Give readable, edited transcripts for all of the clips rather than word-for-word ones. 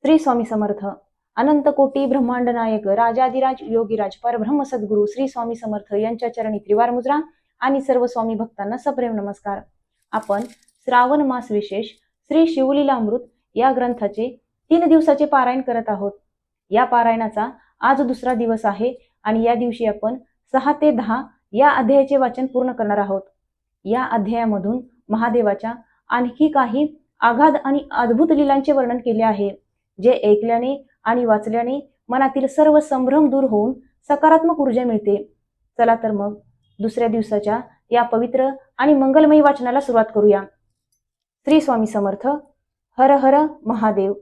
श्री स्वामी समर्थ. अनंत कोटी ब्रह्मांड नायक राजाधिराज योगीराज परब्रह्म सद्गुरू श्री स्वामी समर्थ यांच्या चरणी त्रिवार मुद्रा आणि सर्व स्वामी भक्तांना सप्रेम नमस्कार. आपण श्रावण मास विशेष श्री शिवलीलामृत या ग्रंथाचे 3 दिवसाचे पारायण करत आहोत. या पारायणाचा आज दुसरा दिवस आहे आणि या दिवशी आपण 6 ते 10 या अध्यायाचे वाचन पूर्ण करणार आहोत. या अध्यायामधून महादेवाच्या आणखी काही आगाध आणि अद्भुत लीलांचे वर्णन केले आहे, जे ऐकल्याने आणि वाचल्याने मनातील सर्व संभ्रम दूर होऊन सकारात्मक ऊर्जा मिळते. चला तर मग दुसऱ्या दिवसाच्या या पवित्र आणि मंगलमयी वाचनाला सुरुवात करूया. श्री स्वामी समर्थ. हर हर महादेव.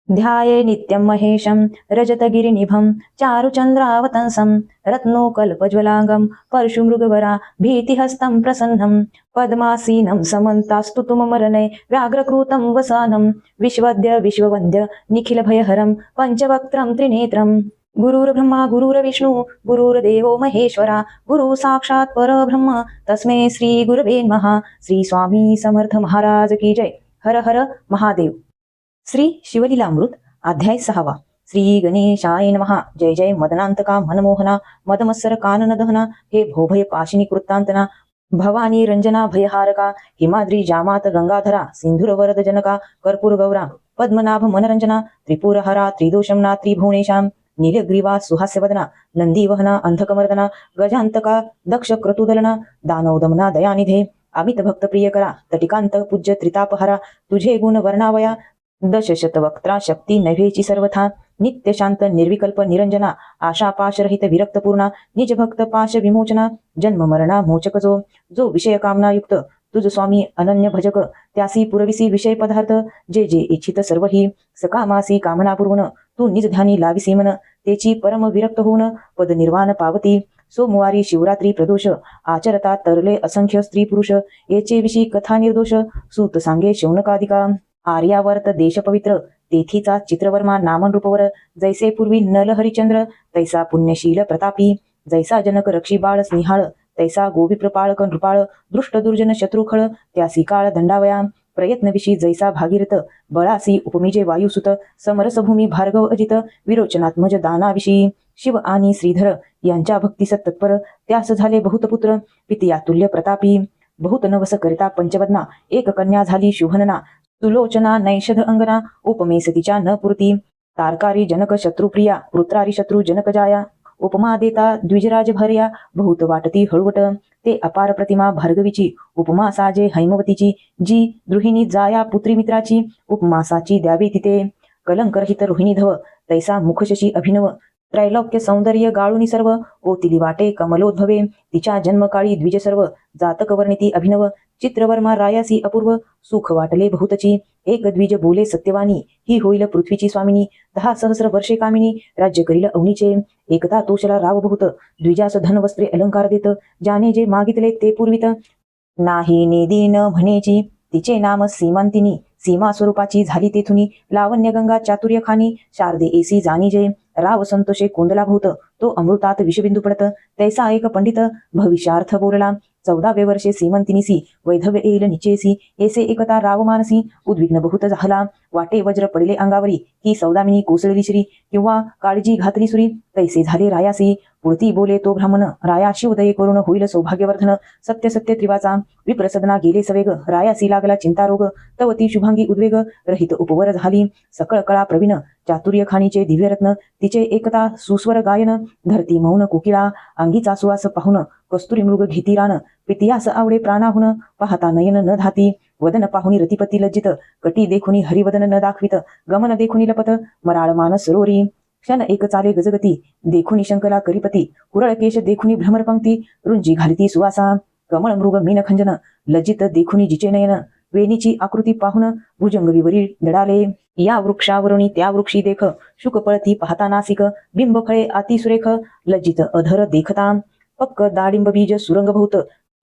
ध्याये नित्यं महेशं रजतगिरिनिभं चारुचन्द्रावतंसं रत्नोकल्पज्वलांगं परशुमृगवरा भीतिहस्तं प्रसन्नं पद्मासीनं समन्तास्तुतुममरणे व्याघ्रकृतं वसानं विश्वद्य विश्ववन्द्य निखिलभयहरं पंचवक्त्रं त्रिनेत्रं गुरुर्ब्रह्मा गुरुर्विष्णु गुरुर्देवो महेश्वरा गुरु साक्षात् परब्रह्म तस्मै श्री गुरवे नमः. श्री स्वामी समर्थ महाराज की जय. हर हर महादेव. श्री शिवलीलामृत अध्याय 6. श्री गणेशाय नमः. जय जय मदनांतका मनमोहना मदमत्सर कानन दहना हे भोभय पाशिनी कृत्तांतना भवानी रंजना भयहारका हिमाद्री जामात गंगाधरा सिंधुर वरद जनका कर्पूर गौरा पद्मनाभ मनरंजना त्रिपुरहरा त्रिदोषमना त्रिभुवनेशां नीलग्रीवा सुहास्यवदना नंदीवहना अंधकमर्दना गजांतका दक्ष क्रतुदलना दानवदमना दयानिधे अमित भक्त प्रियकरा तटिकांत पूज्य त्रितापहरा तुझे गुण वर्णावया दशशतवक्त्रा शक्ती नव्हेची सर्वथा नित्य शांत निर्विकल्प निरंजना आशा पाशरहित विरक्तपूर्णा निज भक्त पाश विमोचना जन्म मरणा मोचक जो विषय कामना युक्त तुझ स्वामी अनन्य भजक त्यासी पुरविसी विषय पदार्थ जे जे इच्छित सर्व ही सकामासी कामना पूर्वन तू निज ध्यानी लाविसी मन तेची परम विरक्त होऊन पद निर्वाण पावती. सोमवारी शिवरात्री प्रदोष आचरता तरले असंख्य स्त्री पुरुष येचे विषयी कथा निर्दोष सूत सांगे शौनकादिका आर्यावर्त देश पवित्र तेथीचा चित्रवर्मा नामन रूपवर जैसे पूर्वी नल हरिचंद्र तैसा पुण्यशील प्रतापी जैसा जनक रक्षी बाळ स्निहाळ तैसा गोविप्रपाळ नृपाळ दृष्ट दुर्जन शत्रुखळ त्यासी काळ दंडावया प्रयत्नविषयी जैसा भागीरथ बळासी उपमिजे वायुसुत समरसभूमी भार्गव अजित विरोचनात्मज दानाविषयी शिव आणि श्रीधर यांच्या भक्तीस तत्पर त्यास झाले बहुतपुत्र पितियातुल्य प्रतापी बहुत नवस करिता पंचवदना एक कन्या झाली शुभनना सुलोचना नैषध अंगना उपमेस तिच्या न पुरती तारकारी जनक शत्रुप्रिया पुत्रारी शत्रू जनक जाया उपमा देता द्विजराज भर्या बहुत वाटती हळवट ते अपार प्रतिमा भार्गवीची उपमा साजे हैमवतीची जी गृहिणी जाया पुत्री मित्राची उपमासाची द्यावी तिथे कलंकरहित रोहिणी धव तैसा मुखशशी अभिनव त्रैलोक्य सौंदर्य गाळुनी सर्व ओतिली वाटे कमलोद्भवे तिच्या जन्मकाळी द्विज सर्व जातक वर्णिती अभिनव चित्रवर्मा रायासी अपूर्व सुख वाटले बहुतची एक द्विज बोले सत्यवानी ही होईल पृथ्वीची स्वामिनी 10 सहस्र वर्षे कामिनी राज्य करील अवनीचे एकता तोषला राव बहुत द्विजास धन वस्त्रे अलंकार देत ज्याने जे मागितले ते पूर्वित नाही नेदी न म्हणेची तिचे नाम सीमांतिनी सीमा स्वरूपाची झाली तेथुनी लावण्य गंगा चातुर्य खानी शारदे एसी जानी जे राव संतोषे कोंदला भूत तो अमृतात विषबिंदू पडत तैसा एक पंडित भविष्यार्थ बोलला 14व्या वर्षे सीमंतिनीसी वैधव्य येईल निचेसी ऐसे एकता राव मानसी उद्विग्न बहुत झाला वाटे वज्र पडिले अंगावरी ही सौदामिनी कोसळली श्री किंवा काळजी घातली सुरी तैसे झाले रायासी पुढती बोले तो ब्राह्मण राया शिवदये करून होईल सौभाग्यवर्धन सत्य सत्य त्रिवाचा विप्रसदना गेले सवेग रायासी लागला चिंतारोग तवती शुभांगी उद्वेग रहित उपवर झाली सकळ कळा प्रवीण चातुर्य खानीचे दिव्यरत्न तिचे एकता सुस्वर गायन धरती मौन कोकिळा अंगीचा सुवास पाहुन कस्तुरी मृग घेती रान पितियास आवडे प्राणाहुन पाहता नयन न धाती वदन पाहुनी रतिपती लज्जित कटी देखुनी हरिवदन न दाखवित गमन देखुनी लपत मराळ मानस सरोरी क्षण एक चाले गजगती देखुनी शंकला करिपती कुरळ केश देखुनी भ्रमरपंक्ती रुंजी घालिती सुवासा कमळ मृग मीनखंजन लज्जित देखुनी जिचे नयन वेणीची आकृती पाहुन भुजंगवीवरी दडाले या वृक्षावरुणी त्या वृक्षी देख शुक पळती पाहता नासिक बिंब फळे अतिसुरेख लज्जित अधर देखता पक्क दाडिंब बीज सुरंग भूत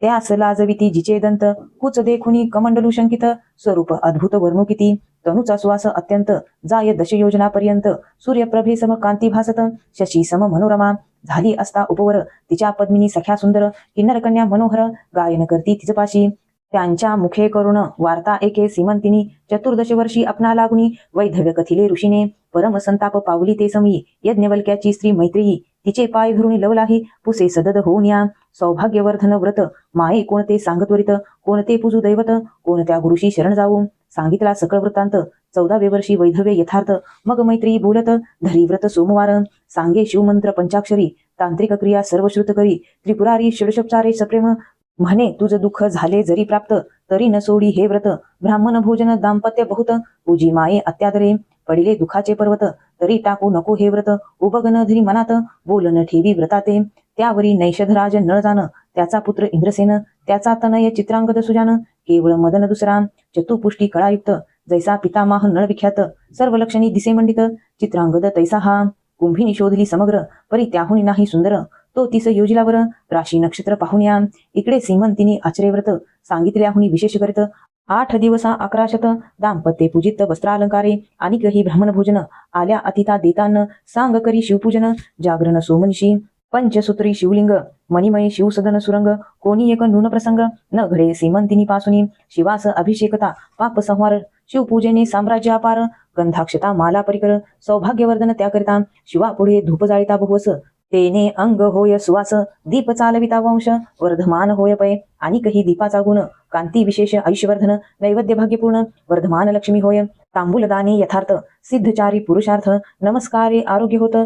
त्यास लाजविती जिचे दंत कुच देखुनी कमंडलू शंकित स्वरूप अद्भुत वर्णुकिती तनुचा सुवास अत्यंत जाय दशयोजनापर्यंत सूर्यप्रभे सम कांती भासत शशी सम मनोरमा झाली असता उपवर तिच्या पद्मिनी सख्या सुंदर किन्नर कन्या मनोहर गायन करती तिजपाशी त्यांच्या मुखे करुण वार्ता एके सीमंतिनी 14 वर्षी अपना लागुनी वैधव्य कथिले ऋषीने परम संताप पावली ते समयी यज्ञवल्क्याची स्त्री मैत्रेयी तिचे पाय धरून लवलाही पुसे सदद होऊन या. सौभाग्यवर्धन व्रत माये कोणते सांगत्वरित, कोणते पूजू दैवत, कोणत्या गुरुशी शरण जाऊ. सांगितला सकळ वृत्तांत 14व्या वर्षी वैधव्य यथार्थ. मग मैत्री बोलत धरी व्रत सोमवार. सांगे शिवमंत्र पंचाक्षरी, तांत्रिक क्रिया सर्व श्रुत करी. त्रिपुरारी षडशोपचारे सप्रेम, म्हणे तुझ दुःख झाले जरी प्राप्त, तरी न सोडी हे व्रत. ब्राह्मण भोजन दाम्पत्य बहुत, पूजी माये अत्यादरे. पडिले दुखाचे पर्वत, तरी टाकू नको हे व्रत. उबगन धरी मनात, बोलन ठेवी व्रताते. त्यावरी नैषधराज नळ जाण, त्याचा पुत्र इंद्रसेन, त्याचा तनय चित्रांगद सुजान. केवळ मदन दुसरा, चतुपुष्टी कळायुक्त, जैसा पितामह नळ विख्यात. सर्व लक्षणी दिसे मंडित, चित्रांगद तैसा हा. कुंभिनी शोधली समग्र, परी त्याहुनी नाही सुंदर. तो तिस योजिलावर, राशी नक्षत्र पाहून या. इकडे सीमंतिनी आचरे व्रत, सांगितल्याहुनी विशेष करीत. 8 दिवसा 11 शत, दाम्पत्य पूजित वस्त्रालंकारे. आणि काही ब्राह्मण भोजन, आल्या अतिथा देतान. सांग करी शिवपूजन, जागरण सोमनिशी. पंचसूत्री शिवलिंग, मणिमय शिवसदन सुरंग. कोणी एक नून प्रसंग, न घडे सीमंतिनी पासुनी. शिवास अभिषेकता, पाप संहार. शिवपूजेने साम्राज्य अपार, गंधाक्षता माला परिकर. सौभाग्यवर्धन त्याकरिता, शिवा पुढे धूप जाळिता बहुवस. तेने अंग होय सुवास, दीप चालविता वंश. वर्धमान होय पै, आणि काही दीपाचा गुण. कांती विशेष ऐश्वर्धन, नैवेद्य भाग्यपूर्ण. वर्धमान लक्ष्मी होय, तांबूलदाने यथार्थ. सिद्धचारी पुरुषार्थ, नमस्कारे आरोग्य होत.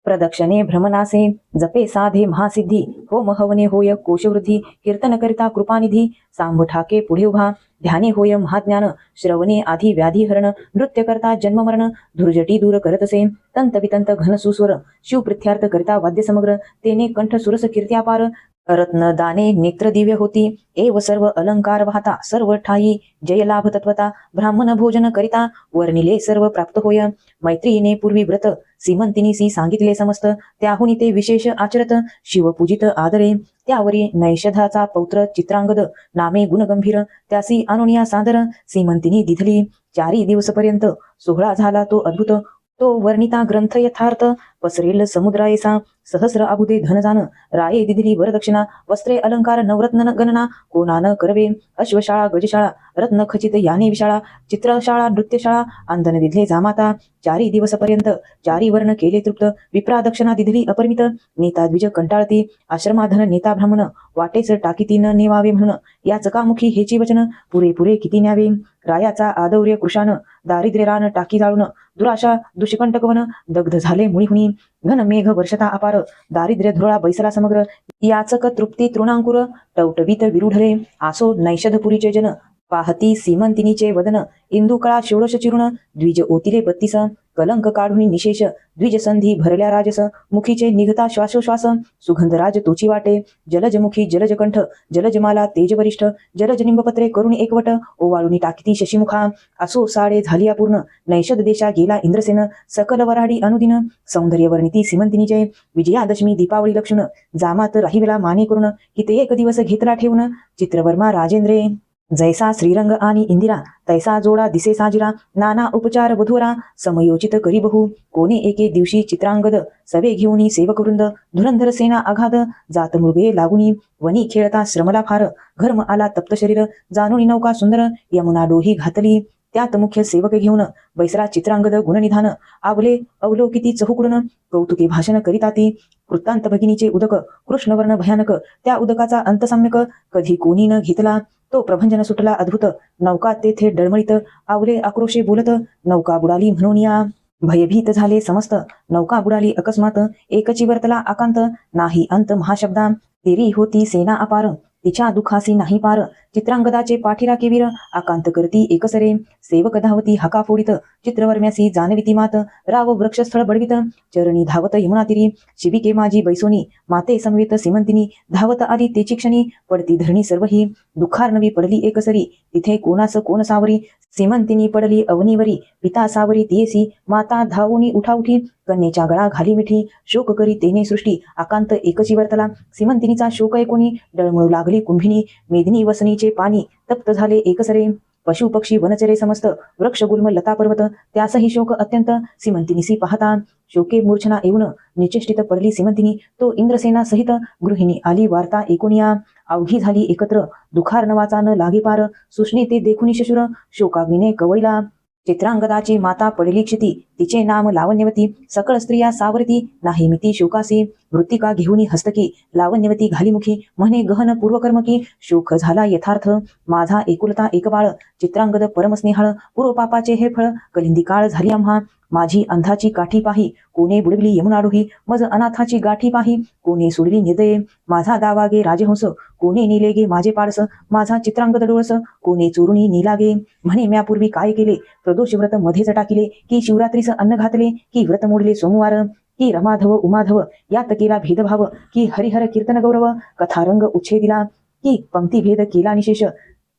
प्रदक्षिणे भ्रमनासे, जपे साधे महासिद्धी. होम हवने होय कोशवृद्धी. कीर्तन करिता कृपानिधी, सांब ठाके पुढे उभा. ध्याने होय महाज्ञान, श्रवणे आधी व्याधी हरण. नृत्य करता जन्ममरण, धुर्जटी दूर करतसे. तंत वितंत घन सुस्वर, शिवप्रित्यार्थ करिता वाद्य समग्र. तेने कंठ सुरस कीर्त्यापार. रत्न दाने नेत्र दिव्य होती, एव सर्व अलंकार वाहता. सर्व ठाई जय लाभ तत्वता, ब्राह्मण भोजन करिता. वर्णिले सर्व प्राप्त होय, मैत्रीने पूर्वी व्रत. सीमंतिनीसी सांगितले समस्त, त्याहुनी ते विशेष आचरत. शिवपूजित आदरे, त्यावरी नैषधाचा पौत्र चित्रांगद. नामे गुणगंभीर, त्यासी अनुनिया सादर. सीमंतिनी दिधली 4 दिवसपर्यंत, सोहळा झाला तो अद्भुत. तो वर्णिता ग्रंथ यथार्थ, पसरेल समुद्रायसा. सहस्र अबुदे धनजान, राये दिदिली वरदक्षिणा. वस्त्रे अलंकार नवरत्न गणना, कोणान करवे. अश्वशाळा गजशाळा, रत्न खचित याने विशाळा. चित्रशाळा नृत्यशाळा, आंदन दिधले जामाता. 4 दिवसपर्यंत 4 वर्ण केले तृप्त. विप्रा दक्षिणा दिधली अपरिमित. नेता द्विज कंटाळती, आश्रमाधन नेता ब्राह्मण. वाटेच टाकीती न नेवावे म्हणून, या चकामुखी हेची वचन. पुरेपुरे किती न्यावे, रायाचा आदौर्य कृशान. दारिद्र्य रान टाकी जाळून, दुराशा दुष्कंटक वन. दग्ध झाले मुळीहुनी, घन मेघ वर्षता अपार. दारिद्र्य धुरळा बैसला समग्र, याचक तृप्ती तृणांकुर. टवटवीत विरुढले, आसो नैषधपुरीचे जन. पाहती सीमंतिनीचे वदन, इंदुकळा षोडश चिरुण. द्विज ओतिले 32, कलंक काढून निशेष. द्विज संधी भरल्या राजस, मुखीचे निघता श्वासोश्वास. सुगंधराज तोची वाटे, जलजमुखी जलजकंठ. जलजमाला तेजवरिष्ठ, जलज निंबपत्रे करून एकवट. ओवाळून टाकीती शशीमुखा, असो साडे झाली अपूर्ण. नैषध देशा गेला इंद्रसेन, सकल वराडी अनुदिन. सौंदर्य वर्णिती सीमंतिनीचे, विजयादशमी दीपावळी लक्षण. जामात राहिवेला माने करून, किती एक दिवस घेतला ठेवून. चित्रवर्मा राजेंद्रे, जैसा श्रीरंग आणि इंदिरा. तैसा जोडा दिसे साजिरा, नाना उपचार वधुरा. समयोचित करी बहु, कोणे एके दिवशी चित्रांगद. सवे घेऊनी सेवकवृंद, धुरंधर सेना अगाध. जात मृगे लागुनी, वनी खेळता श्रमला फार. घर्म आला तप्त शरीर, जाणूनी नौका सुंदर. यमुना डोही घातली, त्यात मुख्य सेवक घेऊन. बैसरा चित्रांगद गुणनिधान, आवले अवलोकिती चहुकडून. कौतुके भाषण करीताती, वृत्तांत भगिनीचे उदक. कृष्णवर्ण भयानक, त्या उदकाचा अंत सम्यक. कधी कोणी न घेतला, तो प्रभंजन सुटला अद्भुत. नौका तेथे डळमळीत, आवले आक्रोशे बोलत. नौका बुडाली म्हणून या, भयभीत झाले समस्त. नौका बुडाली अकस्मात, एकची वर्तला आकांत. नाही अंत महाशब्दा, तेरी होती सेना अपार. तिच्या दुखासी नाही पार, चित्रांगदाचे पाठीराखे वीर. आकांत करती एकसरे, सेवक धावती हाका फोडीत. चित्रवर्म्यासी जाणविती मात, राव वृक्षस्थळ बडवित. चरणी धावत यमुना तिरी, शिबिके माझी बैसोनी. माते समवेत सीमंतिनी, धावत आली तेची क्षणी. पडती धरणी सर्वही, दुःखार्णवी पडली एकसरी. तिथे कोणास कोण सावरी, सीमंतिनी पडली अवनीवरी. पिता सावरी तियेसी, माता धावूनी उठाउठी. कन्येच्या गळा घाली मिठी, शोक करी तेने सृष्टी. आकांत एकची वर्तला, सीमंतिनीचा शोक ऐकोनी. डळमळू लागली कुंभिनी, मेदिनी वसनीचे पाणी. तप्त झाले एकसरे, पशु पक्षी वनचरे समस्त. वृक्ष गुल्म लता पर्वत, त्यासही शोक अत्यंत. सीमंतिनीसी पाहता, शोके मूर्छना येऊन. निचेष्टित पडली सीमंतिनी, तो इंद्रसेना सहित. गृहिणी आली वार्ता ऐकोनिया, अवघी झाली एकत्र. दुखार्णवाचा न लागे पार, सुष्णे ते देखुनी शशुर. शोकाग्नीने कवळीला, चित्रांगदाची माता पडली क्षिती, तिचे नाम लावण्यवती, सकळ स्त्रिया सावरती, नाही मिती शोकासी, वृत्तिका घेऊनी हस्तकी, लावण्यवती घालीमुखी, म्हणे गहन पूर्वकर्मकी, शोक झाला यथार्थ, माझा एकुलता एक बाळ, चित्रांगद परमस्नेहाळ, पूर्व पापाचे हे फळ, कलिंदी काळ झाली आम्हा, माझी अंधाची काठी पाही, कोणे बुडविली यमुनाडोही, मज अनाथाची गाठी पाही, कोणे सोडली निर्दये, माझा दावा गे राजहंस, कोणे नेले गे माझे पाडस, माझा चित्रांगद डोळस, कोणे चोरुणी नेला गे, म्हणे म्यापूर्वी काय केले, प्रदोष व्रत मध्येच टाकिले, की शिवरात्रीस अन्न घातले, की व्रत मोडले सोमवार, की रमाधव उमाधव यात केला भेदभाव, की हरिहर कीर्तन गौरव, कथारंग उच्छेदिला, की पंक्ती भेद केला निशेष,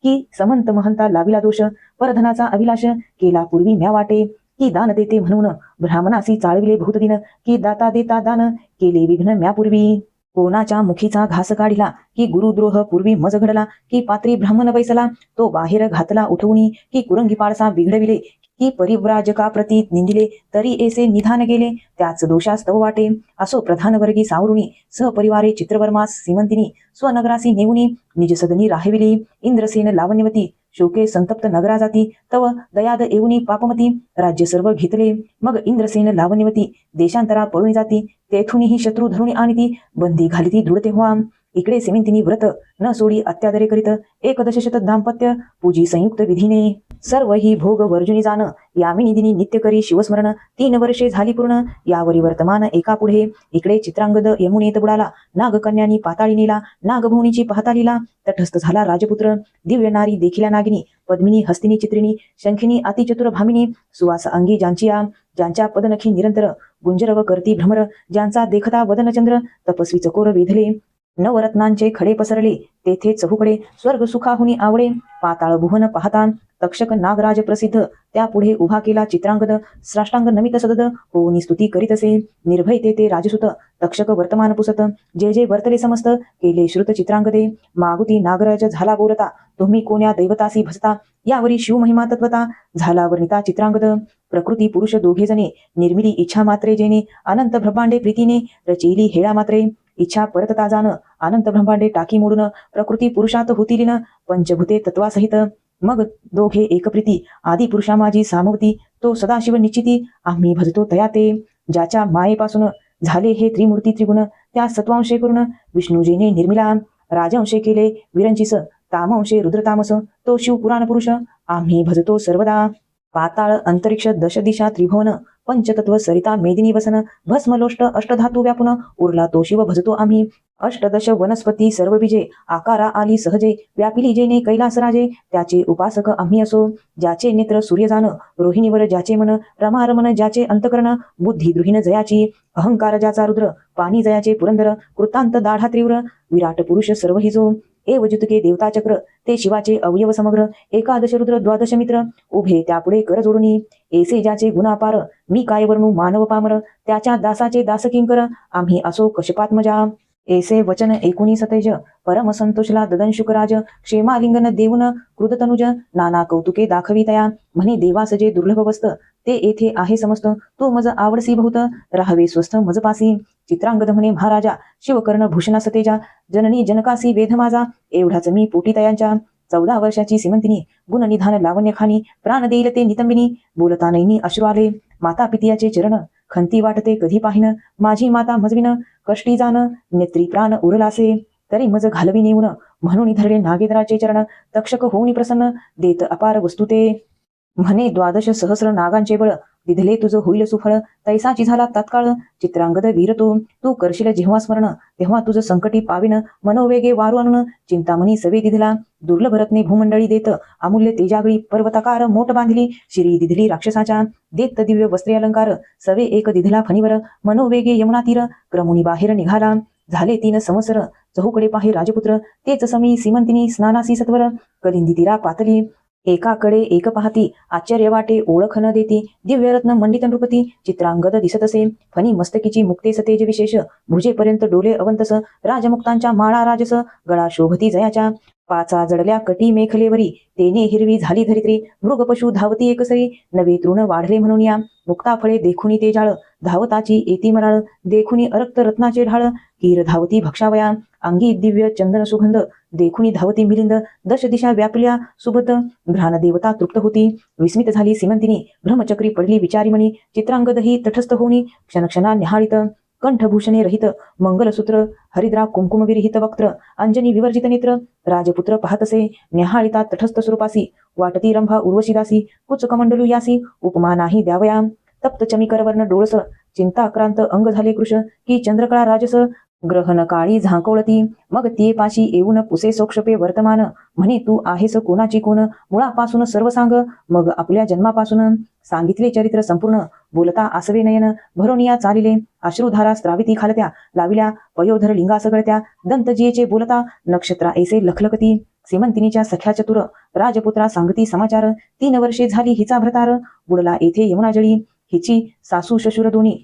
की समंत महंता लाविला दोष, परधनाचा अभिलाष केला पूर्वी म्या वाटे, की दान देते म्हणून ब्राह्मणासी चाळविले भूतदिन, की दाता देता दान केले विघ्न म्यापूर्वी, कोणाच्या मुखीचा घास काढिला, की गुरुद्रोह पूर्वी मज घडला, की पात्री ब्राह्मण बैसला, तो बाहेर घातला उठवून, की कुरंगी पाळसा बिघडविले, की परिव्राजका प्रती निंदिले, तरी ऐसे निधान गेले, त्याच दोषास्तव वाटे, असो प्रधान वर्गी सावरुणी, सहपरिवारे चित्रवर्मास सीमंतिनी, स्वनगरासी नेऊनी, निज सदनी राहिविली, इंद्रसेन लावण्यवती, शोके संतप्त नगरा जाती, तव दयाद येऊनी पापमती, राज्य सर्व घेतले, मग इंद्रसेन लावण्यवती, देशांतरा पळून जाती, तेथूनही शत्रू धरुणी आणती, बंदी घालिती दृढते व्हा, इकडे सेमिंतिनी व्रत न सोडी अत्यादरे करीत, एकदश शत दाम्पत्य पूजी संयुक्त विधीने, सर्व ही भोग वर्जुनी जाण, यामिनी दिनी नित्य करी शिवस्मरण, 3 वर्षे झाली पूर्ण, यावरी वर्तमान एका पुढे, इकडे चित्रांगद यमुनेत बुडाला, नागकन्यांनी पाताळी नेला, नागभुवनीची पाहता लिला, तटस्थ झाला राजपुत्र, दिव्य नारी देखिल्या नागिनी, पद्मिनी हस्तिनी चित्रिणी, शंखिनी अतिचतुर भामिनी, सुवास अंगी ज्यांचिया, ज्यांच्या पदनखी निरंतर, गुंजरव करती भ्रमर, ज्यांचा देखता वदनचंद्र, तपस्वी चकोर वेधले, नवरत्नांचे खडे पसरले, तेथे चहूकडे, स्वर्ग सुखाहुनी आवडे, पाताळ भुवन पाहता, तक्षक नागराज प्रसिद्ध, त्या पुढे उभा केला चित्रांगद, साष्टांग नमित सदद, होऊनी स्तुती करीत असे, निर्भय ते राजसुत, तक्षक वर्तमान पुसत, जे जे वर्तले समस्त, केले श्रुत चित्रांगदे, मागुती नागराज झाला बोलता, तुम्ही कोण्या दैवतासी भजता, यावरी शिवमहिमा तत्वता, झाला वर्णिता चित्रांगद, प्रकृती पुरुष दोघे जणे, निर्मिली इच्छा मात्रे जेने, अनंत ब्रह्मांडे प्रीतीने, रचिली हेळा मात्रे, इच्छा परतता जाण, अनंत ब्रह्मांडे टाकी मोडून, प्रकृती पुरुषात होतीलीन, पंचभूते तत्वासहित, मग दोघे एकप्रीती, आदी पुरुषा माझी सामवती, तो सदाशिव निश्चिती, आम्ही भजतो तया ते, ज्याच्या मायेपासून झाले हे त्रिमूर्ती त्रिगुण, त्या सत्वांशे करून विष्णुजीने निर्मिला, राजंशे केले विरंचिस, तामंशे रुद्रतामस, तो शिव पुराण पुरुष, आम्ही भजतो सर्वदा, पाताळ अंतरिक्ष दश दिशा त्रिभुवन, पंचतत्व सरिता मेदिनी वसन, भस्मलोष्ट अष्टधातू व्यापुन, उरला तो शिव भजतो आम्ही, अष्टदश वनस्पती सर्व विजे, आकारा आली सहजे, व्यापिली जेने कैलास राजे, त्याचे उपासक आम्ही असो, ज्याचे नेत्र सूर्यजान, रोहिणीवर ज्याचे मन, रमारमन ज्याचे अंतकरण, बुद्धी द्रुहीन जयाची, अहंकार ज्याचा रुद्र, पाणी जयाचे पुरंदर, कृतांत दाढा तीव्र, विराट पुरुष सर्व हिजो, एव जुतके देवताचक्र, ते शिवाचे अवयव समग्र, एकादश रुद्र द्वादश मित्र, उभे त्यापुढे कर जोडुनी, ऐसे ज्याचे गुणापार, मी काय वर्णू मानव पामर, त्याच्या दासाचे दासकिंकर, आम्ही असो कशपात्मजा, ऐसे वचन ऐकुनी सतेज, परम संतोषला ददंशुकराज, क्षेमालिंगन देऊन कृततनुज, नाना कौतुके दाखवी तया, म्हणे देवास जे दुर्लभ वस्त, ते येथे आहे समस्त, तू मज आवडसी बहुत, राहावे स्वस्थ मज पासी, चित्रांगद म्हणे महाराजा, शिवकर्ण भूषणा सतेजा, जननी जनकासी वेध माझा, एवढाच मी पोटी तयांच्या, 14 वर्षाची सीमंतिनी, गुणनिधान लावण्यखानी, प्राण देईल ते नितंबिनी, बोलता नैनी अश्रू आले, माता पितियाचे चरण, खंती वाटते कधी पाहिन, माझी माता मजविन, कष्टी जाण, नेत्री प्राण उरलासे, तरी मज घालवी नेऊन, म्हणून धरले नागेंद्राचे चरण, तक्षक होऊनी प्रसन्न, देत अपार वस्तू ते, म्हणे 12 सहस्र नागांचे बळ, दिधले तुझ होईल सुफळ, तैसाची झाला तात्काळ, चित्रांगद वीर तू करशील जेव्हा स्मरण, तेव्हा तुझ संकटी पाविन, मनोवेगे वारू आणून, चिंतामणी सवे दिधला, दुर्लभ रत्ने भूमंडळी देत, अमूल्य तेजागळी पर्वताकार मोठ बांधली, शिरी दिधली राक्षसाच्या, देत दिव्य वस्त्रे अलंकार, सवे एक दिधला फणीवर, मनोवेगे यमुना तीर, क्रमुनी बाहेर निघाला, झाले 3 संवत्सर, चहूकडे पाहे राजपुत्र, तेच समी सीमंतिनी स्नानासी सत्वर, कलिंदी तीरा पातली, एकाकडे एक पाहती, आश्चर्य वाटे ओळख न देती, दिव्यरत्न मंडित नृपती, चित्रांगद दिसत असे, फणी मस्तकीची मुक्ते सतेज विशेष, भुजेपर्यंत डोले अवंतस, राजमुक्तांच्या माळा राजस, गळा शोभती जयाच्या, पाचा जडल्या कटी मेखलेवरी, तेने हिरवी झाली धरित्री, मृग पशु धावती एकसरी, नवे तृण वाढले म्हणून या, मुक्ता फळे देखुनी ते जाळ, धावताची येती मराळ, देखुनी अरक्त रत्नाचे ढाळ, कीर धावती भक्षावया, अंगी दिव्य चंदन सुगंध, देखुनी धावती मिलिंद, दश दिशा व्यापल्या सुबत, घ्राण देवता तृप्त होती, विस्मित झाली सीमंतिनी, ब्रह्मचक्री पडली विचारीमणी, चित्रांगदही तटस्थ होऊनी, क्षणक्षणा निहाळित, कंठभूषणे रहित, मंगलसूत्र, हरिद्रा कुंकुम विरहित वक्त्र, अंजनी विवर्जित नेत्र, राजपुत्र पाहतसे, निहाळिता तटस्थ स्वरूपासी, वाटती रंभा उर्वशीदासी, कुच कमंडलू यासी, उपमा नाही द्यावया, तप्त चमीकर वर्ण डोळस, चिंताक्रांत अंग झाले कृश, की चंद्रकळा राजस, ग्रहण काळी झांकवळती, मग ते पाशी येऊन पुसे सोक्षपे वर्तमान, म्हणे तू आहेस कोणाची कोण, मुळापासून सर्व सांग, मग आपल्या जन्मापासून सांगितले चरित्र संपूर्ण, बोलता आसवे नयन, भरोनिया चालिले, अश्रुधारा स्त्राविती खालत्या, लाविल्या पयोधर लिंगा सगळत्या, दंतजियेचे बोलता, नक्षत्रा ऐसे लखलखती, सीमंतिनीच्या सख्या चतुर, राजपुत्रा सांगती समाचार, 3 वर्षे झाली हिचा भ्रतार, बुडला येथे यमुनाजळी, हिची सासू शशुर दोन्ही,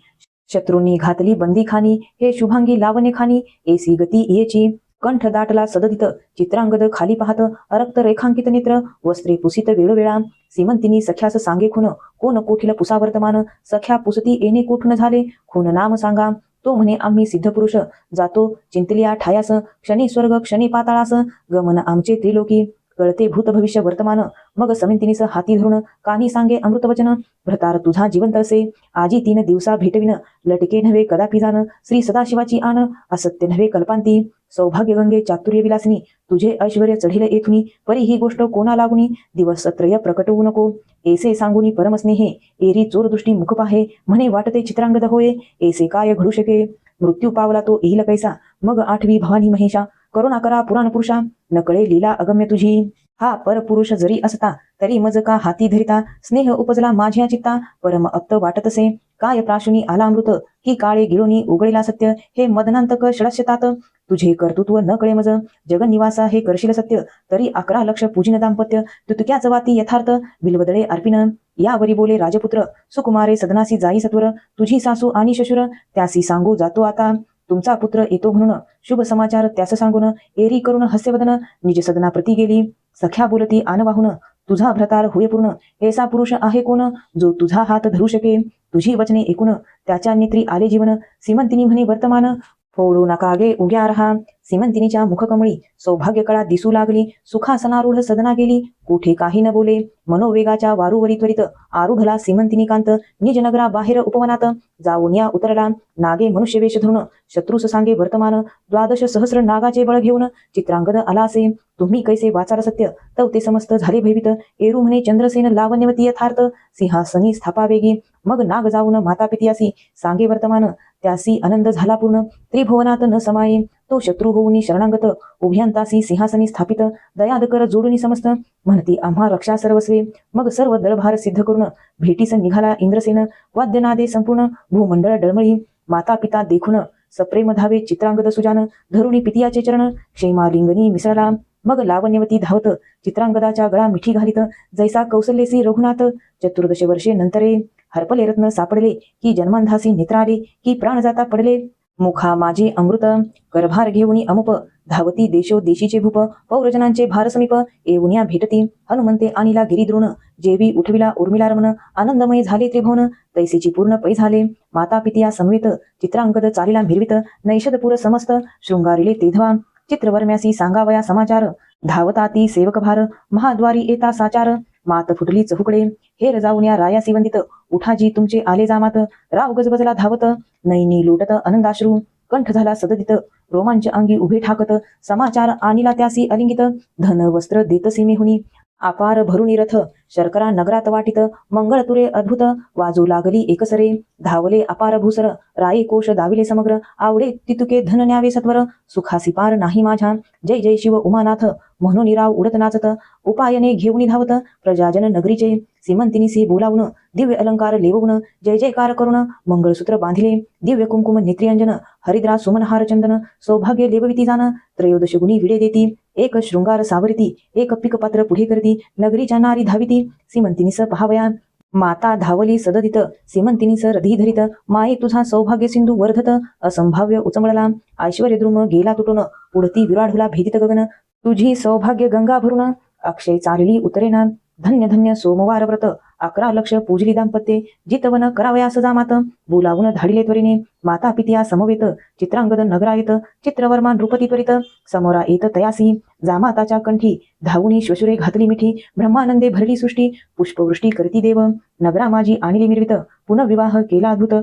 शत्रूंनी घातली बंदी खानी, हे शुभांगी लावणे खानी, एसी गती येची, कंठ दाटला सददित, चित्रांगद खाली पाहत, अरक्त रेखांकित नेत्र, वस्त्रे पुसित वेळोवेळा, सीमंतिनी सख्यास सांगे खून, कोण कोठील पुसा वर्तमान, सख्या पुसती येणे कोठून झाले, खून नाम सांगा, तो म्हणे आम्ही सिद्ध पुरुष, जातो चिंतलिया ठायास, क्षणी स्वर्ग क्षणी पाताळास, गमन आमचे त्रिलोकी, कळते भूत भविष्य वर्तमान, मग समिंतिनीस हाती धरून, कानी सांगे अमृतवचन, भ्रतार तुझा जिवंत असे, आजी 3 दिवसा भेटविन, लटके नव्हे कदापि जाण, श्री सदाशिवाची आण, असत्य नव्हे कल्पांती, सौभाग्य गंगे चातुर्य विलासिनी, तुझे ऐश्वर्य चढिल येथुनी, परी ही गोष्ट कोणा लागुनी, दिवस सत्रय प्रकटवू नको, ऐसे सांगुनी परमस्नेहे, एरी चोर दृष्टी मुख पाहे, म्हणे वाटते चित्रांगद होये, ऐसे काय घडू शके, मृत्यू पावला तो येईल कैसा, मग 8वी भवानी महेशा, करुणा करा पुराण पुरुषा, नकळे लीला अगम्य तुझी, हा परपुरुष जरी असता, तरी मज का हाती धरिता, स्नेह उपजला माझ्या चित्ता, परम अप्त वाटतसे, काय प्राशुनी आला अमृत, ही काळे गिळोनी उघडेला सत्य, हे मदनांतक षडश्यतात, तुझे कर्तृत्व न कळे मज, जगनिवासा हे करशील सत्य, तरी 11 लक्ष पूजिन दाम्पत्य, तुतक्याच वाती यथार्थ, बिलवदळे अर्पिन, यावरी बोले राजपुत्र, सुकुमारे सदनासी जाई सत्वर, तुझी सासू आणि शशुर, त्यासी सांगू जातो आता, तुमचा पुत्र येतो म्हणून, शुभ समाचार त्यास सांगून, एरी करून हास्यवदन, निज सदना प्रती गेली, सख्या बोलती आन वाहून, तुझा भ्रतार होय पूर्ण, ऐसा पुरुष आहे कोण, जो तुझा हात धरू शके, तुझी वचने ऐकून, त्याच्या नेत्री आले जीवन, सीमंतिनी म्हणे वर्तमान, फोडू नका गे उग्या रहा, सीमंतिनीच्या मुखकमळी, सौभाग्य कळा दिसू लागली, सुखासनारूढ सदना गेली, कुठे काही न बोले, मनोवेगाच्या वारूवरी त्वरित, आरूढला सीमंतिनी कांत, निज नगरा बाहेर उपवनात, जाऊन या उतरला, नागे मनुष्यवेश धरून, शत्रुस सांगे वर्तमान, 12 सहस्र नागाचे बळ घेऊन, चित्रांगद आला असे, तुम्ही कैसे वाचार सत्य, तव ते समस्त झाले भयभीत, एरू म्हणे चंद्रसेन लावण्यवती यथार्थ, सिंहासनी स्थापावेगी, मग नाग जाऊन माता पितियासी सांगे वर्तमान, त्यासी आनंद झाला पूर्ण, त्रिभुवनात न समाये, तो शत्रू होऊनी शरणागत, उभ्यांतासी सिंहासनी स्थापित, दयाद कर जोडूनी समस्त, म्हणती आम्हा रक्षा सर्वस्वे, मग सर्व दळभार सिद्ध करून, भेटीस निघाला इंद्रसेन, वाद्यनादे संपूर्ण, भूमंडळ डळमळी, माता पिता देखून, सप्रेम धावे चित्रांगद सुजान, धरुणी पितियाचे चरण, क्षेमालिंगनी मिसळला, मग लावण्यवती धावत, चित्रांगदाच्या गळा मिठी घालित, जैसा कौसल्यसी रघुनाथ, 14 वर्षे नंतरे, हरपले रत्न सापडले, की जन्मांधासी नेत्राले, की प्राण जाता पडले, मुखा माझे अमृत, करभार घेऊनी अमुप, धावती देशो देशीचे भूप, पौरजनांचे भार समीप, येऊन्या भेटती, हनुमंते आणिला गिरिद्रोण, जेवी उठविला उर्मिला रमण, आनंदमय झाले त्रिभुवन, तैसीची पूर्ण पै झाले, माता पितिया समवेत, चित्रांगद चालिला मिरवित, नैषदपुर समस्त, शृंगारिले तेधवा, चित्रवर्म्यासी सांगावया समाचार, धावताती सेवक भार, महाद्वारी येता साचार, मात फुटली चहुकडे, हेर जाऊन या रायासी वंदित, उठाजी तुमचे आले जामात, राव गजबजला धावत, नैनी लोटत आनंदाश्रू, कंठ झाला सददित, रोमांच अंगी उभे ठाकत, समाचार आणिला त्यासी अलिंगित, धन वस्त्र देतसी मेहुनी, अपार भरुनी रथ, शर्करा नगरात वाटित, मंगळतुरे अद्भुत, वाजू लागली एकसरे, धावले अपार भूसर, राये कोश दाविले समग्र, आवडे तितुके धन न्यावे सत्वर, सुखासी पार नाही माझ्या, जय जय शिव उमानाथ, म्हणून राव उडत नाचत, उपायने घेऊन धावत, प्रजाजन नगरीचे, सीमंतिनीसी बोलावून, दिव्य अलंकार लेवून, जय जयकार करून, मंगळसूत्र बांधिले, दिव्य कुंकुम नेत्रियंजन, हरिद्रा सुमनहार चंदन, सौभाग्य लेवविती जाण, 13 गुणी विडे देती, एक शृंगार सावरती, एक पीकपात्र पुढे करती, नगरीच्या नारी धाविती, सीमंतिनीस पहावया, माता धावली सददित, सीमंतिनीस रधी धरित, माये तुझा सौभाग्य सिंधू वर्धत, असंभाव्य उचंबळला, ऐश्वर्य द्रुम गेला तुटून, उडती विराढुला भेदित गगन, तुझी सौभाग्य गंगा भरून अक्षय चालली उतरेना. धन्य धन्य सोमवार व्रत 11 लक्ष पूजली दाम्पत्ये. जितवन करावयास जामात बोलावून धाडिले त्वरिने. माता पित्या समवेत चित्रांगद नगरायत. चित्रवर्मा नृपती त्वरित समोरा येत तयासी. जामाताच्या कंठी धावुनी श्वशुरे घातली मिठी. ब्रह्मानंदे भरली सृष्टी पुष्पवृष्टी करती देव. नगरा माझी आणली मिरवित पुनर्विवाह केला अद्भुत.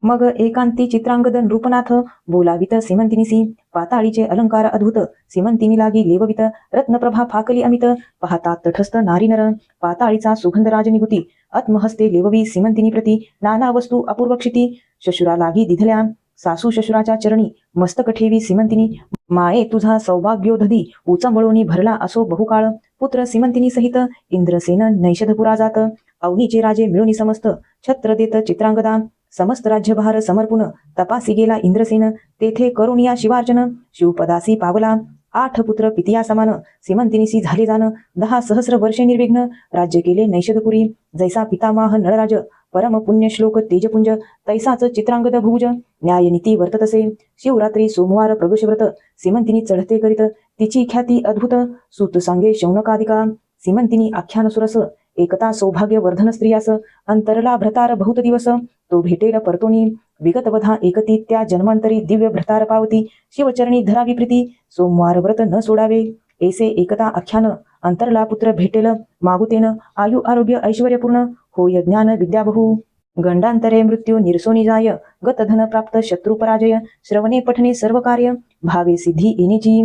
मग एकांती चित्रांगद नृपनाथ बोलावित सीमंतिनीसी. पाताळीचे अलंकार अद्भुत सीमंतिनी लागी लेववित. रत्नप्रभा फाकली अमित पाहता तटस्थ नारी नर. पाताळीचा सुगंध राजनिभूती आत्महस्ते लेववी सीमंतिनी प्रती. नाना वस्तू अपूर्व क्षिती शशुरा लागी दिधल्या. सासू शशुराच्या चरणी मस्तक ठेवी सीमंतिनी. माये तुझा सौभाग्योधधी उचंबळोनी भरला असो बहुकाळ. पुत्र सीमंतिनी सहित इंद्रसेन नैषधपुरा जात. अवनीचे राजे मिळूनी समस्त छत्र देत चित्रांगदा. समस्त राज्यभार समर्पून तपासी गेला इंद्रसेन. तेथे करुणिया शिवार्चन शिवपदासी पावला. 8 पुत्र पितिया समान सीमंतिनीसी झाले जाण. 10 सहस्र वर्षे निर्विघ्न राज्य केले नैषधपुरी. जैसा पितामह नळराज परम पुण्य श्लोक तेजपुंज. तैसाच चित्रांगद भुज न्यायनीती वर्ततसे. शिवरात्री सोमवार प्रदोषव्रत सीमंतिनी चढते करीत. तिची ख्याती अद्भुत सूत सांगे शौनकादिका. सीमंतिनी आख्यान सुरस एकता सौभाग्य वर्धन स्त्रियास. अंतरला भ्रतार बहुत दिवस तो भेटेल परतोनी. विगत वधा एकती त्या जन्मांतरी दिव्य भ्रतार पावती. शिवचरणी धरावी प्रीती सोमवार व्रत न सोडावे. ऐसे एकता आख्यान अंतरला पुत्र भेटेल मागुतेन. आयु आरोग्य ऐश्वर्यपूर्ण होय ज्ञान विद्या बहु. गंडांतरे मृत्यू निरसोनी जाय. गतधन प्राप्त शत्रु पराजय. श्रवणे पठणे सर्व कार्य भावे सिद्धी येण्याची.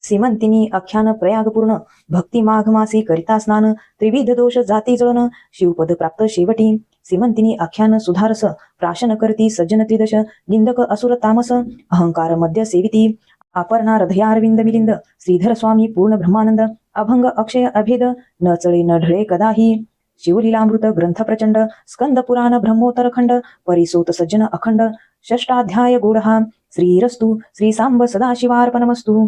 सीमंतिनी आख्यान प्रयागपूर्ण भक्ती माघ मासी करिता स्नान. त्रिविध दोष जाती जळन शिवपद प्राप्त शेवटी. सीमंतिनी आख्यान सुधारस प्राशन करती सज्जन त्रिदश. निंदक असुर तामस अहंकार मध्य सेविती. अपर्णा हृदयारविंद मिलिंद श्रीधर स्वामी पूर्ण ब्रह्मानंद. अभंग अक्षय अभेद न चळे न ढळे कदाही. शिवलीलामृत ग्रंथ प्रचंड स्कंद पुराण ब्रह्मोत्तर खंड. परिसोत सज्जन अखंड षष्टाध्याय गोडहा. श्रीरस्तु श्री सांब सदाशिवार्पणमस्तु.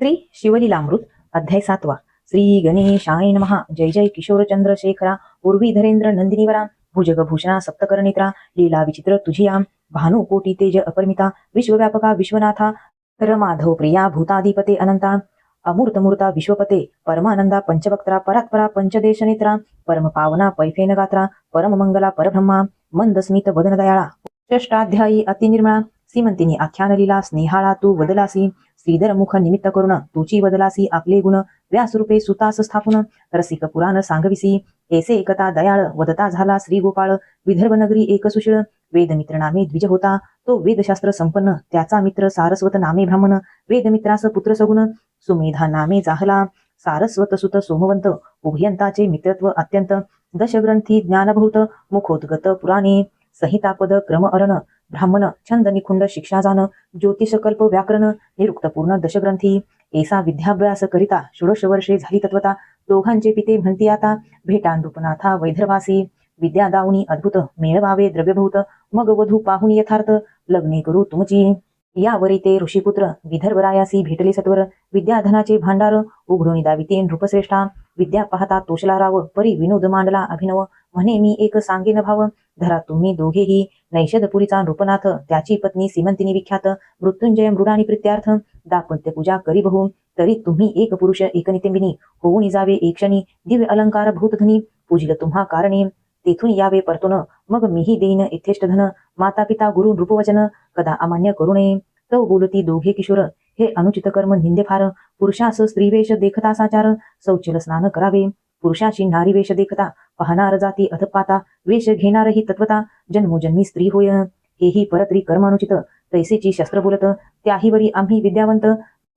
श्री शिवलीलामृत अध्याय 7. श्री गणेशाय नमः. जय जय किशोर चंद्रशेखरा उर्वी धरेंद्र नंदिनीवरा. भुजगभूषणा सप्तकर्णेत्रा लीला विचित्र तुझिया. भानुकोटी तेज अपरिमिता विश्वव्यापका विश्वनाथा. रमाधव प्रिया भूताधिपते अनंता. अमूर्तमूर्ता विश्वपते परमानंदा. पंचवक्त्रा परात्परा पंचदेशनेत्रा. परम पावना पैफेन गात्रा. परम मंगला परब्रह्मा. मंदस्मित वदन दयाळा. षष्टाध्यायी अतिनिर्मळा. सीमंतिनी आख्यान लीला स्नेहाळा तू वदलासी. श्रीधर मुख निमित्त करुण तुची वदलासी आपले गुण. व्यासरूपे सुतास स्थापून रसिक पुराण सांगविसी. ऐसे एकता दयाळ वदता झाला श्री गोपाळ. विदर्भ नगरी एक सुशीळ वेदमित्र नामे द्विज होता. तो वेदशास्त्र संपन्न त्याचा मित्र सारस्वत नामे ब्राह्मण. वेदमित्रास पुत्र सगुण सुमेधा नामे जाहला. सारस्वत सुत सोमवंत उभयंताचे मित्रत्व अत्यंत. दशग्रंथी ज्ञानभूत मुखोद्गत पुराणे. संहितापद क्रम अरण ब्राह्मण छंद निखुंड शिक्षा जाण. ज्योतिषकल्प व्याकरण निरुक्त पूर्ण दशग्रंथी. ऐसा विद्याभ्यास करिता 16 वर्षे झाली तत्वता. दोघांचे पिते म्हणती आता भेटा नृपनाथा वैधर्वासी. विद्या दावणी अद्भुत मेळवावे द्रव्यभूत. मग वधू पाहुणी यथार्थ लग्ने करू तुमची. यावरी ते ऋषीपुत्र विदर्भरायासी भेटले सत्वर. विद्याधनाचे भांडार उघडून दाविते नृपश्रेष्ठा. विद्या पाहता तोषला राव परी विनोद मांडला अभिनव. म्हणे मी एक सांगेन भाव धरा तुम्ही दोघेही. नैषधपुरीचा नृपनाथ त्याची पत्नी सीमंतिनी विख्यात. मृत्युंजय मृडानी प्रित्यार्थ दाम्पत्य पूजा करी बहु. तरी तुम्ही एक पुरुष एक नितिंबिनी होऊन जावे एक क्षणी. दिव्य अलंकार भूतधनी पूजिल तुम्हा कारणे. तेथून यावे परतून मग मीही देईन यथेष्ट धन. माता पिता गुरु नृपवचन कदा अमान्य करू नये. तो बोलती दोघे किशोर हे अनुचित कर्म निंदे फार. पुरुषास स्त्रीवेश देखता साचार शौचल स्नान करावे. पुरुषाशी नारी वेश देखता पाहणार जाती अधपाता. वेश घेणारही तत्वता जन्मोजन्मी स्त्री होय. हेही परत्री कर्मानुचित तैसेची शस्त्र बोलत. त्याहीवरी आम्ही विद्यावंत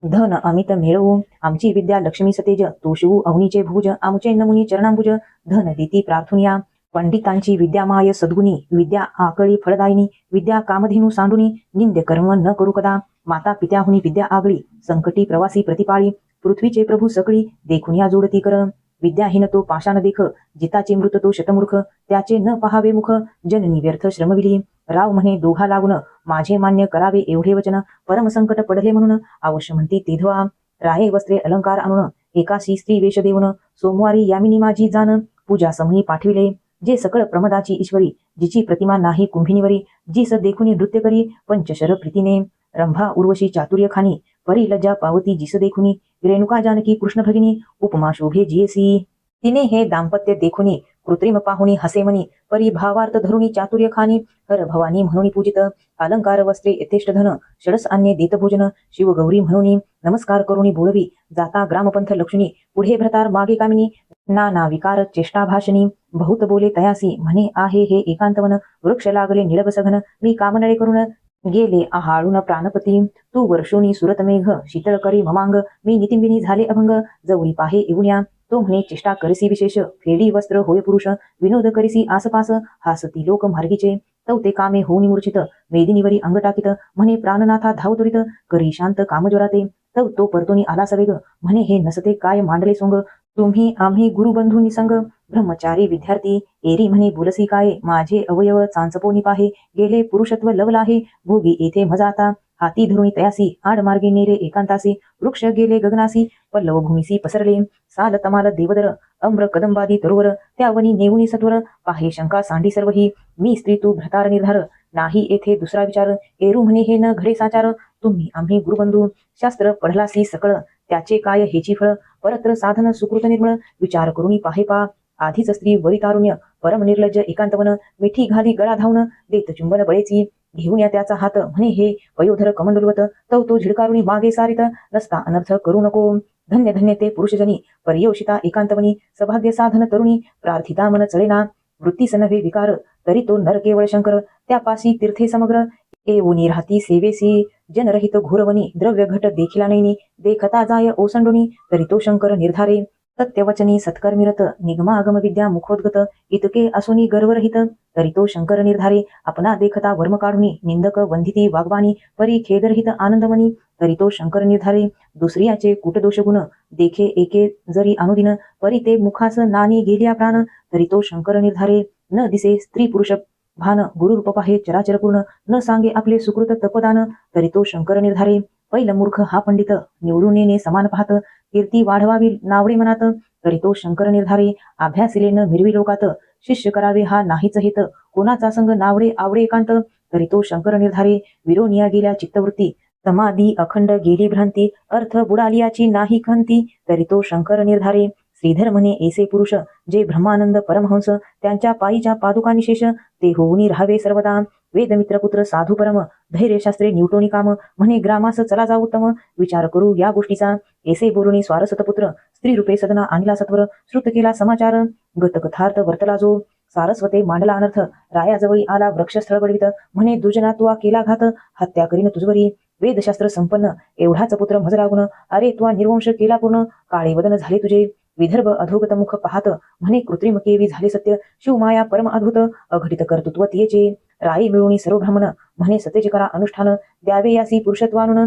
धन अमित मिळवू. आमची विद्या लक्ष्मी सतेज तो शिवू अवनीचे भुज. आमचे नमुनी चरणांबुज धन देती प्रार्थुनिया. पंडितांची विद्या माय सद्गुणी विद्या आकळी फळदायिनी. विद्या कामधेनू सांडुनी निंद्य कर्म न करू कदा. माता पित्याहुनी विद्या आगळी संकटी प्रवासी प्रतिपाळी. पृथ्वीचे प्रभू सकळी देखून या जोडती कर. विद्याहीन तो पाषाण देख जिताचे मृत तो शतमूर्ख. त्याचे न पहावे मुख जननी व्यर्थ श्रमविली. राव म्हणे दोघा लागून माझे मान्य करावे एवढे वचन. परम संकट पडले म्हणून अवश्य म्हणती तेधवा. राये वस्त्रे अलंकार आणून एकाशी स्त्री वेश देऊन. सोमवारी यामिनी माझी जाण पूजा समयी पाठविले. जे सकळ प्रमदाची ईश्वरी जिची प्रतिमा नाही कुंभिनीवरी. जी स देखुनी नृत्य करी पंचशर प्रीतीने. रंभा उर्वशी चातुर्य खानी परी लज्जा पावती जिस देखुनी. रेणुका जानकी कृष्ण भगिनी उपमा शोभे जियसी. तिने हे दाम्पत्य देखुनी कृत्रिम पाहुनी हसे मनी परी भावार्थ धरुणी चातुर्य खानी हर भवानी म्हणून पूजित अलंकार वस्त्रे यथेष्ट धन षडस अन्ये देत भोजन शिव गौरी म्हणून नमस्कार करुणी बोलवी जाता ग्रामपंथ लक्ष्मी पुढे भ्रतार मागे कामिनी नाना विकार चेष्टा भाषणी बहुत बोले तयासी म्हणे आहे हे एकांतवन वृक्ष लागले निळब सघन मी कामनळे करून गेले आहाळून प्राणपती तू वर्षोनी सुरतमेघ शीतळ करी ममांग मी नितिंबिनी झाले अभंग जवळी पाहे येऊन्या तो म्हणे चेष्टा करिसी विशेष फेडी वस्त्र होय पुरुष विनोद करिसी आसपास हासती लोक मार्गीचे तव ते कामे होऊनी मूर्छित मेदिनीवरी अंग टाकीत म्हणे प्राणनाथा धाव त्वरित करी शांत कामज्वराते तव तो परतोनी आला सवेग म्हणे हे नसते काय मांडले सोंग तुम्ही आम्ही गुरुबंधू निसंग ब्रह्मचारी विद्यार्थी एरी म्हणे बोलसी काय माझे अवयव चांचपोनी पाहे गेले पुरुषत्व लवला आहे भोगी येथे मजा आता हाती धरुणी तयासी आडमार्गे नेरे एकांतासी वृक्ष गेले गगनासी पल्लव भूमिसी पसरले साल तमाल देवदर अम्र कदंबादी तरुवर त्यावनी नेऊनी सत्वर पाहे शंका सांडी सर्वही मी स्त्री तू भ्रतार निर्धार नाही येथे दुसरा विचार एरू म्हणे हे न घडे साचार तुम्ही आम्ही गुरुबंधू शास्त्र पढलासी सकळ त्याचे काय हेची फळ परत्र साधन सुकृत निर्मळ विचार करुणी पाहे पा आधीच स्त्री वरितारुण्य परम निर्लज्ज एकांतवन मिठी घाली गळा धावून देत चुंबन बळेची घेऊन या त्याचा हात म्हणे हे वयोधर कमंडलवत तव तो झिडकारुणी मागे सारित नसता अनर्थ करू नको धन्य धन्य ते पुरुषजनी पर्यवशिता एकांतवनी सभाग्य साधन तरुणी प्रार्थिता मन चळेना वृत्तीस नव्हे विकार तरी तो नर केवळ शंकर त्यापासी तीर्थे समग्र एवोनी राहती सेवेसी जनरहित घोरवनी द्रव्य घट देखिला नैनी देखता जाय ओसंडुनी तरी तो शंकर निर्धारे सत्यवचनी सत्कर्मिरत निगमागम विद्या मुखोद्गत इतके असुनी गर्वरहित तरी तो शंकर निर्धारे अपना देखता वर्म काढुनी निंदक वंदिती वाग्वानी परी खेदरहित आनंदमनी तरी तो शंकर निर्धारे दुसऱ्याचे कुटदोष गुण देखे एके जरी अनुदिन परी ते मुखास नानी गेल्या प्राण तरी तो शंकर निर्धारे न दिसे स्त्री पुरुष भान गुरुरूप पाहे चराचर पूर्ण न सांगे आपले सुकृत तपदान तरी तो शंकर निर्धारे पहिला मूर्ख हा पंडित निवडून येणे समान पाहत कीर्ती वाढवावी नावडे मनात तरी तो शंकर निर्धारे अभ्यासिले न मिरवी लोकात शिष्य करावे हा नाहीच हित कोणाचा संग नावडे आवडे एकांत तरी तो शंकर निर्धारे विरोनिया गेल्या चित्तवृत्ती समाधी अखंड गेली भ्रांती अर्थ बुडालियाची नाही खंती तरी तो शंकर निर्धारे श्रीधर म्हणे ऐसे पुरुष जे ब्रह्मानंद परमहंस त्यांच्या पायीच्या पादुकानिशेष ते होऊनी राहावे सर्वदा वेदमित्र पुत्र साधू परम धैर्यशास्त्रे न्यूटोनी काम म्हणे ग्रामास चला जाऊ उत्तम विचार करू या गोष्टीचा ऐसे बोलुनी स्वारसत पुत्र स्त्री रूपे सदना आणला सत्वर श्रुत केला समाचार गतकथार्थ वर्तला जो सारस्वते मांडला अनर्थ रायाजवळी आला वृक्षस्थळ बळवित म्हणे दुर्जना तुवा केला घात हत्या करीन तुझवरी वेदशास्त्र संपन्न एवढाच पुत्र मज लागून अरे तुवा निर्वंश केला पूर्ण काळे वदन झाले तुझे विदर्भ अधोगत मुख पाहत म्हणे कृत्रिम केवी झाले सत्य शिवमाया परम अद्भुत अघटित कर्तृत्व तियेचे राई मिळवणी सर्व ब्राह्मण म्हणे सतेचे करा अनुष्ठान द्यावे यासी पुरुषत्वानुन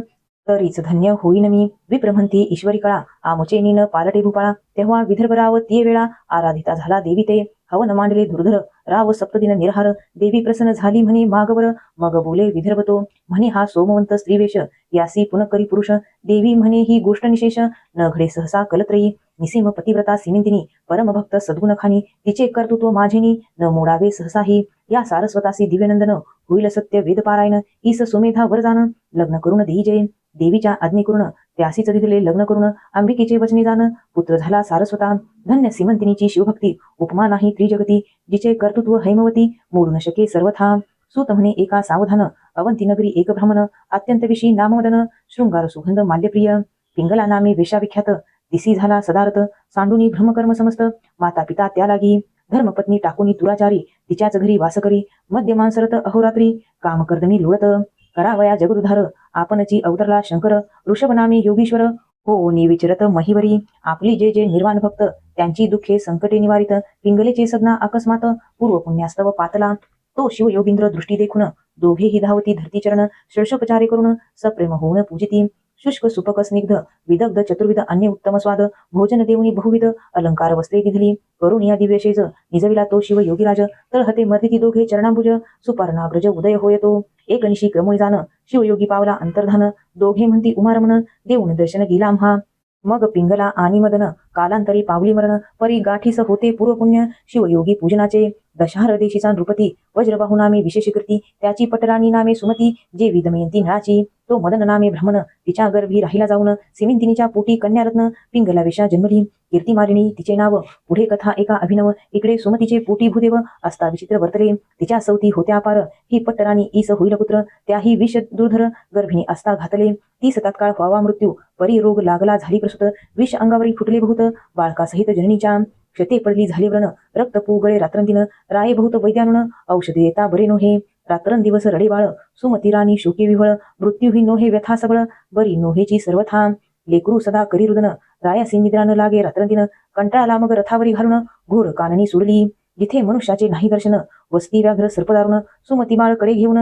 तरीच धन्य होईन मी विप्र म्हणती ईश्वरी कळा आमुचे नीन पालटे भूपाळा तेव्हा विदर्भराव तिये वेळा आराधिता झाला देवी ते हवन मांडले दुर्धर राव सप्तदिन निरहार देवी प्रसन्न झाली म्हणे मागवर मग बोले विदर्भ तो म्हणे हा सोमवंत स्त्रीवेश यासी पुनकरी पुरुष देवी म्हणे ही गोष्ट निशेष न घडे सहसा कलत्रयी निसीम पतिव्रता सिमिंतिनी परमभक्त सद्गुण खानी तिचे कर्तृत्व माझेनी न मोडावे सहसाही या सारस्वतासी दिव्यनंदन होईल सत्य वेदपारायण ईस सुमेधा वरजान लग्न करून देई जय देवीच्या आज्ञेकरून त्यासीच दिले लग्न करून अंबिकेचे वचने जाण पुत्र झाला सारस्वता धन्य सिमंतिनीची शिवभक्ती उपमा नाही त्रिजगती जिचे कर्तृत्व हैमवती मोडू न शके सर्वथा सूत म्हणे एका सावधान अवंती नगरी एक ब्राह्मण अत्यंत विषयी नामवदन शृंगार सुगंध माल्यप्रिय पिंगला नामे वेशाविख्यात दिसी झाला सदारथ सांडुनी ब्रह्मकर्म समस्त माता पिता त्या लागी धर्मपत्नी टाकुनी दुराचारी तिच्याच घरी वास करी मद्यमांसरत अहोरात्री कामकर्दमी लोळत करावया जगदुधार आपणची अवतरला शंकर ऋषभ नामे योगीश्वर हो निविचरत महिवरी आपली जे जे निर्वाण भक्त त्यांची दुःखे संकटे निवारित पिंगलेचे सदना अकस्मात पूर्व पुण्यास्तव पातला तो शिव योगींद्र दृष्टी देखून दोघेही धावती धरतीचरण षोडशोपचारे करून सप्रेम होऊन पूजिती शुष्क सुपक स्निग्ध विदग्ध चतुर्विध अन्य उत्तम स्वाद भोजन देऊनी बहुविध अलंकार वस्त्रे दिधली करून या दिव्यशेज निजविला तो शिव योगीराज तळहते मर्दिती दोघे चरणांबुज सुपर्णाग्रज उदय होयतो एक निशी क्रमुळी जाण शिवयोगी पावला अंतर्धान दोघे म्हणती उमारमण देऊन दर्शन गेला आम्हा मग पिंगला आणि मदन कालांतरी पावली मरण परी गाठीस होते पूर्वपुण्य शिवयोगी पूजनाचे दशाहर देशीचा नृपती वज्रबाहू नामे विशेषकृती त्याची पटराणी नामे सुमती जे विदमयंती नळाची तो मदन नामे भ्रमण तिच्या गर्भी राहिला जाऊन सिमिंतिनीच्या पोटी कन्यारत्न पिंगला वेशा जन्मली कीर्तिमालिनी तिचे नाव पुढे कथा एका अभिनव इकडे सुमतीचे पोटी भूदेव असता विचित्र वर्तले तिच्या सवती होत्या अपार ही पट्टराणी ईस होईल पुत्र त्याही विष दुर्धर गर्भिणी असता घातले तीस तात्काळ व्हावा मृत्यू परी रोग लागला झाली प्रसूत विष अंगावरी फुटले बहुत बाळकासहित जननीच्या क्षते पडली झाले व्रण रक्त पुगळे रात्रंदिन राये बहुत वैद्यानुन औषध देता बरे नोहे रात्रंदिवस रडे बाळ सुमती राणी शोके विव्हळ मृत्यू ही नोहे व्यथा सबळ बरी नोहेची सर्वथा लेकरू सदा करी रुदन रायासी निद्रा न लागे रात्रंदिन कंटाळला मग रथावरी घालून घोर काननी सोडली जिथे मनुष्याचे नाही दर्शन वस्ती व्याघ्र सर्पदारुण सुमती बाळ कडे घेऊन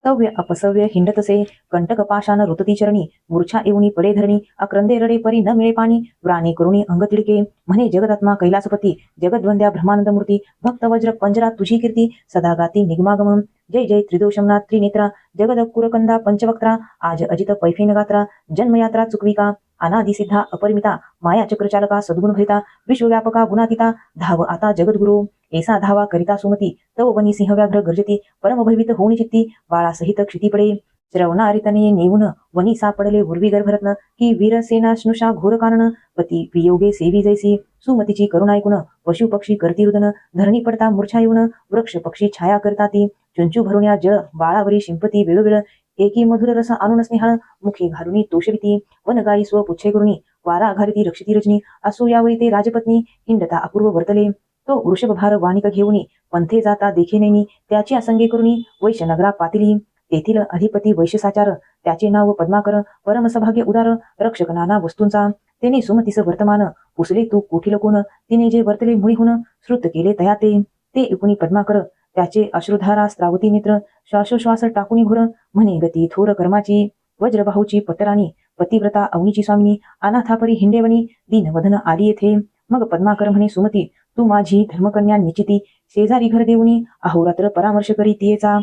तव्य अपसव्य हिंडतसे कंटक पाशान रुतती चरणी मूर्छा येऊनी पडे धरणी अक्रंदे रडे परी न मिळे पाणी व्राणे करुणी अंग तिडके म्हणे जगदात्मा कैलासपती जगद्वंद्या ब्रह्मानंद मूर्ती भक्त वज्र पंजरा तुझी कीर्ती सदा गाती निगमागम जय जय त्रिदोषमना त्रिनेत्रा जगद कुरकंदा पंचवक्त्रा आज अजित पैफेन गात्रा जन्मयात्रा चुकविका अनादि सिद्धा अपरिमिता माया चक्रचालका सद्गुण भरिता विश्वव्यापका गुणातीता धाव आता जगद्गुरु ऐसा धावा करिता सुमती तव वनी सिंह व्याघ्र गर्जती परमभवित होणी चित्ती बाळासहित क्षिती पडे श्रवणारितने नेऊन वनी सापडले उर्वी गर्भरत्न की वीरसेना स्नुषा घोर कारण पती वियोगे सेवी जैसी सुमतीची करुणा ऐकून पशु पक्षी करती रुदन धरणी पडता मूर्छा येऊन वृक्ष पक्षी छाया करता ती चुंचू भरुण्या जळ बाळावरी शिंपती वेळोवेळ एकी मधुर रस आणून स्नेहाळ मुखे घालुनी तोषविती वनगाई स्व पुच्छे करुणी वारा घालिती रक्षिती रजनी असो यावेळी ते राजपत्नी हिंडता अपूर्व वर्तले तो वृषभभार वानिक घेऊनी पंथे जाता देखे नैनी त्याची असंगे करुणी वैश्यनगरा पातिली तेथील अधिपती वैश्यसाचार त्याचे नाव पद्माकर परमसभाग्य उदार रक्षक नाना वस्तूंचा तेने सुमतीस वर्तमान पुसले तू कोठील कोण तिने जे वर्तले मुळीहून श्रुत केले तया ते एकूणी पद्माकर त्याचे अश्रुधारा स्त्रावती नेत्र श्वासोश्वास टाकुनी घोर म्हणे गती थोर कर्माची वज्रबाहूची पट्टराणी पतिव्रता अवनीची स्वामिनी अनाथापरी हिंडेवणी दीनवदन आली येथे मग पद्माकर म्हणे सुमती तू माझी धर्मकन्या निश्चिती शेजारी घर देऊनी अहोरात्र परामर्श करी तियेचा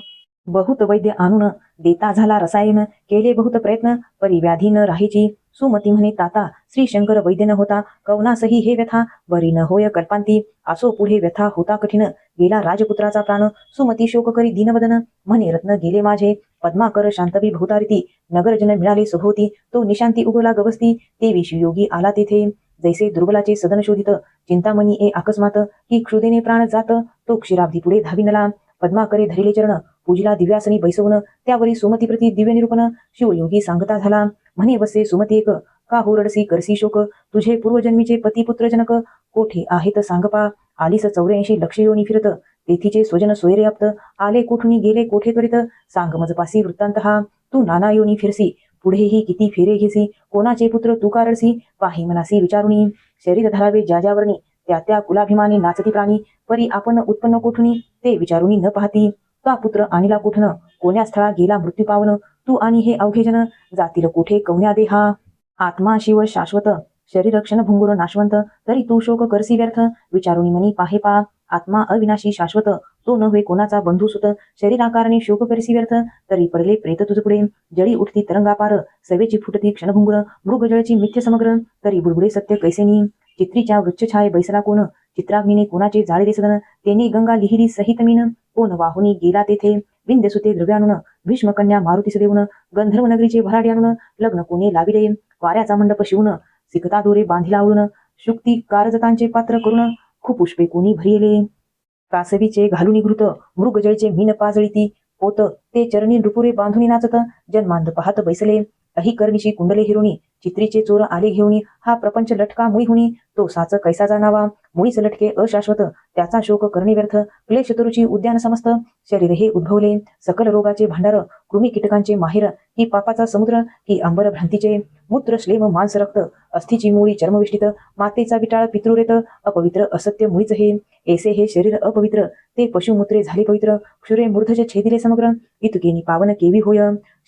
बहुत वैद्य आणून देता झाला रसायन केले बहुत प्रयत्न परी व्याधी न राहायची सुमती म्हणे ताता श्री शंकर वैद्य न होता कवनासही हे व्यथा बरी न होय कल्पांती असो पुढे व्यथा होता कठीण गेला राजपुत्राचा प्राण सुमती शोक करी दीनवदन म्हणे रत्न गेले माझे पद्माकर शांतवी भूतारिती नगरजन मिळाले सभोवती तो निशांती उगवला गवस्ती ते विषयोगी आला तेथे जैसे दुर्बलाचे सदन शोधित चिंतामणी ए अकस्मात की क्षुदेने प्राण जात तो क्षीराब्धी पुढे धाविनला पद्माकरे धरिले चरण पूजिला दिव्यासनी बैसवून त्यावरी सुमतीप्रती दिव्य निरूपण शिवयोगी सांगता झाला म्हणे वसे सुमती एक का होरडसी करसी शोक तुझे पूर्वजन्मीचे पतिपुत्र जनक कोठे आहेत सांगपा आलीस 84 लक्ष योनी फिरत तेथीचे स्वजन सोयरे आप्त आले कोठुनी गेले कोठे त्वरित सांग मजपासी वृत्तांत हा तू नाना योनी फिरसी पुढेही किती फेरे घेसी कोणाचे पुत्र तू कारडसी पाही मनासी विचारुनी शरीर धरावे ज्यावरणी त्या कुलाभिमानी नाचती प्राणी परी आपण उत्पन्न कोठुनी ते विचारुनी न पाहती तो पुत्र आणिला कुठन कोण्या स्थळा गेला मृत्यू पावन तू आणि हे अवघे जन जातील कोठे कवण्या देहा आत्मा शिव शाश्वत शरीर क्षणभंगुर नाशवंत तरी तू शोक करसी व्यर्थ विचारुनी मनी पाहे पा आत्मा अविनाशी शाश्वत तो न होय कोणाचा बंधू सुत शरीराकारणे शोक करसी व्यर्थ तरी पडले प्रेत तुझ पुढे जळी उठती तरंगापार सवेची फुटती क्षणभंगुर मृगजळची मिथ्य समग्र तरी बुडबुडे सत्य कैसेनी चित्रीच्या वृक्षछाये बैसला कोण चित्राग्नीने कोणाचे जाळे सदन तेने गंगा लिहिली सहित मीन कोण वाहुनी गेला तेथे विंध्यसुते द्रव्याणून भीष्मकन्या मारुतीस देऊन गंधर्व नगरीचे भराडी आणून लग्न कोणे लाविले वाऱ्याचा मंडप शिवून सिकता दोरे बांधिला आवळून शुक्ती कारजतांचे पात्र करून खुपुष्पे कोणी भरिले कासवीचे घालून घृत मृगजळचे मीन पाजळीती पोत ते चरणी नृपुरे बांधुनी नाचत जन्मांध पाहत बैसले अहिकर्णीशी कुंडले हिरोणी चित्रीचे चोर आले घेऊनी हा प्रपंच लटका मुळी हुनी तो साच कैसा जाणावा मुळीच लटके अशाश्वत त्याचा शोक करणे व्यर्थ क्लेश तरुची उद्यान समस्त शरीर हे उद्भवले सकल रोगाचे भांडार कृमी कीटकांचे माहेर ही पापाचा समुद्र ही अंबर भ्रांतीचे मूत्र श्लेम मांस रक्त अस्थिची मुळी चर्मविष्टित मातेचा विटाळ पितृरेत अपवित्र असत्य मुळीच हे ऐसे हे शरीर अपवित्र ते पशुमूत्रे झाले पवित्र क्षुरे मूर्धज छेदिले समग्र इतकेनी पावन केवी होय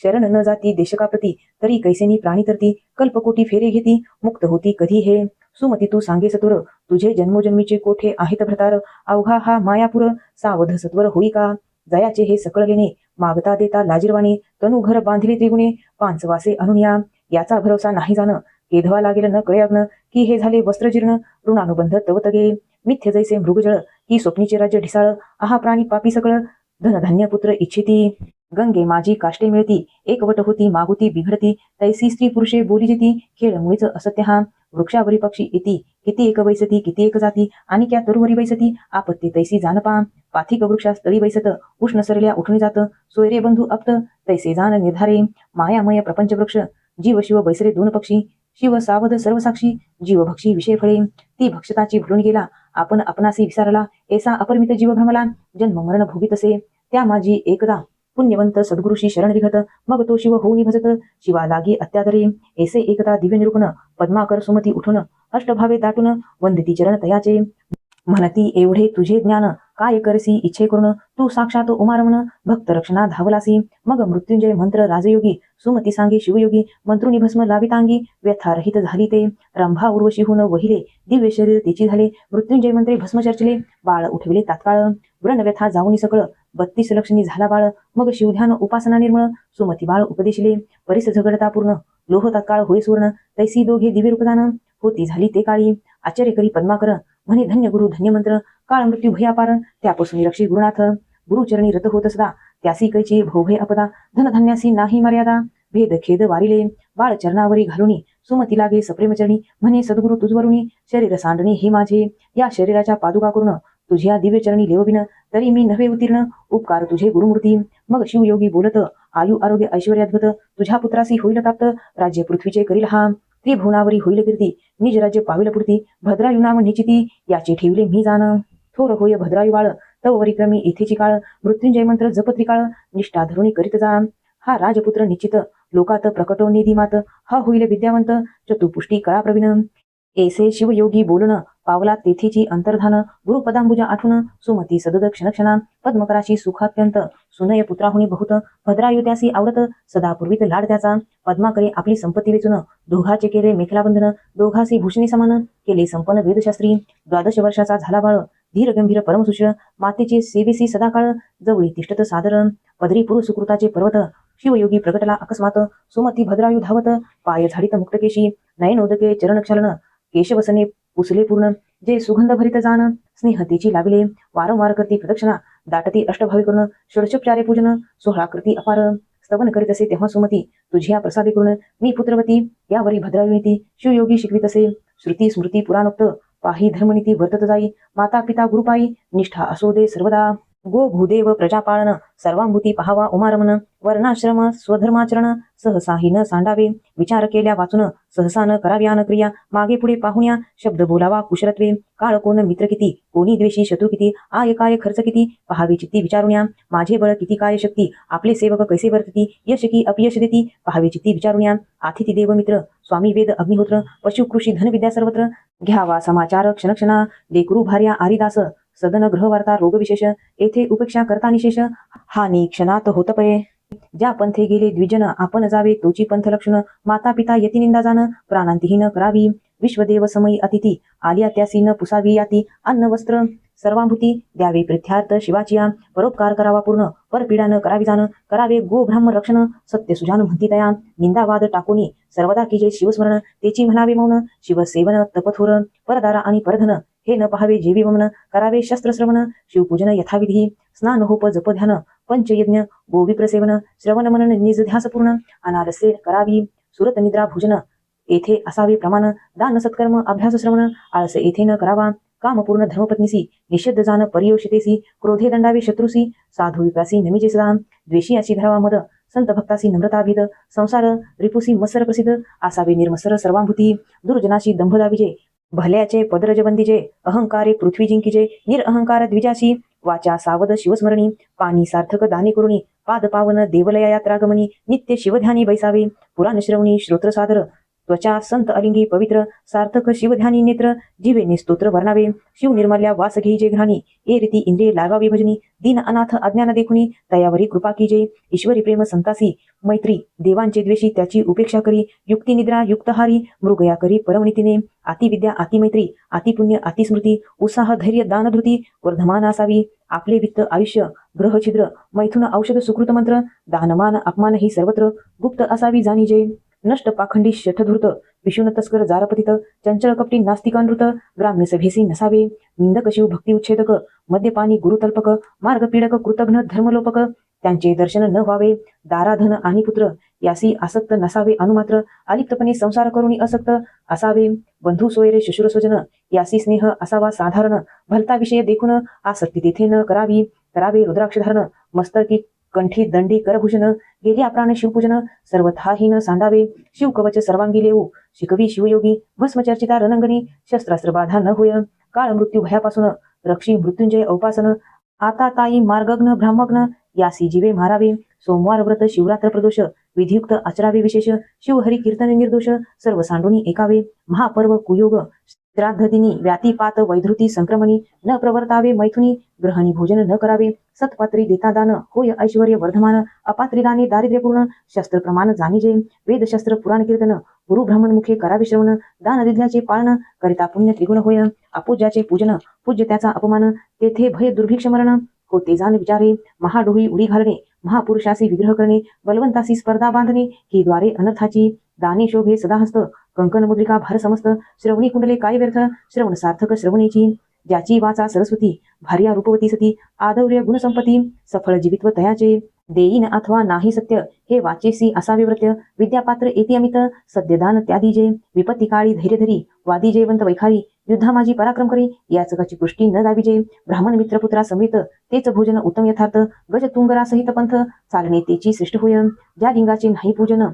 शरण न जाती देशकाप्रती तरी कैसेनी प्राणी तरती कल्पकोटी फेरे घेती मुक्त होती कधी हे सुमती तू सांगे सत्वर तुझे जन्मोजन्मीचे कोठे आहेत भ्रतार अवघा हा मायापुर सावध सत्वर होई का जयाचे हे सकळ लेणे मागता देता लाजिरवाणे तनु घर बांधिले त्रिगुणे पांचवासे अनुनिया याचा भरोसा नाही जाण केधवा लागेल न कळयाग्न की हे झाले वस्त्रजीर्ण ऋणानुबंध तवतगे मिथ्य जैसे मृगजळ की स्वप्नीचे राज्य ढिसाळ आहा प्राणी पापी सकळ धनधान्य पुत्र इच्छिती गंगे माझी काष्टे मिळती एकवट होती मागुती बिघडती तैसी स्त्री पुरुषे बोली जेती खेळ मुळीच असत्य हा वृक्षावरी पक्षी येती किती एक बैसती किती एक जाती आणि क्या तरुवरी बैसती आपत्ती तैसी जानपा पाथिक वृक्षास तळी बैसत उष्ण सरल्या उठून जात सोयरे बंधू अप्त तैसे जाण निर्धारे मायामय प्रपंच वृक्ष जीव शिव बैसरे दोन पक्षी शिव सावध सर्व साक्षी जीव भक्षी विषय फळे ती भक्षताची भरून गेला आपण आपणासी विसारला ऐसा अपरिमित जीव भ्रमला जन्म मरण भोगीत असे त्या माझी एकदा पुण्यवंत सद्गुरुशी शरण विघत मग तो शिव होऊन भजत शिवा लागी अत्यादरे ऐसे एकदा दिव्य निरूपण पद्माकर सुमती उठून अष्टभावे दाटून वंदिती चरण तयाचे म्हणती एवढे तुझे ज्ञान काय करसी इच्छे करून तू साक्षात उमारमण भक्त रक्षणा धावलासी मग मृत्युंजय मंत्र राजयोगी सुमती सांगे शिवयोगी मंत्रुनी भस्म लावितांगी व्यथारहित झाली ते रंभा उर्वशीहून वहिले दिव्य शरीर तिची झाले मृत्युंजय मंत्रे भस्म चर्चले बाळ उठविले तात्काळ व्रण व्यथा जाऊनी सकळ 32 लक्षणी झाला बाळ मग शिवध्यान उपासना निर्मळ सुमती बाळ उपदेशिले परिस झगडता पूर्ण लोह तत्काळ होय सुवर्ण तैसी दोघे दिव्य रूपदान होती झाली ते काळी आश्चर्य करी पद्माकर म्हणे धन्य गुरु धन्य मंत्र काळ मृत्यू भयापार त्यापासून रक्षी गुरुनाथ गुरुचरणी रत होत सदा त्यासी कैची भोभय अपदा धनधान्यासी नाही मर्यादा भेद खेद वारिले बाळ चरणावरी घालुनी सुमती लागे सप्रेमचरणी म्हणे सद्गुरु तुझवरुणी शरीर सांडणे हे माझे या शरीराच्या पादुका करून तुझ्या दिव्य चरणी लेवबिन तरी मी नव्हे उत्तीर्ण उपकार तुझे गुरुमूर्ती मग शिवयोगी बोलत आयु आरोग्य ऐश्वर्याद्भुत तुझ्या पुत्रासी होईल प्राप्त राज्य पृथ्वीचे करील हा त्रिभुवनावरी होईल कीर्ती निज राज्य पाविल पुरती भद्रायु नाम निचिती याचे ठेवले मी जाण थोर होय भद्रायु बाळ तव वरिक्रमी येथेची काळ मृत्युंजय मंत्र जप त्रिकाळ निष्ठा धरुणी करीत जा हा राजपुत्र निश्चित लोकात प्रकटो निधीमात हा होईल विद्यावंत चतुपुष्टी कळा प्रवीण ऐसे शिवयोगी बोलण पावला तेथेची अंतर्धान गुरुपदांबुजा आठवण सुमती सदद क्षणक्षणा पद्मकराशी सुखात्यंत सुनय पुत्राहुनी बहुत भद्रायु त्यासी आवडत सदा पूर्वीत लाड त्याचा पद्माकरे आपली संपत्ती वेचून दोघाचे केले मेखलाबंधन दोघासी भूषणी समान केले संपन्न वेदशास्त्री 12 वर्षाचा झाला बाळ धीर गंभीर परमसुशील मातेचे सेवेसी सदाकाळ जवळी तिष्ठत सादर पदरी पुरुष सुकृताचे पर्वत शिवयोगी प्रगटला अकस्मात सुमती भद्रायु धावत पाय झाडीत मुक्तकेशी नयनोदके चरणक्षालन केशवसने पुसले पूर्ण जे सुगंध भरित जाण स्नेहतेची लागले वारंवार करती प्रदक्षिणा दाटती अष्टभावी करून षोडशोपचारे पूजन 16 करती अपार स्तवन करीत असे तेव्हा सुमती तुझ्या प्रसादे करून मी पुत्रवती यावरी भद्रायु नीती शिवयोगी शिकवित असे श्रुती स्मृती पुराणोक्त पाही धर्मनीती वर्तत जाई माता पिता गुरुपाई निष्ठा असो दे सर्वदा गो भूदेव प्रजापालन सर्वांभूती पहावा उमारमन वर्णाश्रम स्वधर्माचरण सहसाही न सांडावे विचार केल्या वाचून सहसा न कराव्या न क्रिया मागे पुढे पाहुण्या शब्द बोलावा कुशलत्वे काळ कोण मित्र किती कोणी द्वेषी शत्रू किती आय काय खर्च किती पहावे चित्ती विचारुण्या माझे बळ किती काय शक्ती आपले सेवक कैसे वर्तती यश की अपयश देती पहावे चित्ती विचारुण्या आथिती देव मित्र स्वामी वेद अग्निहोत्र पशु कृषी धन विद्या सर्वत्र घ्यावा समाचार क्षणक्षणा लेकरू भार्या आरिदास सदन गृहवार्ता रोगविशेष येथे उपेक्षा करता निशेष हानी क्षणात होत पये ज्या पंथे गेले द्विजन आपण जावे तोची पंथ लक्षण माता पिता यती निंदा जाण प्राणांतीही न करावी विश्वदेव समयी अतिथी आल्या त्यासी न पुसावी याती अन्न वस्त्र सर्वांभूती द्यावे प्रिथ्यार्थ शिवाचिया परोपकार करावा पूर्ण परपीडा न करावी जाण करावे गो ब्राह्म रक्षण सत्य सुजान म्हणती तया निंदावाद टाकोनी सर्वदा की जे शिवस्मरण तेची म्हणावे मौन शिवसेवन तपथोर परदारा आणि परधन हे न पहावे जेवी वमन करावे शस्त्रश्रवण शिवपूजन यथाविधी स्नान होप जप ध्यान पंचयज्ञ गोविप्रसेवन श्रवण मनन निज ध्यास पूर्ण अनारसे करावी सुरत निद्रा भोजन येथे असावे प्रमाण दान सत्कर्म अभ्यास श्रवण आळस येथे न करावा कामपूर्ण धर्मपत्नीसी निषेध जाण पर्योषितेसी क्रोधे दंडावे शत्रुसी साधू विप्रासी नमीचे सदा द्वेषी अशी धरावा मद संत भक्तासी नम्रताभिद संसार रिपुसी मत्सर प्रसिद्ध आसावे निर्मसर सर्वांभूती दुर्जनाशी दंभ दाविजे भल्याचे पदरजबंदीचे अहंकारे पृथ्वी जिंकीचे निरअहंकार द्विजाशी वाचा सावध शिवस्मरणी पाणी सार्थक दाने करुणी पाद पावन देवलया यात्रागमनी नित्य शिवध्यानी बैसावे पुराण श्रवणी श्रोत्र सादर त्वचा संत अलिंगी पवित्र सार्थक शिवध्यानी नेत्र जीवेने स्तोत्र वर्णावे शिव निर्मल्या वास घेईजे घ्राणी ए रीती इंद्रिय लागावी भजनी दीन अनाथ अज्ञान देखुनी तयावरी कृपा कीजे ईश्वरी प्रेम संतासी मैत्री देवांचे द्वेषी त्याची उपेक्षा करी युक्ती निद्रा युक्तहारी मृगया करी परमनीतीने अतिविद्या अतिमैत्री अतिपुण्य अतिस्मृती उत्साह धैर्य दानधृती वर्धमान असावी आपले वित्त आयुष्य ग्रह छिद्र मैथुन औषध सुकृत मंत्र दानमान अपमान ही सर्वत्र गुप्त असावी जाणीजे नष्ट पाखंडी शठधूर्त विषुण तस्कर जारपतित चंचल कपटी नास्तिकानृत ग्राम्य सभेसी नसावे निंदक शिव भक्ती उच्छेदक मद्यपानी गुरुतल्पक मार्गपीडक कृतघ्न धर्मलोपक त्यांचे दर्शन न व्हावे दाराधन आणि पुत्र यासी आसक्त नसावे अनुमात्र अलिप्तपणे संसार करुणी असक्त असावे बंधू सोयरे शुश्रूष स्वजन यासी स्नेह असावा साधारण भलता विषय देखून आसक्ती तेथे न करावी करावे रुद्राक्षधारण मस्तकी कंठी दंडी करभूषण गेल्या प्राण शिवपूजन सर्वथाहीन सांडावे शिवकवच सर्वांगी लेऊ शिकवी शिवयोगी भस्मचर्चिता रणंगणी शस्त्रास्त्र बाधा न होय काळ मृत्यू भयापासून रक्षी मृत्युंजय औपासन आता ताई मार्गग्न ब्राह्मग्न यासी जीवे मारावे सोमवार व्रत शिवरात्र प्रदोष विधियुक्त आचरावे विशेष शिवहरी कीर्तन निर्दोष सर्व सांडूनी एकावे महापर्व कुयोग श्राद्धदिनी व्यातीपात वैधृती संक्रमणी न प्रवर्तावे मैथुनी ग्रहणी भोजन न करावे सत्पात्री देता दान होय ऐश्वर्य वर्धमान अपात्री दाने दारिद्र्यपूर्ण शस्त्र प्रमाण जाणीजे वेदशस्त्र पुराण कीर्तन गुरु ब्राह्मण मुखे करावे श्रवण दान दिल्याचे पाळण करिता पुण्य त्रिगुण होय अपूज्याचे पूजन पूज्य त्याचा अपमान तेथे भय दुर्भिक्ष मरण होते जाण विचारे महाडोही उडी घालणे महापुरुषासी विग्रह करणे बलवंतासी स्पर्धा बांधणे ही द्वारे अनर्थाची दाने शोभे सदाहस्त कंकण मुद्रिका भार समस्त श्रवणी कुंडले काय व्यर्थ श्रवण सार्थक श्रवणेची ज्याची वाचा सरस्वती भार्या रूपवती सती आदौर्य गुणसंपती सफळ जीवित्व तयाचे देईन अथवा नाही सत्य हे वाचेसी असावे व्रत्य विद्यापात्र येती अमित सद्यदान त्यादीजे विपत्ती काळी धैर्य धरी वादी जयवंत वैखारी युद्धा माझी पराक्रम करी याचकाची पुष्टी न दाविजे ब्राह्मण मित्रपुत्रा समेत तेच भोजन उत्तम यथार्थ गज तुंगरा सहित पंथ चालणे तेची श्रेष्ठ होय ज्या लिंगाचे नाही पूजन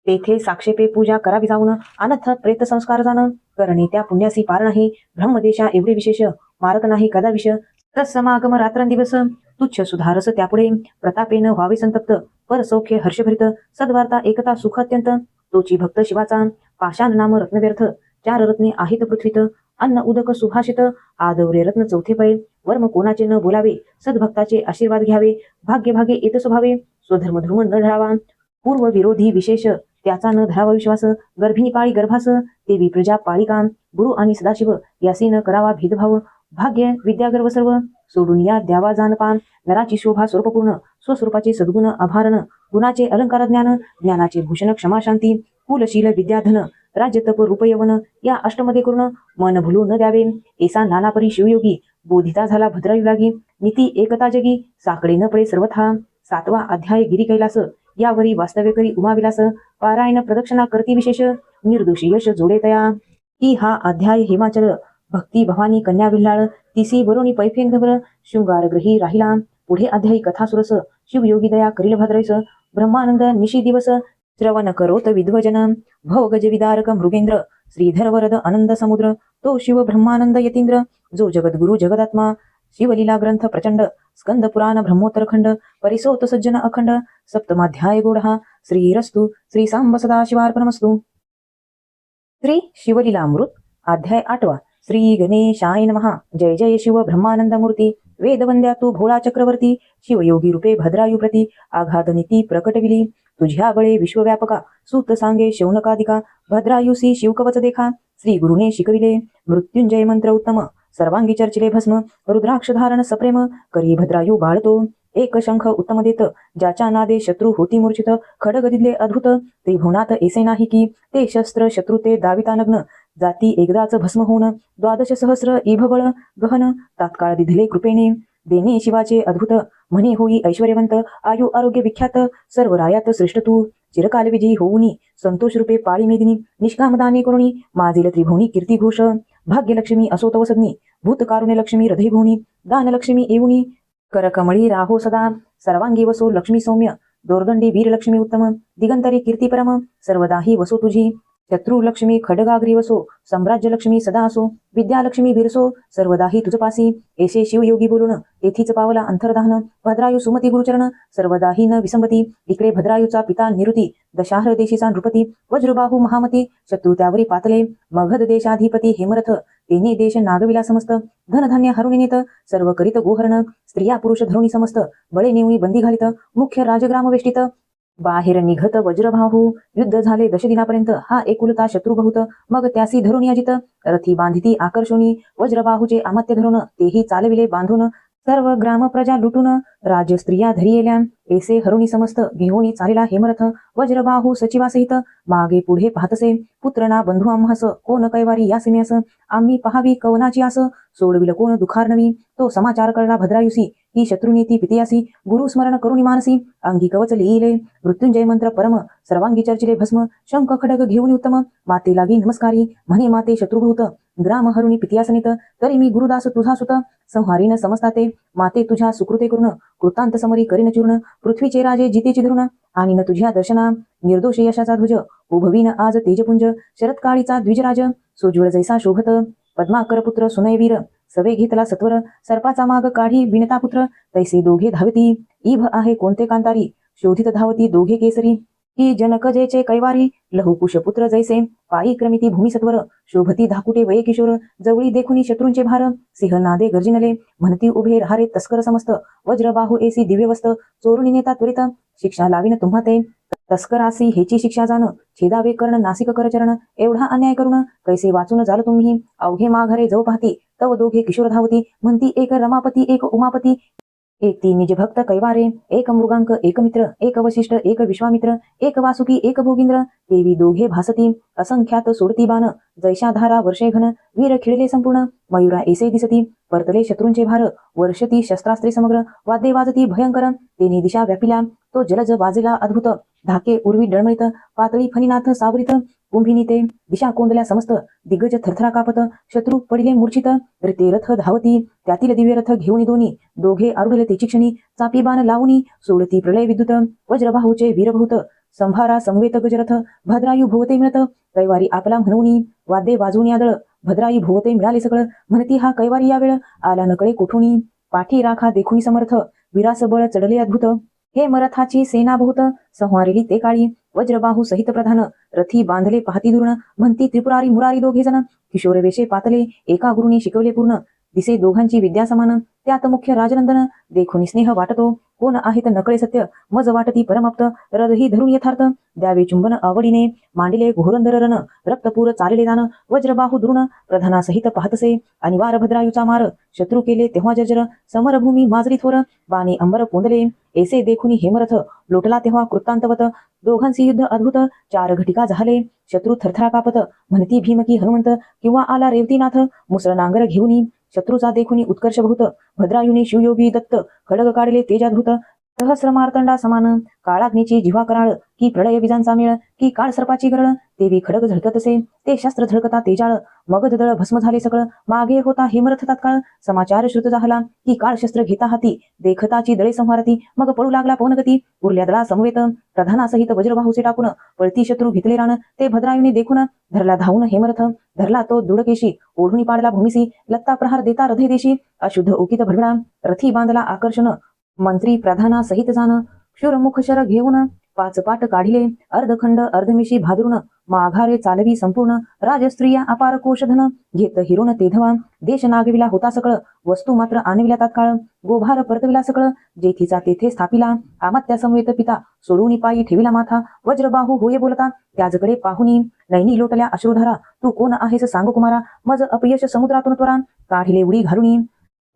तेथे साक्षेपे पूजा करावी जाऊन अनथ प्रेत संस्कार जाण करणे त्या पुण्यासी पार नाही ब्रह्मदेशा एवढे विशेष मारक नाही कदा विष तत्समागम रात्रंदिवस तुच्छ सुधारस त्यापुढे प्रतापेन व्हावे संतप्त परसौख्य हर्षभरित सद्वार्ता एकता सुख अत्यंत तोची भक्त शिवाचा पाषाण नाम रत्न व्यर्थ चार रत्ने आहेत पृथ्वीत अन्न उदक सुभाषित आदौर्य रत्न चौथे पै वर्म कोणाचे न बोलावे सद्भक्ताचे आशीर्वाद घ्यावे भाग्य भागे येत स्वभावे स्वधर्म ध्रुव न ढळावा पूर्व विरोधी विशेष त्याचा न धरावा विश्वास गर्भिणी पाळी गर्भास देवी प्रजा पाळिका गुरु आणि सदाशिव यासी न करावा भेदभाव भाग्य विद्या गर्व सर्व सोडून या द्यावा जानपान नराची शोभा स्वरूपपूर्ण स्वस्वरूपाचे सद्गुण अभारण गुणाचे अलंकार ज्ञान ज्ञानाचे भूषण क्षमा शांती कुलशील विद्याधन राज्य तप रूपयवन या अष्टमध्ये करून मन भुलू न द्यावे ऐसा नानापरी शिवयोगी बोधिता झाला भद्रायुलागी नीती एकता जगी साकडे न पडे सर्वथा 7वा अध्याय गिरी कैलास यावरी वास्तव्य करी उमाविलास पारायण प्रदक्षिणा करती विशेष निर्दोषी यश जोडे तया की हा अध्याय हिमाचल भक्ती भवानी कन्या विल्हाळ तिसी वरुणी पैफेन घबर शृंगार ग्रही राहिला पुढे अध्यायी कथा सुरस शिवयोगी दया करील भद्रैस ब्रह्मानंद निशी दिवस श्रवण करोत विध्वजन भव गज विदारक मृगेंद्र श्रीधर वरद आनंद समुद्र तो शिव ब्रह्मानंद यतींद्र जो जगद्गुरु जगदात्मा शिवलीला ग्रंथ प्रचंड स्कंद पुराण ब्रह्मोत्तरखंड परिसोत सज्जन अखंड सप्तमाध्याय गोढा श्रीरस्तु श्री सांब सदाशिवार्पणमस्तु श्री शिवलीलामृत अध्याय 8 श्री गणेशाय नमः जय जय शिव ब्रह्मानंद मूर्ती वेदवंद्या तू भोळा चक्रवर्ती शिवयोगी रूपे भद्रायु प्रती आघात नीती प्रकटविली तुझ्या बळे विश्वव्यापका सूत सांगे शौनकादिका भद्रायुसी शिवकवच देखा श्री गुरुने शिकविले मृत्युंजय मंत्र उत्तम सर्वांगी चर्चिले भस्म रुद्राक्ष धारण सप्रेम करी भद्रायु बाळतो एक शंख उत्तम देत ज्याच्या नादे शत्रू होती मूर्छित खडग दिले अद्भुत त्रिभुवनात ऐसे नाही की ते शस्त्र शत्रू ते दाविता नग्न जाती एकदाच भस्म होऊन 12 सहस्र इभबळ गहन तात्काळ दिधले कृपेने देणे शिवाचे अद्भुत म्हणे होई ऐश्वर्यवंत आयु आरोग्य विख्यात सर्व रायात श्रेष्ठ तू चिरकाल विजयी होऊनी संतोष रूपे पाळी मेदिनी निष्कामदाने करुणी माझील त्रिभुवनी कीर्तिघोष भाग्यलक्ष्मी असोत वसदनी भूतकारुण्य लक्ष्मी हृदयभुवनी दानलक्ष्मी येऊनी करकमळी राहो सदा सर्वांगी वसो लक्ष्मी सौम्य दोर्दंडी वीरलक्ष्मी उत्तम दिगंतरी कीर्ती परम सर्वदाही वसो तुझी शत्रु लक्ष्मी खडगाग्री वसो सम्राज्य लक्ष्मी सदा असो विद्यालक्ष्मी बिरसो सर्वदाही तुझपासी ऐसे शिवयोगी बोलून तेथीच पावला अंतर्धान भद्रायु सुमती गुरुचरण सर्वदाही न विसंबती इकडे भद्रायुचा पिता निरुती दशाहर देशीचा नृपती वज्रबाहू महामती शत्रु त्यावरी पातले मगध देशाधिपती हेमरथ तेने देश नागविला समस्त धनधान्य हरुणी नेत सर्व करीत गोहरण स्त्रिया पुरुष धरुणी समस्त बळे नेऊनी बंदी घालित मुख्य राजग्राम वेष्टित बाहेर निघत वज्रबाहू युद्ध झाले 10 दिनापर्यंत हा एकुलता शत्रू बहुत मग त्यासी धरुणी अजित रथी बांधिती आकर्षणी वज्रबाहूचे अमात्य धरून तेही चालविले बांधून सर्व ग्राम प्रजा लुटून राज स्त्रिया धरियेल्या ऐसे हरुणी समस्त घेऊनी चालिला हेमरथ वज्रबाहू सचिवासहित मागे पुढे पाहतसे पुत्रना बंधू आम्हास कोण कैवारी या सिनेस आम्ही पहावी कवनाची आस सोडविल कोण दुखार नवी तो समाचार कळला भद्रायुसी ही शत्रुनीती पितियासी गुरु स्मरण करुणी मानसी अंगी कवच लिहिले मृत्युंजय मंत्र परम सर्वांगी चर्चिले भस्म शंख खडग घेऊन उत्तम माते लागी नमस्कारी म्हणे माते शत्रुभूत ग्राम हरुणी पितियासनित तरी मी गुरुदास तुझा सुत संहारीन समजताते माते तुझ्या सुकृते करून कृतांत समरी करीन चूर्ण पृथ्वीचे राजे जितेची धरून आणि न तुझ्या दर्शना निर्दोष यशाचा ध्वज उभवीन आज तेजपुंज शरत्काळीचा द्विजराज सोज्वळ जैसा शोभत पद्माकर पुत्र सुनयवीर सवे घेतला सत्वर सर्पाचा माग काढी विनता पुत्र तैसे दोघे धावती इभ आहे कोणते कांतारी शोधित धावती दोघे केसरी की जनक जेचे कैवारी लहुकुश पुत्र जैसे पायी क्रमिती भूमी सत्वर शोभती धाकुटे वये किशोर जवळी देखुनी शत्रूंचे भार सिंह नादे गर्जिनले म्हणती उभे राहारे तस्कर समस्त वज्रबाहू एसी दिव्यवस्त चोरुनी नेता त्वरित शिक्षा लावीन तुम्हा ते तस्करासी हेची शिक्षा जाण छेदावे कर्ण नासिक करचरण एवढा अन्याय करून कैसे वाचून झालं तुम्ही अवघे माघारे जाऊ पाहती तव दोघे किशोर धावती म्हणती एक रमापती एक उमापती एक ती निज भक्त कैवारे एक मृगांक एक मित्र एक वशिष्ठ एक विश्वामित्र एक वासुकी एक भोगिंद्र देवी दोघे भासती असंख्यात सोडती बाण जैशाधारा वर्षे घन वीर खिळले संपूर्ण मयुरा ऐसे दिसती परतले शत्रूंचे भार वर्षती शस्त्रास्त्रे समग्र वाद्ये वाजती भयंकर तेनी दिशा व्यापिल्या तो जलज वाजेला अद्भुत धाके उर्वी डळमळीत पातळी फणीनाथ सावरित कुंभिनी ते दिशा कोंदल्या समस्त दिग्गज थरथरा कापत शत्रू पडिले मूर्छित ते रथ धावती त्यातील दिव्य रथ घेऊन दोन्ही दोघे आरुढले तेची क्षणी चापी बाण लावूनी सोडती प्रलय विद्युत वज्रबाहूचे वीरभूत संभारा संवेत गजरथ भद्रायू भोवते मिळत कैवारी आपला म्हणूनी वाद्ये वाजून आदळ भद्रायू भोवते मिळाले सगळं म्हणती हा कैवारी या वेळ आला नकळे कोठुनी पाठी राखा देखुनी समर्थ विरास बळ चढले अद्भुत हे मरथाची सेना बहुत संहारेली ते काळी वज्रबाहू सहित प्रधान रथी बांधले पाहती दुर्ण म्हणती त्रिपुरारी मुरारी दोघे जण किशोर वेशे पातले एका गुरुनी शिकवले पूर्ण दिसे दोघांची विद्या समान त्यात मुख्य राजनंदन देखून स्नेह वाटतो कोण आहेत नकळे सत्य मज वाटती परमाप्त रदही धरून यथार्थ द्यावे चुंबन आवडीने मांडिले घोरंदर रण रक्तपूर चालले दान वज्रबाहू द्रुण प्रधानासहित पाहतसे अनिवार भद्रायूचा मार शत्रू केले तेव्हा जर्जर समरभूमी माजरी थोर बाणे अंबर पोंदले ऐसे देखुनी हेमरथ लोटला तेव्हा कृतांतवत दोघांचे युद्ध अद्भुत चार घटिका झाले शत्रू थरथरा कापत म्हणती भीमकी हनुमंत किंवा आला रेवतीनाथ मुसळ नांगर घेऊनी शत्रूचा देखुनी उत्कर्ष बहुत भद्रायुनी शिवयोगी दत्त खडग काढले तेजाद्भुत सहस्र मार्तंडा समान काळाग्नीची जिव्हा कराळ की प्रलय विजांचा मेळ की काळ सर्पाची गरळ देवी खडग झळकतसे ते शस्त्र झळकता तेजाळ मगध दळ भस्म झाले सगळं मागे होता हेमरथ तात्काळ समाचार श्रुत झाला की काळ शस्त्र घेता हाती देखताची दळे संहारती मग पळू लागला पवनगती उरल्या दळा समवेत प्रधानासहित वज्रबाहूचे टाकून पळती शत्रू घेतले रान ते भद्रायुनी देखून धरला धावून हेमरथ धरला तो दुडकेशी ओढुनी पाडला भूमिसी लत्ता प्रहार देता हृदय देशी अशुद्ध ओकित भडविणा रथी बांधला आकर्षण मंत्री प्रधाना सहित जाण क्षुरमुख शर घेऊन पाच पाट काढिले अर्धखंड अर्धमिशी भादरून माघारे चालवी संपूर्ण राजस्त्रिया अपार कोशधन घेत हिरोन तेधवा देश नागविला होता सकळ वस्तू मात्र आणविला तात्काळ गोभार परतविला सकळ जेथीचा तेथे स्थापिला आमात्या समवेत पिता सोडूनी पायी ठेविला माथा वज्रबाहू होये बोलता त्याजकडे पाहुनी नैनी लोटल्या अश्रुधारा तू कोण आहेस सांगू कुमारा मज अपयश समुद्रातून त्वरा काढिले उडी घालुनी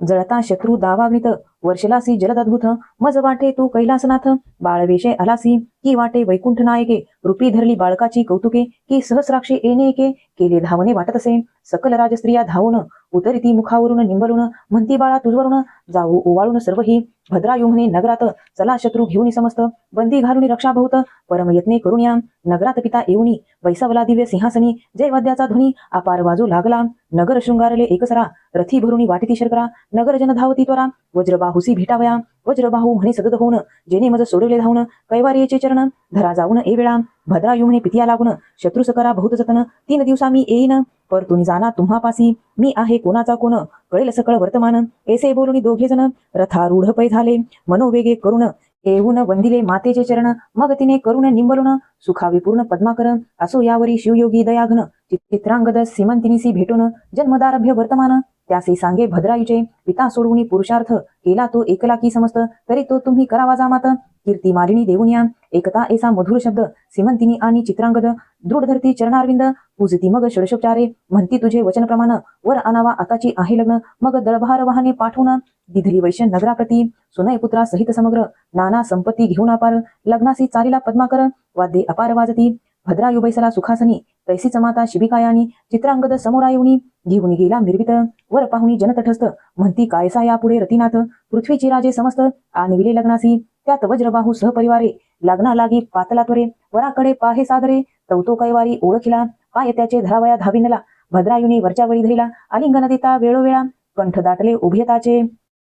जळता शत्रू दावाग्नित वर्षलासी जलद अद्भुत मज वाटे तू कैलासनाथ बाळवेशे आलासी की वाटे वैकुंठ नायके रूपी धरली बाळकाची कौतुके की सहस्राक्षे येणेके केले धावणे वाटत असे सकल राजस्त्रिया धावून उतरिती मुखावरून निंबलून म्हणती बाळा तुझवरून जाऊ ओवाळून सर्वही भद्रायू म्हणे नगरात चला शत्रू घेऊनी समस्त बंदी घालून रक्षा बहुत परमयत्ने करून या नगरात पिता येऊनी वैसावला दिव्य सिंहासनी जय वाद्याचा ध्वनी अपार वाजू लागला नगर शृंगारले एकसरा रथी भरुनी वाटिती शर्करा नगर जन धावती त्वरा वज्रबाहुसी भेटावया वज्रबाहू म्हणे सदत होऊन जेने मज सोडवले धावून कैवारीचे चरण धरा जाऊन ए वेळा भद्रायू म्हणे पितिया लागून शत्रू सकरा बहुत जतन 3 दिवसा मी येईन पर तुम्ही जाना तुम्हापासी मी आहे कोणाचा कोण कळेल सकळ वर्तमान ऐसे बोलूनी दोघे जण रथारूढ पै झाले मनोवेगे करून येऊन वंदिले मातेचे चरण मग तिने करून निंबलून सुखावी पूर्ण पद्माकर असो यावरी शिवयोगी दयाघन चित्रांगद सीमंतिनीसी भेटून जन्मदारभ्य वर्तमान त्यासे सांगे भद्रायूचे पिता सोडवून पुरुषार्थ केला तो एकला की समस्त तरी तो तुम्ही करावा जामात कीर्ती मालिनी देऊनिया एकता ऐसा मधुर शब्द सीमंतिनी आणि चित्रांगद दृढ धरती चरणारविंद पूजती मग षडशोपचारे म्हणती तुझे वचन प्रमाण वर आणावा आताची आहे लग्न मग दळभार वाहने पाठवून दिधली वैश्य नगराप्रती सुनय पुत्रा सहित समग्र नाना संपत्ती घेऊन अपार लग्नासी चालीला पद्माकर वाद्ये अपार वाजती भद्रायू बैसला सुखासनी तैसीच माता शिबिकायानी चित्रांगद समोरा येऊनी घेऊन गेला मिरवित वर पाहुणी जनतठस्थ म्हणती कायसा यापुढे रतिनाथ पृथ्वीची राजे समस्त आणविले लग्नासी त्यात वज्रबाहू सहपरिवारे लग्ना लागी पातला त्वरे वराकडे पाहे सादरे तवतो कैवारी ओळखिला पाय त्याचे धरावया धाविनला भद्रायुनी वरच्या वरी धरिला आलिंगन देता वेळोवेळा कंठ दाटले उभयताचे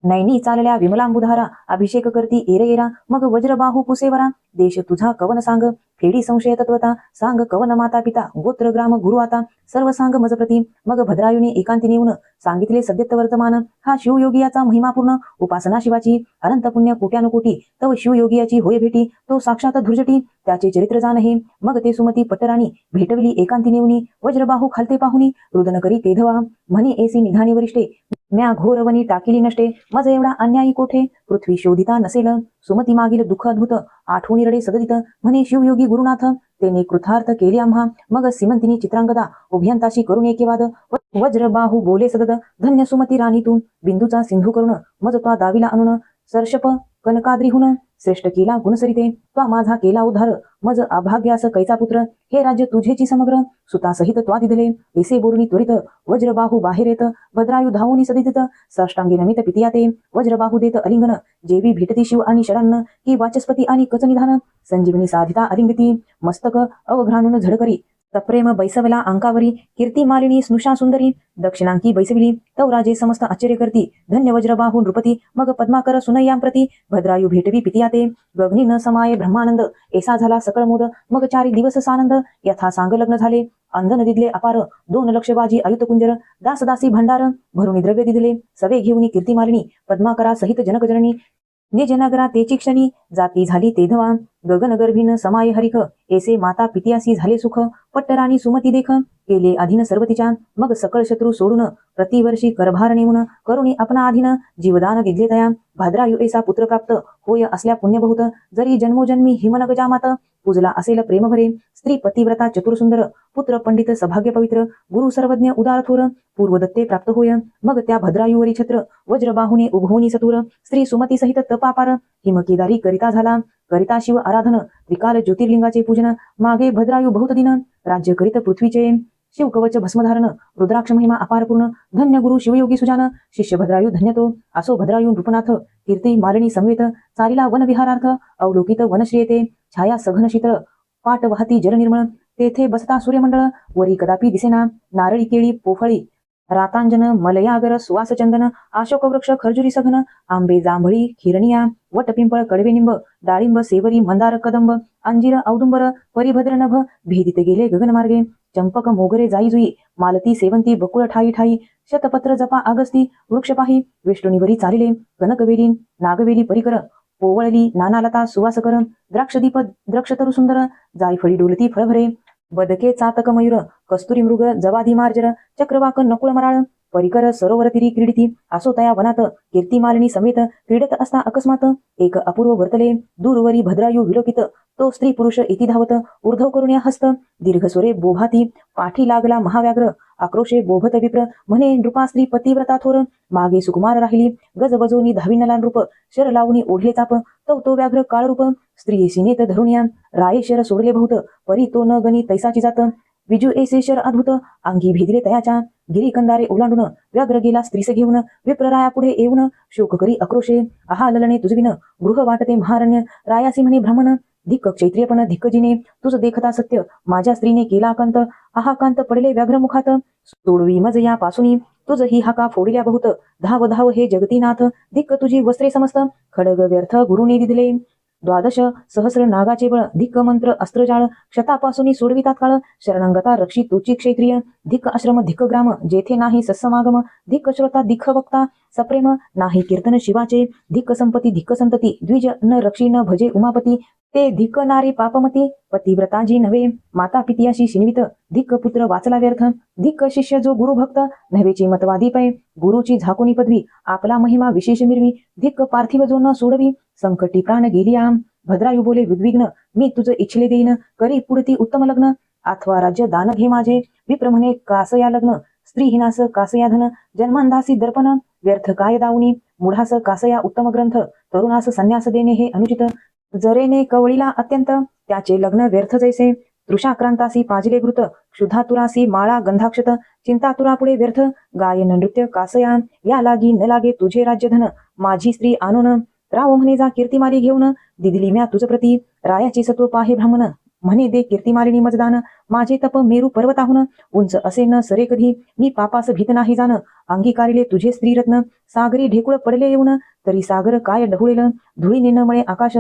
नैनी चालल्या विमलांबुधारा अभिषेक करती एरेरा मग वज्रबाहू पुसेवरा देश तुझा कवन सांग फेडी संशय तत्वता सांग कवन माता पिता गोत्र ग्राम गुरु आता सर्व सांग मजप्रती मग भद्रायुनी एकांती नेऊन सांगितले सद्यत्त वर्तमान हा शिवयोगियाचा महिमापूर्ण उपासना शिवाची अनंत पुण्य कोट्यानुकोटी तव शिवयोगियाची होय भेटी तो साक्षात धुर्जटी त्याचे चरित्र जाण हे मग ते सुमती पट्टराणी भेटविली एकांती नेऊनी वज्रबाहू खालते पाहुनी रुदन करी तेधवा म्हणे एसी निधानी वरिष्ठे म्या घोरवनी टाकिली नष्टे मज एवढा अन्यायी कोठे पृथ्वी शोधिता नसेल सुमती मागील दुःख अद्भुत आठवणी रडे सददित म्हणे शिवयोगी गुरुनाथ तेने कृतार्थ केली आम्हा मग सीमंतिनी चित्रांगदा उभयंताशी करून एकेवाद वज्रबाहू बोले सदद धन्य सुमती राणी तू बिंदूचा सिंधू करून मज त्वा दाविला आणून सर्षप कनकाद्रीहून श्रेष्ठ केला गुणसरिते त्वा माझा केला उद्धार मज अभाग्यास कैचा पुत्र हे राज्य तुझेची समग्र सुतासहित त्वा दिदले ऐसे बोरुनी त्वरित वज्रबाहू बाहेर येत भद्रायू धावूनी सदित साष्टांगी नमित पितियाते वज्रबाहू देत अलिंगन जेवी भेटती शिव आणि शरण की वाचस्पती आणि कचनिधान संजीवनी साधिता अलिंगती मस्तक अवघ्राणून झडकरी सप्रेम बैसवला अंकावरी कीर्ती मालिनी स्नुषा सुंदरी दक्षिणांकी बैसविली तव राजे समस्त आश्चर्य करती धन्य वज्रबाहू नृपती मग पद्माकर सुनय्यां प्रती भद्रायू भेटवी पितियाते गगनी न समाये ब्रह्मानंद ऐसा झाला सकळ मोद मग 4 दिवस सानंद यथा सांग लग्न झाले अंधन दिदले अपार 2 लक्ष बाजी आयुत कुंजर दासदासी भंडार भरुणी द्रव्य दिदले सवे घेऊनी कीर्ती मालिनी पद्माकरा सहित जनकजननी निजनगरा तेची क्षणी जाती झाली तेधवा गगनगर्भीन समाय हरिक ऐसे माता पितियासी झाले सुख पट्टराणी सुमती देख केले अधीन सर्व तिच्या मग सकळ शत्रू सोडून प्रतिवर्षी करभार नेऊन करुणी आपणा अधीन जीवदान दिले तया भद्रायू ऐसा पुत्र प्राप्त होय असल्या पुण्य बहुत जरी जन्मोजन्मी हिमनग जामात पूजला असेल प्रेम भरे स्त्री पतिव्रता चतुरसुंदर पुत्र पंडित सभाग्य पवित्र गुरु सर्वज्ञ उदार थोर पूर्वदत्ते प्राप्त होय मग त्या भद्रायूवरी छत्र वज्रबाहुने उभवनी सतुर स्त्री सुमती सहित तपापार हिमकेदारी करिता झाला करिता शिव आराधन त्रिकाल ज्योतिर्लिंगाचे पूजन मागे भद्रायू बहुत दिन राज्य करीत पृथ्वीचे शिव कवच भस्मधारण रुद्राक्ष महिमा अपारपूर्ण धन्य गुरु शिवयोगी सुजान शिष्य भद्रायू धन्यतो असो भद्रायू नृपनाथ कीर्ती मालिनी समवेत चारिला वन विहारार्थ अवलोकित वनश्रियते छाया सघन शीतळ पाट वाहती जल निर्मळ तेथे बसता सूर्यमंडळ वरी कदापि दिसेना नारळी केळी पोफळी रातांजन मलयागर सुवास चंदन अशोक वृक्ष खर्जुरी सघन आंबे जांभळी खिरणिया वटपिंपळ कडवे निंब डाळिंब सेवरी मंदार कदंब अंजीर औदुंबर परिभद्र नभ भेदित गेले गगनमार्गे चंपक मोगरे जाई जुई मालती सेवंती बकुळ ठाई ठाई शतपत्र जपा आगस्ती वृक्षपाही वेष्टुनीवरी चालिले कनकवेली नागवेली परिकर पोवळली नानालता सुवासकर द्राक्षदीप द्रक्षतरु सुंदर जायफळी डोलती फळभरे बदके चातक मयूर कस्तुरी मृग जवाधी मार्जर चक्रवाक नकुळ मराळ परिकर सरोवर तिरी क्रीडिती असो तया वनात कीर्ती मालिनी समेत क्रीडत असता अकस्मात एक अपूर्व वर्तले दूरवरी भद्रायू विलोकित तो स्त्री पुरुष इति धावत ऊर्ध्व करुण्या हस्त दीर्घस्वरे बोभाती पाठी लागला महाव्याघ्र आक्रोशे बोभत विप्र म्हणे नृपा स्त्री पतिव्रता थोर मागे सुकुमार राहिली गज बजवनी धाविनला नृप शर लावणी ओढले चाप तो व्याघ्र काळरूप स्त्री सिनेत धरुण्या राये शर सोडले बहुत परी तो न गणी तैसाची जात विजू ऐसे शर अद्भुत अंगी भेदिले तयाच्या गिरी कंदारे ओलांडून व्याघ्र गेला स्त्रीस घेऊन विप्रराया पुढे येऊन शोक करी आक्रोशे आहा ललणे तुझविन गृह वाटते महारण्य रायासी म्हणे भ्रमण धिक्क क्षत्रियपण धिक्कजीने तुझ देखता सत्य माझ्या स्त्रीने केला कांत आहाकांत पडले व्याघ्र मुखात सोडवी मज या पासुनी तुझ ही हाका फोडिल्या बहुत धाव धाव हे जगतीनाथ धिक्क तुझी वस्त्रे समस्त खडग व्यर्थ गुरुने दिले 12 सहस्र नागाचे बळ धिक्क मंत्र अस्त्रजाळ क्षतापासून सोडवितात काळ शरणांगता रक्षी तुची क्षेत्रिय धिक्क आश्रम धिक्क ग्राम जेथे नाही सत्समागम धिक्क श्रोता धिक्क वक्ता सप्रेम नाही कीर्तन शिवाचे धिक्क संपत्ती धिक्क संतती द्विज न रक्षी न भजे उमापती ते धिक्क नारी पापमती पतिव्रता जी नव्हे माता पितियाशी शिनवित धिक्क पुत्र वाचला व्यर्थ धिक्क शिष्य जो गुरुभक्त नव्हेची मतवादी पै गुरुची झाकुनी पदवी आपला महिमा विशेष मिरवी धिक्क पार्थिव जो न सोडवी संकटी प्राण गेली आम भद्रायू बोले उद्विग्न मी तुझं इच्छले देईन करी पुढती उत्तम लग्न अथवा राज्य दान घे माझे विप्र म्हणे कासया लग्न स्त्रीहीनास कासया धन जन्मांधासी दर्पण व्यर्थ काय दावनी मूढास कासया उत्तम ग्रंथ तरुणास संन्यास देणे हे अनुचित जरेने कवळीला अत्यंत त्याचे लग्न व्यर्थ जैसे तृषाक्रांतासी पाजिले घृत क्षुधातुरासी माळा गंधाक्षत चिंतातुरा पुढे व्यर्थ गायन नृत्य कासया या लागी न लागे तुझे राज्यधन माझी स्त्री आणून राव म्हणे जा कीर्तिमाली घेऊन दिदिली म्या तुझ प्रती रायाची सत्व पाहे ब्राह्मण म्हणे दे कीर्तिमालिनी मजदान माझे तप मेरू पर्वताहून उंच असे न सरे कधी मी पापास भीत नाही जाण अंगीकारिले तुझे स्त्रीरत्न सागरी ढेकुळ पडले येऊन तरी सागर काय ढवळेल धुळीने न मळे आकाश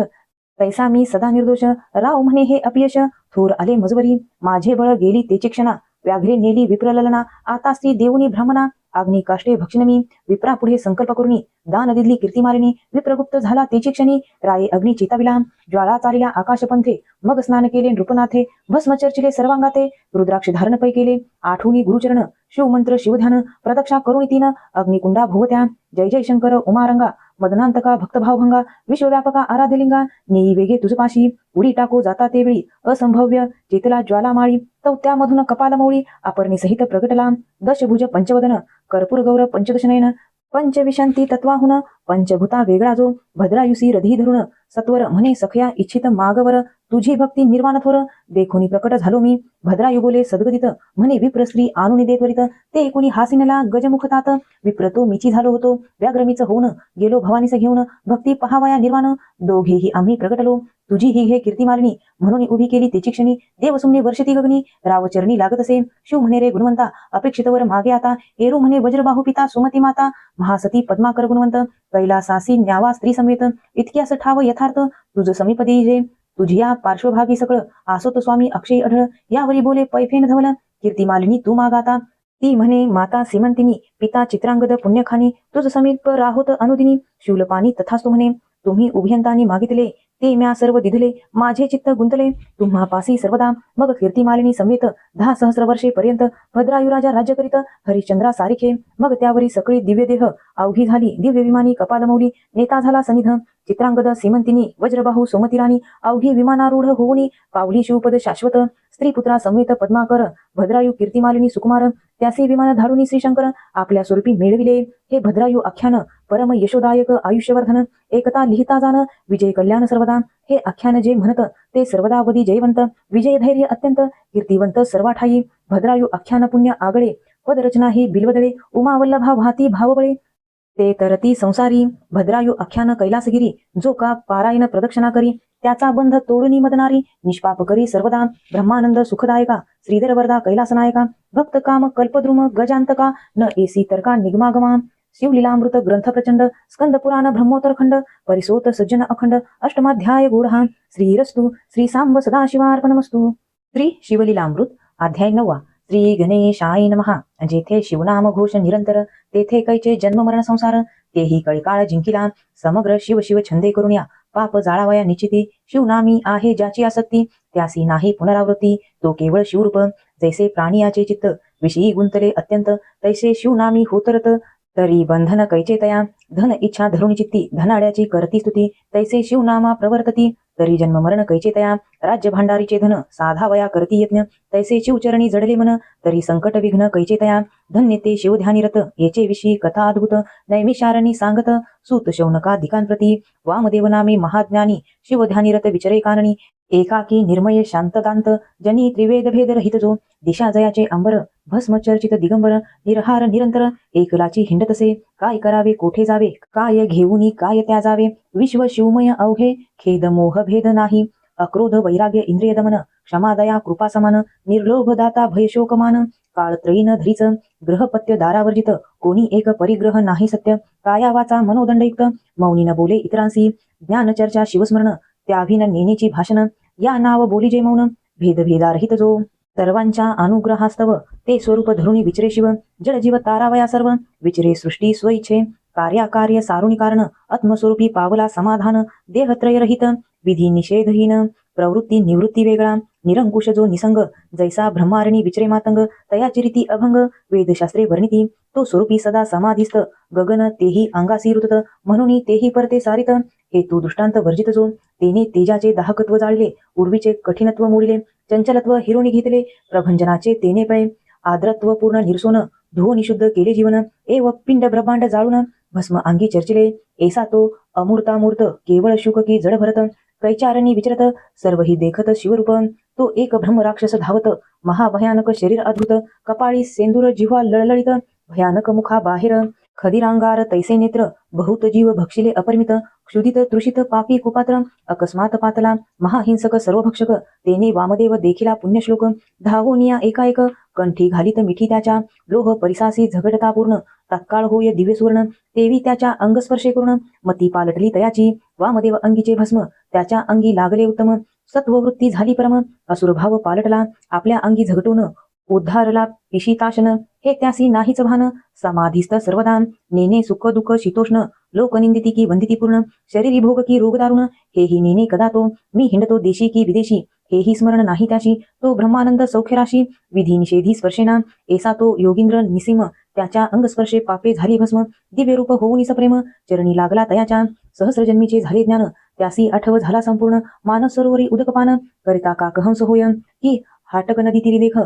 तैसा मी सदा निर्दोष राव म्हणे हे अपयश थोर आले मजवरी माझे बळ गेली तेची क्षणा व्याघ्रे नेली विप्रललना आता स्त्री देऊनी ब्राह्मणा अग्नी काष्टे भक्षणमी विप्रा पुढे संकल्प करुनी दान दिली कीर्तिमालिनी विप्रगुप्त झाला तेची क्षणी राये अग्नी चेताविला ज्वाळा चालिला आकाशपंथे मग स्नान केले नृपनाथे भस्म चर्चिले सर्वांगाते रुद्राक्ष धारण पै केले आठवणी गुरुचरण शिवमंत्र शिवध्यान प्रदक्षा करुणी तीन अग्निकुंडा भोवत्या जय जय शंकर उमारंगा मदनांतका भक्तभावभंगा विश्वव्यापका आराध्यलिंगा नेई वेगे तुझपाशी उडी टाको जाता ते वेळी असंभव्य चेतला ज्वाला माळी तो त्यामधून कपालमौळी अपर्णी सहित प्रगटला दशभुज पंचवदन कर्पूर गौर पंचदशनयन पंचविशांती तत्वाहुन पंचभूता वेगळा जो भद्रायुसी रधी धरुण सत्वर म्हणे सखया इच्छित मागवर तुझी भक्ती निर्वाण थोर देखोनी प्रकट झालो मी भद्रायु बोले सद्गदित म्हणे विप्र स्त्री आणून दे त्वरित ते एकोणी हासिनला गजमुखतात विप्र तो मिची झालो होतो व्याग्रमीच होऊन गेलो भवानीस घेऊन भक्ती पहावया निर्वाण दोघेही आम्ही प्रगटलो तुझी ही हे कीर्तिमालिनी म्हणून उभी केली तेची क्षणी देवसुमने वर्षती गगनी रावचरणी लागत असे शिव म्हणे रे गुणवंता अपेक्षितवर मागे आता एरू म्हणे वज्रबाहू पिता सुमती माता महासती पद्माकर गुणवंत कैलासासी न्यावा स्त्री समेत इतक्यास ठाव यथार्थ तुझ समीपदी जे तुझिया पार्श्वभागी सकळ आसोत स्वामी अक्षय अढळ यावरी बोले पैफेन धवल कीर्तिमालिनी तू मागाता ती म्हणे माता सीमंतिनी पिता चित्रांगद पुण्यखानी तुझ समीप राहोत अनुदिनी शूलपाणी तथास्तु म्हणे तुम्ही उभयंतानी मागितले ते म्या सर्व दिधले माझे चित्त गुंतले तुम्हा पासी सर्वदा मग कीर्तिमालिनी समेत 10 सहस्र वर्षे पर्यंत भद्रायुराजा राज्य करीत हरिश्चंद्रा सारिखे मग त्यावरी सगळी दिव्य देह अवघी झाली दिव्य विमानी कपालमौली नेता झाला सनिध चित्रांगद सीमंतिनी वज्रबाहू सोमतिराणी अवघी विमानारूढ होऊनी पावली शिवपद शाश्वत स्त्रीपुत्रा समेत पद्माकर भद्रायू कीर्तिमालिनी सुकुमार त्याचे विमान धाडूनी श्रीशंकर आपल्या स्वरूपी मेळविले हे भद्रायू आख्यान परम यशोदायक आयुष्यवर्धन एकता लिहिता जाण विजय कल्याण सर्वदा हे आख्यान जे म्हणत ते सर्वदावधी जयवंत विजय धैर्य अत्यंत कीर्तिवंत सर्वाठाई भद्रायू आख्यान पुण्य आगळे पदरचना ही बिलवदळे उमावल्लभा भाती भावबळे ते तरती संसारी भद्रायू आख्यान कैलासगिरी जो का पारायण प्रदक्षिणा करी त्याचा बंध तोडूनी मदनारी निष्पाप करी सर्वदा ब्रह्मानंद सुखदायका श्रीधर वरदा कैलासनायका भक्त काम कल्पद्रुम गजांतका न एसी तर्का निगमागमा शिवलीलामृत ग्रंथ प्रचंड स्कंद पुराण ब्रह्मोत्तर खंड परिसोत सज्जन अखंड अष्टमाध्याय गूढहा श्रीरस्तु श्री सांब सदाशिवार्पणमस्तु श्री शिवलीलामृत अध्याय 9 श्री गणेशाय नमः जेथे शिवनाम घोष निरंतर तेथे कैचे जन्म मरण संसार तेही कळकाळ जिंकिला समग्र शिव शिव छंदे करुण्या पाप जाळावया निश्चिती शिवनामी आहे ज्याची आसक्ती त्यासी नाही पुनरावृत्ती तो केवळ शिवरूप जैसे प्राणियाचे चित्त विषयी गुंतले अत्यंत तैसे शिवनामी होतरत तरी बंधन कैचे तया धन इच्छा धरुणी चित्ती धनाड्याची करती स्तुती तैसे शिवनामा प्रवर्तती तरी जन्म मरण कैचे तया राज्य भांडारीचे धन साधावया करती यज्ञ तैसे शिवचरणी जडले मन तरी संकट विघ्न कैचे तया धन्य ते शिवध्यानिरत येचे विषयी कथा अद्भुत नैमिषारणी सांगत सूत शौनकाधिकांप्रती वामदेव नामे महाज्ञानी शिवध्यानिरत विचरे काननी एकाकी निर्मय शांतदांत जनी त्रिवेद भेद रहित जो दिशा जयाचे अंबर भस्मचर्चित दिगंबर निरहार निरंतर एकलाची हिंडतसे काय करावे कोठे जावे काय घेऊनी काय त्या जावे विश्व शिवमय अवघे खेद मोह भेद नाही अक्रोध वैराग्य इंद्रिय दमन क्षमा दया कृपा समान निर्लोभ दाता भय शोकमान काळत्रयीन धरीच ग्रहपत्य दारावर्जित कोणी एक परिग्रह नाही सत्य काया वाचा मनोदंडयुक्त मौनी न बोले इतरांसी ज्ञान चर्चा शिवस्मरण त्याभिन नेनेची भाषण या नाव बोली जे मौन भेदभेदारहित जो सर्वांच्या अनुग्रहास्तव ते स्वरूप धरुणी विचरे शिव जडजीव तारावया सर्व विचरे सृष्टी स्वइच्छे कार्याकार्य सारुणी कारण आत्मस्वरूपी पावला समाधान देहत्रय रहित विधी निषेधहीन प्रवृत्ती निवृत्ती वेगळा निरंकुश जो निसंग जैसा ब्रह्मारणी विचरे मातंग तयाची रीती अभंग वेदशास्त्रे वर्णिती तो स्वरूपी सदा समाधिस्थ गगन तेही अंगासी रुतत म्हणून तेही परते सारित हे तू दृष्टांत वर्जित जो तेने तेजाचे दाहकत्व जाळले उर्वीचे कठीणत्व मोडिले चंचलत्व हिरोणी घेतले प्रभंजनाचे तेने पळे आद्रत्व पूर्ण निर्सोन धुवो निशुद्ध केले जीवन एव पिंड ब्रह्मांड जाळून भस्म अंगी चर्चिले ऐसा तो अमूर्तामूर्त केवळ शुक की जड भरत कैचारणी विचरत सर्व ही देखत शिवरूप तो एक ब्रह्म राक्षस धावत महाभयानक शरीर अद्भुत कपाळी सेंदूर जिव्हा लळलळित भयानक मुखा बाहेर खदिरांगार तैसे नेत्र बहुत जीव भक्षिले अपरिमित क्षुदित तृषित पापी कुपात्र अकस्मात पातला महाहिंसक सर्वभक्षक तेने वामदेव देखिला पुण्यश्लोक धावोनिया एकाएक कंठी घालीत मिठी त्याच्या लोह परिसासी झगडता पूर्ण तत्काळ होय दिव्य सुवर्ण तेवी त्याच्या अंगस्पर्शे करून मती पालटली तयाची वामदेव अंगीचे भस्म त्याच्या अंगी लागले उत्तम सत्ववृत्ती झाली परम असुरभाव पालटला आपल्या अंगी झगटून उद्धारला पिशिताशन हे त्यासी नाहीच भान समाधीस्थ सर्वदा नेने सुख दुःख शीतोष्ण लोकनिंदिती की वंदिती पूर्ण शरीरी भोग की रोग दारुण हेही नेने कदा तो मी हिंडतो देशी की विदेशी हेही स्मरण नाही त्याशी तो ब्रह्मानंद सौख्यराशी विधी निषेधी स्पर्शेना ऐसा तो योगींद्र निसीम त्याच्या अंगस्पर्शे पापे झाली भस्म दिव्य रूप होऊन प्रेम चरणी लागला तयाच्या सहस्रजन्मीचे झाले ज्ञान त्यासी आठव झाला संपूर्ण मानस सरोवरी उदकपान करिता काकहंस होय की हाटक नदी तिरी देख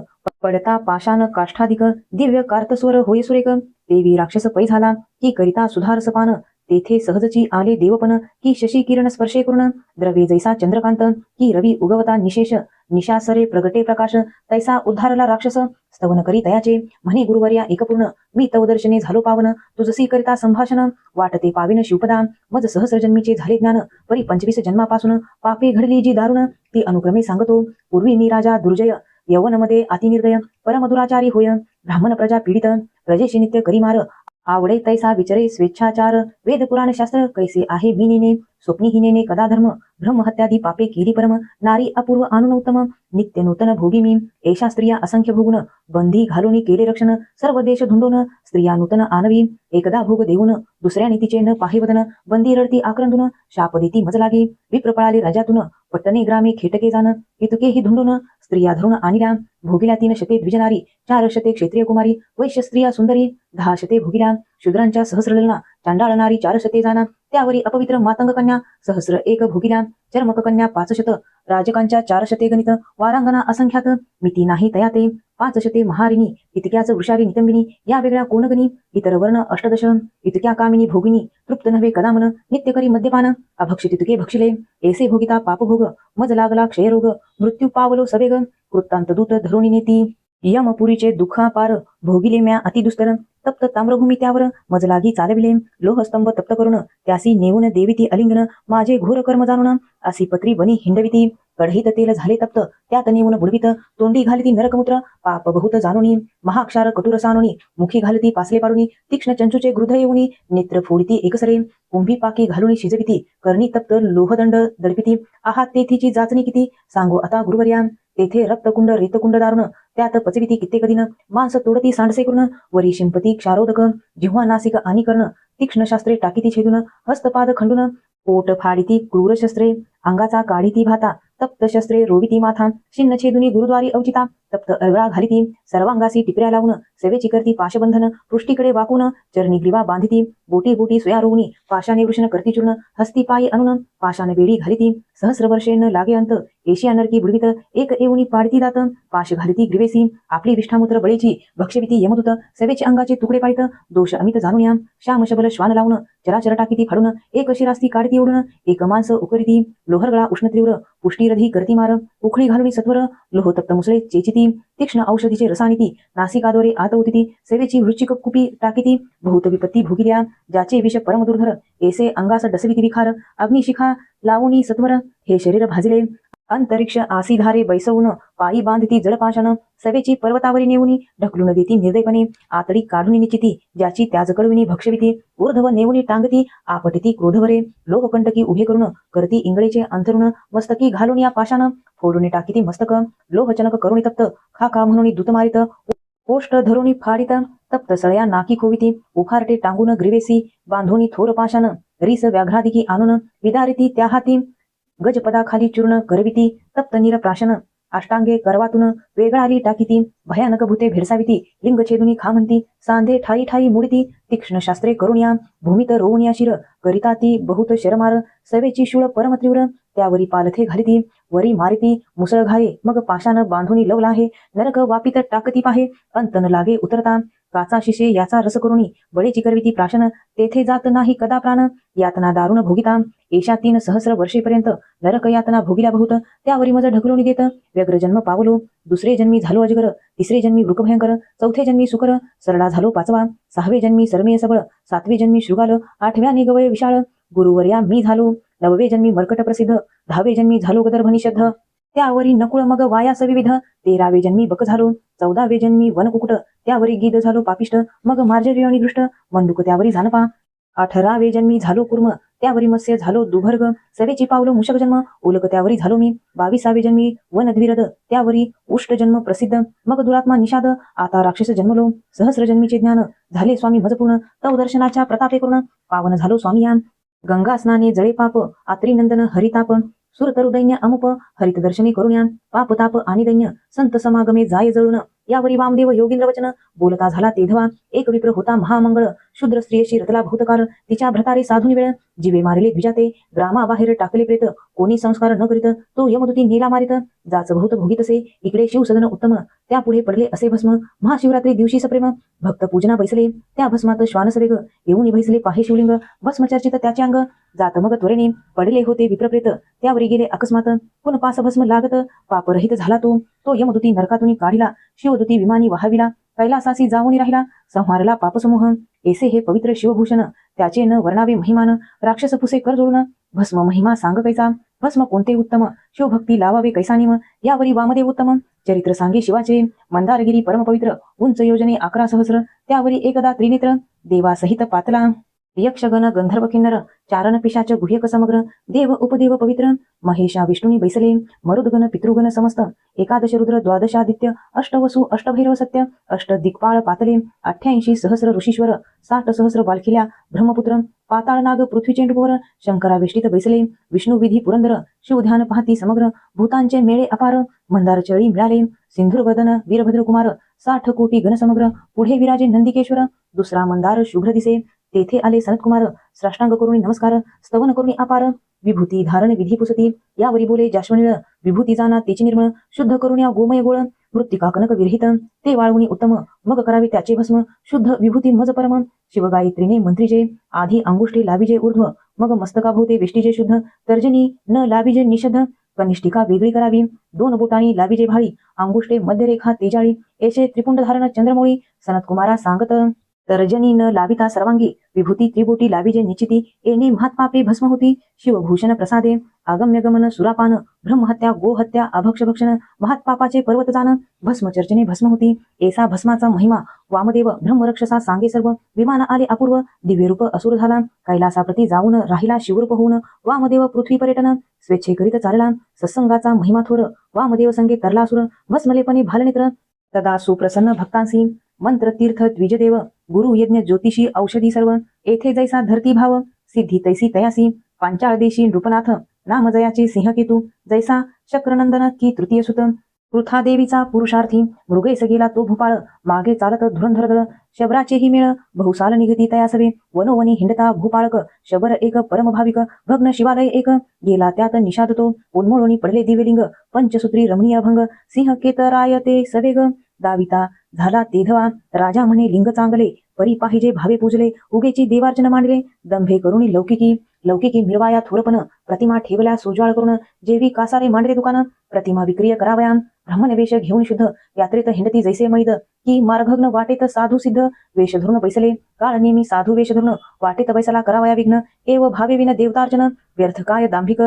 पडता पाषाण काष्ठाधिक दिव्य कार्तस्वर होय सुरेख देवी राक्षस पै झाला की करिता सुधारसपान तेथे सहजची आले देवपन की शशी किरण स्पर्शे करून द्रव्ये जैसा चंद्रकांत की रवी उगवता निशेष निशासरे प्रगटे प्रकाश तैसा उद्धारला राक्षस स्तवन करी तयाचे म्हणे गुरुवर्या एकपूर्ण मी तव दर्शने झालो पावन तुझसी करिता संभाषण वाटते पाविन शिवपदा मज सहस्रजन्मीचे झाले ज्ञान परी 25 जन्मापासून पापे घडली जी दारुण ती अनुक्रमे सांगतो पूर्वी मी राजा दुर्जय यवनमध्ये अतिनिर्दय परमदुराचारी होय ब्राह्मण प्रजा पीडित प्रजेशी नित्य करी मार आवडे तैसा विचरे स्वेच्छाचार वेद पुराण शास्त्र कैसे आहे बिनेने स्वप्निहीनेने कदा धर्म ब्रह्महत्यादी पापे केली परम नारी अपूर्व अनुनोत्तम नित्य नूतन भोगी मी एषा स्त्रिया असंख्य भोगुन बंधी घालून केले रक्षण सर्व देश धुंडून स्त्रिया नूतन आणवी एकदा भोग देऊन दुसऱ्या नीतीचे न पाहे वदन बंदी रडती आक्रंदून शाप देती मज लागे विप्रपळाले राजातून पट्टणे ग्रामे खेटके जाण इतके ही धुंडून स्त्रिया धरून आणिल्या भोगिल्या 3 शते द्विजनारी 4 शते क्षेत्रीय कुमारी वैश्य स्त्रिया सुंदरी 10 शते भोगिल्या शूद्रांच्या सहस्रललना चांडाळणारी 4 शते जाणा त्यावरी अपवित्र मातंग कन्या सहस्र 1 भोगिल्या चर्मक कन्या 5 शत राजकांच्या 4 शते गणित वारांगना असंख्यात मिती नाही तयाते 5 शते महारिणी इतक्याच वृषारी नितंबिनी या वेगळ्या कोणगणी इतर वर्ण 18 इतक्या कामिनी भोगिनी तृप्त नव्हे कदामन नित्य करी मद्यपान अभक्षित इतके भक्षिले ऐसे भोगिता पापभोग मज लागला क्षयरोग मृत्यू पावलो सवेग वृत्तांत दूत धरुणी नेती यमपुरीचे दुःखापार भोगिले म्या अतिदुस्तर तप्त ताम्रभूमी त्यावर मज लागी चालविले लोहस्तंभ तप्त करून त्यासी नेऊन देविती अलिंगन माझे घोर कर्म जाणून असी पत्री बनी हिंडविती कढईत तेल झाले तप्त त्यात नेऊन बुडवित तोंडी घालिती नरकमूत्र पाप बहुत जाणुनी महाक्षार कटुर सानुनी मुखी घालती पासले पाडुनी तीक्ष्ण चंचूचे गृध येऊनी नेत्र फोडिती एकसरे कुंभी पाकी घालुनी शिजविती करणी तप्त लोहदंड दडपिती आहात तेथीची जाचणी किती सांगो आता गुरुवर्या तेथे रक्तकुंड रेतकुंड दारुण त्यात पचविती कित्येक दिन मांस तोडती सांडसे करून वरी शिंपती क्षारोदक जिव्हा नासिक आणि कर्ण तीक्ष्ण शास्त्रे टाकीती छेदून हस्तपाद खंडून पोट फाडिती क्रूर शस्त्रे अंगाचा काढिती भाता तप्त शस्त्रे रोविती माथा शिन्न छेदुनी गुरुद्वारी अवचिता तप्त अळवळा घालिती सर्वांगासी टिपऱ्या लावून सेवेची करती पाशबंधन पृष्ठीकडे वाकून चरणी ग्रीवा बांधिती बोटी बोटी सोया रोवणी पाशाने वृषण करती चूर्ण हस्ती पायी आणून पाशाने बेडी घालिती सहस्र वर्षे न लागे अंत एशिया नरकी बुडवित एक एवणी पाडती दात पाश घालिती ग्रीवेसी आपली विष्ठामूत्र बळीची भक्षविती यमदूत सेवेचे अंगाचे तुकडे पाडित दोष अमित जाणून श्याम शबल श्वान लावून चराचर टाकीती फाडून एक शिरास्ती काढती ओढून एक मांस उकरिती लोहरगळा उष्ण तीव्र पुष्टीरधी करती मार उखळी घालून सत्वर लोहतप्त मुसळे चेचिती तीक्ष्ण औषधीचे रसानिती नासिकाद्वारे आत होती सेवेची वृश्चिक कुपी टाकीती बहुत विपत्ती भोगिल्या ज्याचे विष परमदुर्धर ऐसे अंगास डसविती विखार अग्निशिखा लावूनी सत्वर हे शरीर भाजिले अंतरिक्ष आसीधारे बैसवून पायी बांधती जडपाषाण सवेची पर्वतावरी नेऊनी ढकलून देती निर्दयपणे आतडी काढून निचिती ज्याची त्याज कडविनी भक्षविती ऊर्ध्व नेऊनी टांगती आपटिती क्रोधवरे लोहकंटकी उभे करून करती इंगळेचे अंथरुण मस्तकी घालून या पाषाण फोडून टाकीती मस्तक लोहचनक करुणी तप्त खाका म्हणून दूत मारित कोष्ट धरुणी फाडित तप्त सळया नाकी खोविती उखारटे टांगून ग्रीवेसी बांधोनी थोर पाषाण रीस व्याघ्रादिकी आणून विदारिती त्या हाती गजपदाखाली चूर्ण करविती तप्त निरप्राशन अष्टांगे करवातून वेगळाली टाकीती भयानक भूते भेडसाविती लिंग छेदुनी खा म्हणती सांधे ठाई ठाई मुडती तीक्ष्ण शास्त्रे करुण्या भूमित रोवण्या शिर करिता ती बहुत शरमार सवेची शूळ परम तीव्र त्यावरी पालथे घालिती वरी मारिती मुसळ घाये मग पाशानं बांधुनी लवला आहे नरक वापित टाकती पाहे अंत न लागे उतरता काचा शिशे याचा रस करुणी बळेची करविती प्राशन तेथे जात नाही कदा प्राण यातना दारुण भोगिता एशा 3 सहस्र वर्षेपर्यंत नरक यातना भोगिल्या बहुत त्यावरी मज ढकलून देत व्यग्र जन्म पावलो दुसरे जन्मी झालो अजगर तिसरे जन्मी वृकभयंकर चौथे जन्मी सुकर सरळा झालो 5वा 6वे जन्मी सरमेय सबळ 7वे जन्मी शृगाल 8व्या निगवय विशाळ गुरुवर्या मी झालो 9वे जन्मी मर्कट प्रसिद्ध 10वे जन्मी झालो गदर्भ निषद्ध त्यावरी नकुळ मग वायास विविध 13वे जन्मी बक झालो 14वे जन्मी वनकुकुट त्यावरी गीध झालो पापिष्ट मग मार्जरी आणि दृष्ट मंडूक त्यावरी झानपा 18वे जन्मी झालो कुर्म त्यावरी मत्स्य झालो दुभर्ग सवेची पावलो मुषक जन्म उलक त्यावरी झालो मी 22वे जन्मी वनद्विरद त्यावरी उष्ट जन्म प्रसिद्ध मग दुरात्मा निषाद आता राक्षस जन्मलो सहस्र जन्मीचे ज्ञान झाले स्वामी मजपूर्ण तव दर्शनाच्या प्रतापे करून पावन झालो स्वामी यान गंगा स्नाने जळे पाप आत्रिनंदन हरिताप सुरतरुदैन्य अमुप हरित दर्शने करुण्यान पाप ताप आणि दैन्य संत समागमे जाय जळून यावरी वामदेव योगींद्र वचन बोलता झाला तेधवा एक विप्र होता महामंगळ शूद्र स्त्रियेशी रतला भूतकाळ तिच्या भ्रतारे साधुनी वेळ जीवे मारले द्विजाते ग्रामाबाहेर टाकले प्रेत कोणी संस्कार न करीत तो यमदूती नेला मारित जाच बहुत भोगीतसे इकडे शिवसदन उत्तम त्यापुढे पडले असे भस्म महाशिवरात्री दिवशी सप्रेम भक्त पूजना बैसले त्या भस्मात श्वानसवेग येऊन भैसले पाहे शिवलिंग भस्म चर्चित त्याचे अंग जात मग त्वरेने पडले होते विप्रप्रेत त्यावरी गेले अकस्मात पुन पास भस्म लागत पापरहित झाला तो यमदूती नरकातून काढिला शिवदूती विमानी वाहविला कैलासासी जाऊन राहिला संहारला पापसमूह ऐसे हे पवित्र शिवभूषण त्याचे न वर्णावे महिमान राक्षस पुसे कर जोडून भस्म महिमा सांग कैसा भस्म कोणते उत्तम शिवभक्ती लावावे कैसा निम यावरी वामदेव उत्तम चरित्र सांगे शिवाचे मंदारगिरी परमपवित्र उंच योजने 11 सहस्र त्यावरी एकदा त्रिनेत्र देवासहित पातला यक्षगण गंधर्व किन्नर चारण पिशाच गुह्यक समग्र देव उपदेव पवित्र महेशा विष्णुनी बैसले मरुदगण पितृगण समस्त 11 रुद्र 12 अष्टवसु अष्टभैरव सत्य अष्ट दिक्पाळ पातले 88 सहस्र ऋषीश्वर 60 सहस्र बालखिल्या ब्रह्मपुत्र पाताळ नाग पृथ्वी चेंडूवर शंकरा वेष्टीत बैसले विष्णू विधी पुरंदर शिवध्यान पाहती समग्र भूतांचे मेळे अपार मंदार चळी मिळाले सिंधुरवदन वीरभद्र कुमार 60 कोटी गण समग्र पुढे विराजे नंदिकेश्वर दुसरा मंदार शुभ्र दिसे तेथे आले सनतकुमार साष्टांग करुणी नमस्कार स्तवन करुणी अपार विभूती धारण विधी पुसती यावरी बोले जाश्वनीळ विभूती जाना तेची निर्मळ शुद्ध करुण्या गोमय गोळ मृत्तिका कनक विरहित ते वाळवणी उत्तम मग करावे त्याचे भस्म शुद्ध विभूती मज परम शिवगायत्रीने मंत्रीजे आधी अंगुष्ठी लाविजे ऊर्ध्व मग मस्तकाभोवते वेष्टीजे शुद्ध तर्जनी न लाविजे निषद्ध कनिष्ठिका वेगळी करावी 2 बोटांनी लाविजे भाळी अंगुष्ठे मध्यरेखा तेजाळी ऐसे त्रिपुंड धारण चंद्रमौळी सनतकुमारा सांगत तर्जनी न लाविता सर्वांगी विभूती त्रिबोटी लाविजे निश्चिती एने महात्पापे भस्म होती शिवभूषण प्रसादे आगम्य गमन सुरापान ब्रह्महत्या गोहत्या अभक्षभक्षण महात्पापाचे पर्वत जान भस्म चर्चने भस्म होती ऐसा भस्माचा महिमा वामदेव ब्रह्मरक्षसा सांगे सर्व विमान आले अपूर्व दिव्य रूप असुर झाला कैलासाप्रती जाऊन राहिला शिवरूप होऊन वामदेव पृथ्वी पर्यटन स्वेच्छेकरित चालला सत्संगाचा महिमा थोर वामदेव संगे तरलासुर भस्मलेपणे भालनेत्र तदा सुप्रसन्न भक्तांसी मंत्र तीर्थ द्विजदेव गुरु यज्ञ ज्योतिषी औषधी सर्व येथे जैसा धरती भाव सिद्धी तैसी तयासी पांचाळ देशी नृपनाथ नाम जयाचे सिंहकेतू जैसा शक्रनंदन की तृतीय सुत पृथादेवीचा पुरुषार्थी मृगेस गेला तो भूपाळ मागे चालत धुरंधर दळ शबराचेही मेळ बहुसाल निगती तयासवे वनोवनी हिंडता भूपाळक शबर एक परमभाविक भग्न शिवालय एक गेला त्यात निषाद तो उन्मळून पडले दिव्यलिंग पंचसूत्री रमणीय भंग सिंह केतराय ते सवेग दाविता झाला तेधवा राजा म्हणे लिंग चांगले परी पाहिजे भावे पूजले उगेची देवार्चन मांडले दंभे करुणी लौकिकी मिळवाया थोरपण प्रतिमा ठेवल्या सोज्वाळ करून जेवी कासारे मांडले दुकान प्रतिमा विक्रिय करावयान ब्राह्मणवेश घेऊन शुद्ध यात्रेत हिंडती जैसे मैद की मार्गघ्न वाटेत साधू सिद्ध वेश धरून बैसले काळ नेहमी साधू वेश धरून वाटेत बैसला करावया विघ्न एव भावे विन देवतार्चन व्यर्थ काय दांभिक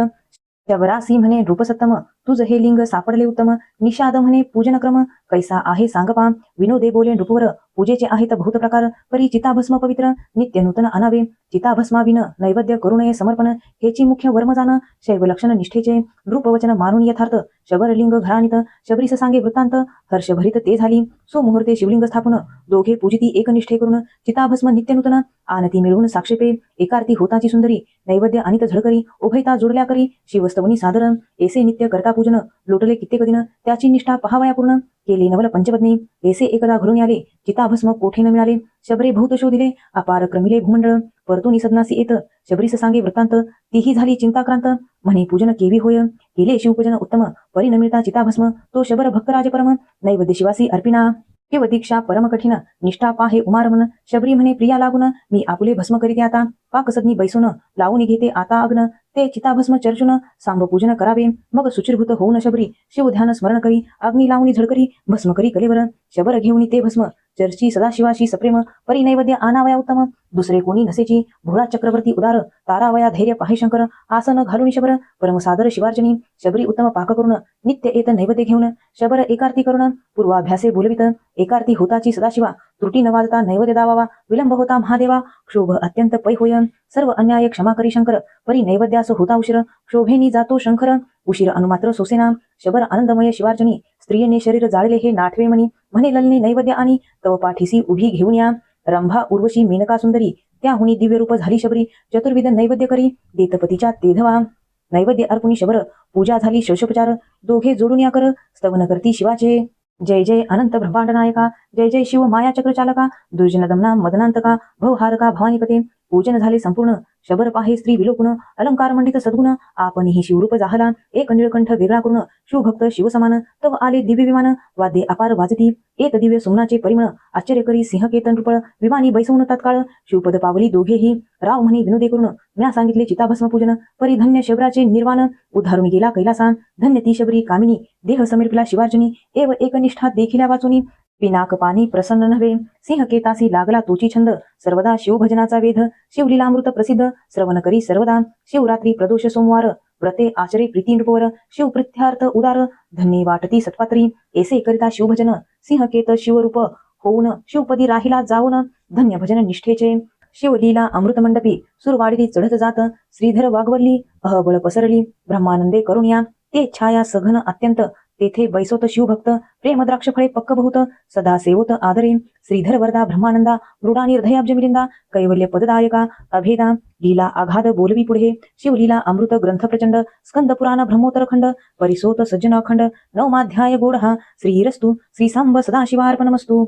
शबरासी म्हणे रूपसत्तम तुझ हे लिंग सापडले उत्तम. निषाद म्हणे पूजन क्रम कैसा आहे सांगपा. विनोदे बोले नृपवर पूजेचे आहेत बहुत प्रकार. परी चिताभस्म पवित्र नित्य नूतन आणावे. चिताभस्माविन नैवेद्य करू नये समर्पण. हेची मुख्य वर्म जाण शैव लक्षण निष्ठेचे. नृपवचन मारून यथार्थ शबरलिंग घराणित. शबरीस सांगे वृत्तांत हर्षभरित ते झाली. सुमुहूर्ते शिवलिंग स्थापन दोघे पूजिती एकनिष्ठे करून. चिताभस्म नित्य नूतन आनती मिळवून साक्षेपे. एकार्ती होताची सुंदरी नैवेद्य अनित झळकरी. उभयता जोडल्या करी शिवस्तवनी सादर. एसे नित्य करता पूजन लोटले कित्येक दिन. त्याची निष्ठा पहावया पूर्ण. केले नवल पंचपत्नी एसे एकदा घडून आले. चिताभस्म कोठे न मिळाले. शबरे भूत शोधिले अपार क्रमिले भूमंडळ. परतुनी सदनासी येत शबरीस सांगे वृत्तांत. तीही झाली चिंताक्रांत म्हणे पूजन केवी होय. केले शिवपूजन उत्तम परी न मिळता चिताभस्म. तो शबर भक्तराज परम नैवेद्य शिवासी अर्पिणा. शिव दीक्षा परम कठीण निष्ठा पाहे उमारमन. शबरी म्हणे प्रिया लागून मी आपुले भस्म करीते आता. पाकसदनी बैसून लावून घेते आता अग्न. ते चिताभस्म चर्चून सांब पूजन करावे. मग सुचिरभूत होऊन शबरी शिव ध्यान स्मरण करी. अग्नी लावणी झळकरी भस्म करी कलेवर. शबर घेऊन ते भस्म चर्ची सदाशिवाशी सप्रेम. परी नैवेद्य आणावया उत्तम दुसरे कोणी नसेची. भोळा चक्रवर्ती उदार तारावया धैर्य पाहे शंकर. आसन घालून शबर परमसादर शिवार्चनी. शबरी उत्तम पाक करून नित्य येत नैवेद्य घेऊन. शबर एकार्ती करून पूर्वाभ्यासे बोलवित. एकार्ती होताची सदाशिवा त्रुटी न वाजता नैवेद्य दावावा. विलंब होता महादेवा क्षोभ अत्यंत पै होय. सर्व अन्याय क्षमा करी शंकर. परी नैवेद्यास होता उशीर. क्षोभेनी जातो शंकर उशीर अनुमात्र सोसेना. शबर आनंदमय शिवार्चनी स्त्रियेने शरीर जाळले हे नाठवे म्हणी. म्हणे ललने नैवेद्य आणि तव पाठीसी उभी घेऊन या. रंभा उर्वशी मेनका सुंदरी त्याहुनी दिव्य रूप झाली शबरी. चतुर्विध नैवेद्य करी देतपतीच्या तेधवा. नैवेद्य अर्पुणी शबर पूजा झाली षोषोपचार. दोघे जोडून या कर स्तवन करती शिवाचे. जय जय अनंत ब्रह्मांड नायका. जय जय शिव माया चक्र चालका. दुर्जन दमना मदनांतका भवहारका भवानीपते. पूजन झाले संपूर्ण. शबर पाहे स्त्री विलोकुन. अलंकार मंडित सद्गुण आपणही शिवरूप जाहला. एक निळकंठ वेगळा करून शिवभक्त शिवसमान. तव आले दिव्य विमान वाद्ये अपार वाजती. एक दिव्य सुमनाचे परिमळ आश्चर्य करी सिंहकेतन रूपळ. विमानी बैसवून तत्काळ शिवपद पावली दोघेही. राव म्हणे विनोदे करून म्या सांगितले चिताभस्म पूजन. परी धन्य शबराचे निर्वाण उद्धारून गेला कैलासा. धन्य ती शबरी कामिनी देह समीरपिला शिवार्चनी. एव एकनिष्ठा देखिल्या वाचुनी. पिनाक पाणी प्रसन्न नव्हे. सिंहकेतासी लागला तोची छंद. सर्वदा शिवभजनाचा वेध. शिवलीलामृत प्रसिद्ध श्रवण करी सर्वदा. शिवरात्री प्रदोष सोमवार व्रते आचरे प्रीती नृपवर. शिवप्रित्यार्थ उदार धन्य वाटती सत्पात्री. एसे करिता शिवभजन सिंहकेत शिवरूप होऊन. शिवपदी राहिला जाऊन धन्य भजन निष्ठेचे. शिवलीला अमृतमंडपी सुरवाडी चढत जात. श्रीधर वाघवल्ली अहबळ पसरली. ब्रह्मानंदे करुणिया ते छाया सघन अत्यंत. तेथे बैसोत शिवभक्त प्रेम द्राक्ष फळे पक्क बहुत. सदा सेवत आदरे. श्रीधर वरदा ब्रह्मानंदा मृडा निर्धयाब्ज मिलिंदा. कैवल्य पददायका अभेदा लीला आघाद बोलवी पुढे. शिवलीला अमृत ग्रंथ प्रचंड. स्कंद पुराण ब्रह्मोत्तर खंड. परिसोत सज्जनाखंड. नवमाध्याय गोढा श्रीरस्तु. श्री सांब सदाशिवार्पणमस्तु.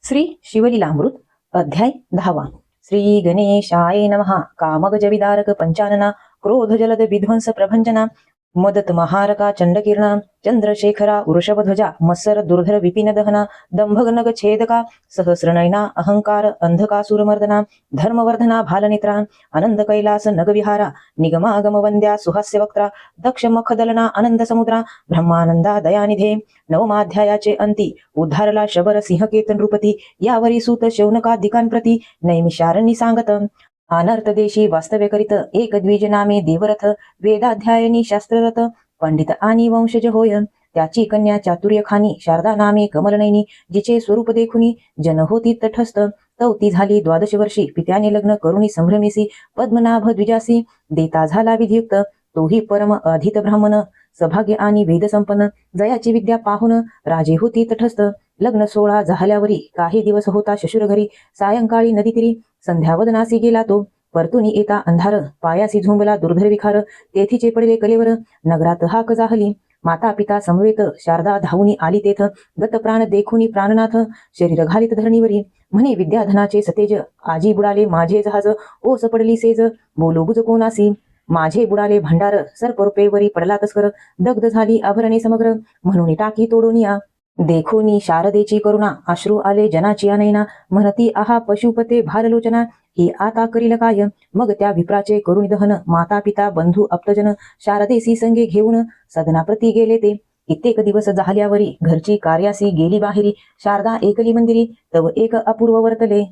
श्री शिवलीलामृत अध्याय 10. श्री गणेशाय नमः. कामगज विदारक पंचानना. क्रोध जलद विध्वंस प्रभंजना. मदत महारका चंडकिरणा. चंद्रशेखरा वृषभध्वजा. मत्सर दुर्धर विपिन दहना. दंभगनग छेदका सहस्रनयना. अहंकार अंधकासुरमर्दना. धर्मवर्धना भालनेत्रा. आनंद कैलास नगविहारा. निगमागम वंद्या सुहास्य वक्त्रा. दक्ष मखदलना आनंद समुद्रा. ब्रह्मानंदा दयानिधे. नवमाध्यायाचे अंती उद्धारला शबर सिंहकेतन नृपती. यावरी सूत शौनकादिकांप्रती नैमिषारण्य सांगत. अनर्थ देशी वास्तव्य करीत. एक द्विज नामे देवरथ. वेदाध्यायनी शास्त्ररथ. पंडित आणि वंशज होय. त्याची कन्या चातुर्य खानी. शारदा नामे कमलनयनी. जिचे स्वरूप देखुनी जन होती तटस्थ. तवती झाली 12 वर्षी. पित्याने लग्न करुणी संभ्रमेसी. पद्मनाभ द्विजासी देता झाला विधियुक्त. तोही परम अधित ब्राह्मण. सभाग्य आणि वेदसंपन्न. जयाची विद्या पाहून राजे होती तटस्थ. लग्न सोहळा झाल्यावरी काही दिवस होता शशुर घरी. सायंकाळी नदीतीरी संध्यावदनासी गेला तो. परतुनी येता अंधार. पायासी झुंबला दुर्धर विखार. तेथीचे पडले कलेवर. नगरात हाक जाहली. माता पिता समवेत शारदा धावूनी आली तेथ. गत प्राण देखुनी प्राणनाथ. शरीर घालित धरणीवरी. म्हणे विद्याधनाचे सतेज. आजी बुडाले माझे जहाज. ओस पडली सेज. बोलो बुज कोणासी. माझे बुडाले भांडार. सर्परूपेवरी पडला तस्कर. दग्ध झाली आभरणे समग्र. म्हणून टाकी तोडून या. देखोनी शारदेची करुणा. अश्रू आले जनाची अनैना. म्हणती आहा पशुपते भारलोचना. ही आता करील काय. मग त्या विप्राचे करुणी दहन. माता पिता बंधू अप्तजन शारदेसी संगे घेऊन सदनाप्रती गेले ते. कित्येक दिवस झाल्यावरी घरची कार्यासी गेली बाहेरी. शारदा एकली मंदिरी. तव एक अपूर्व वर्तले.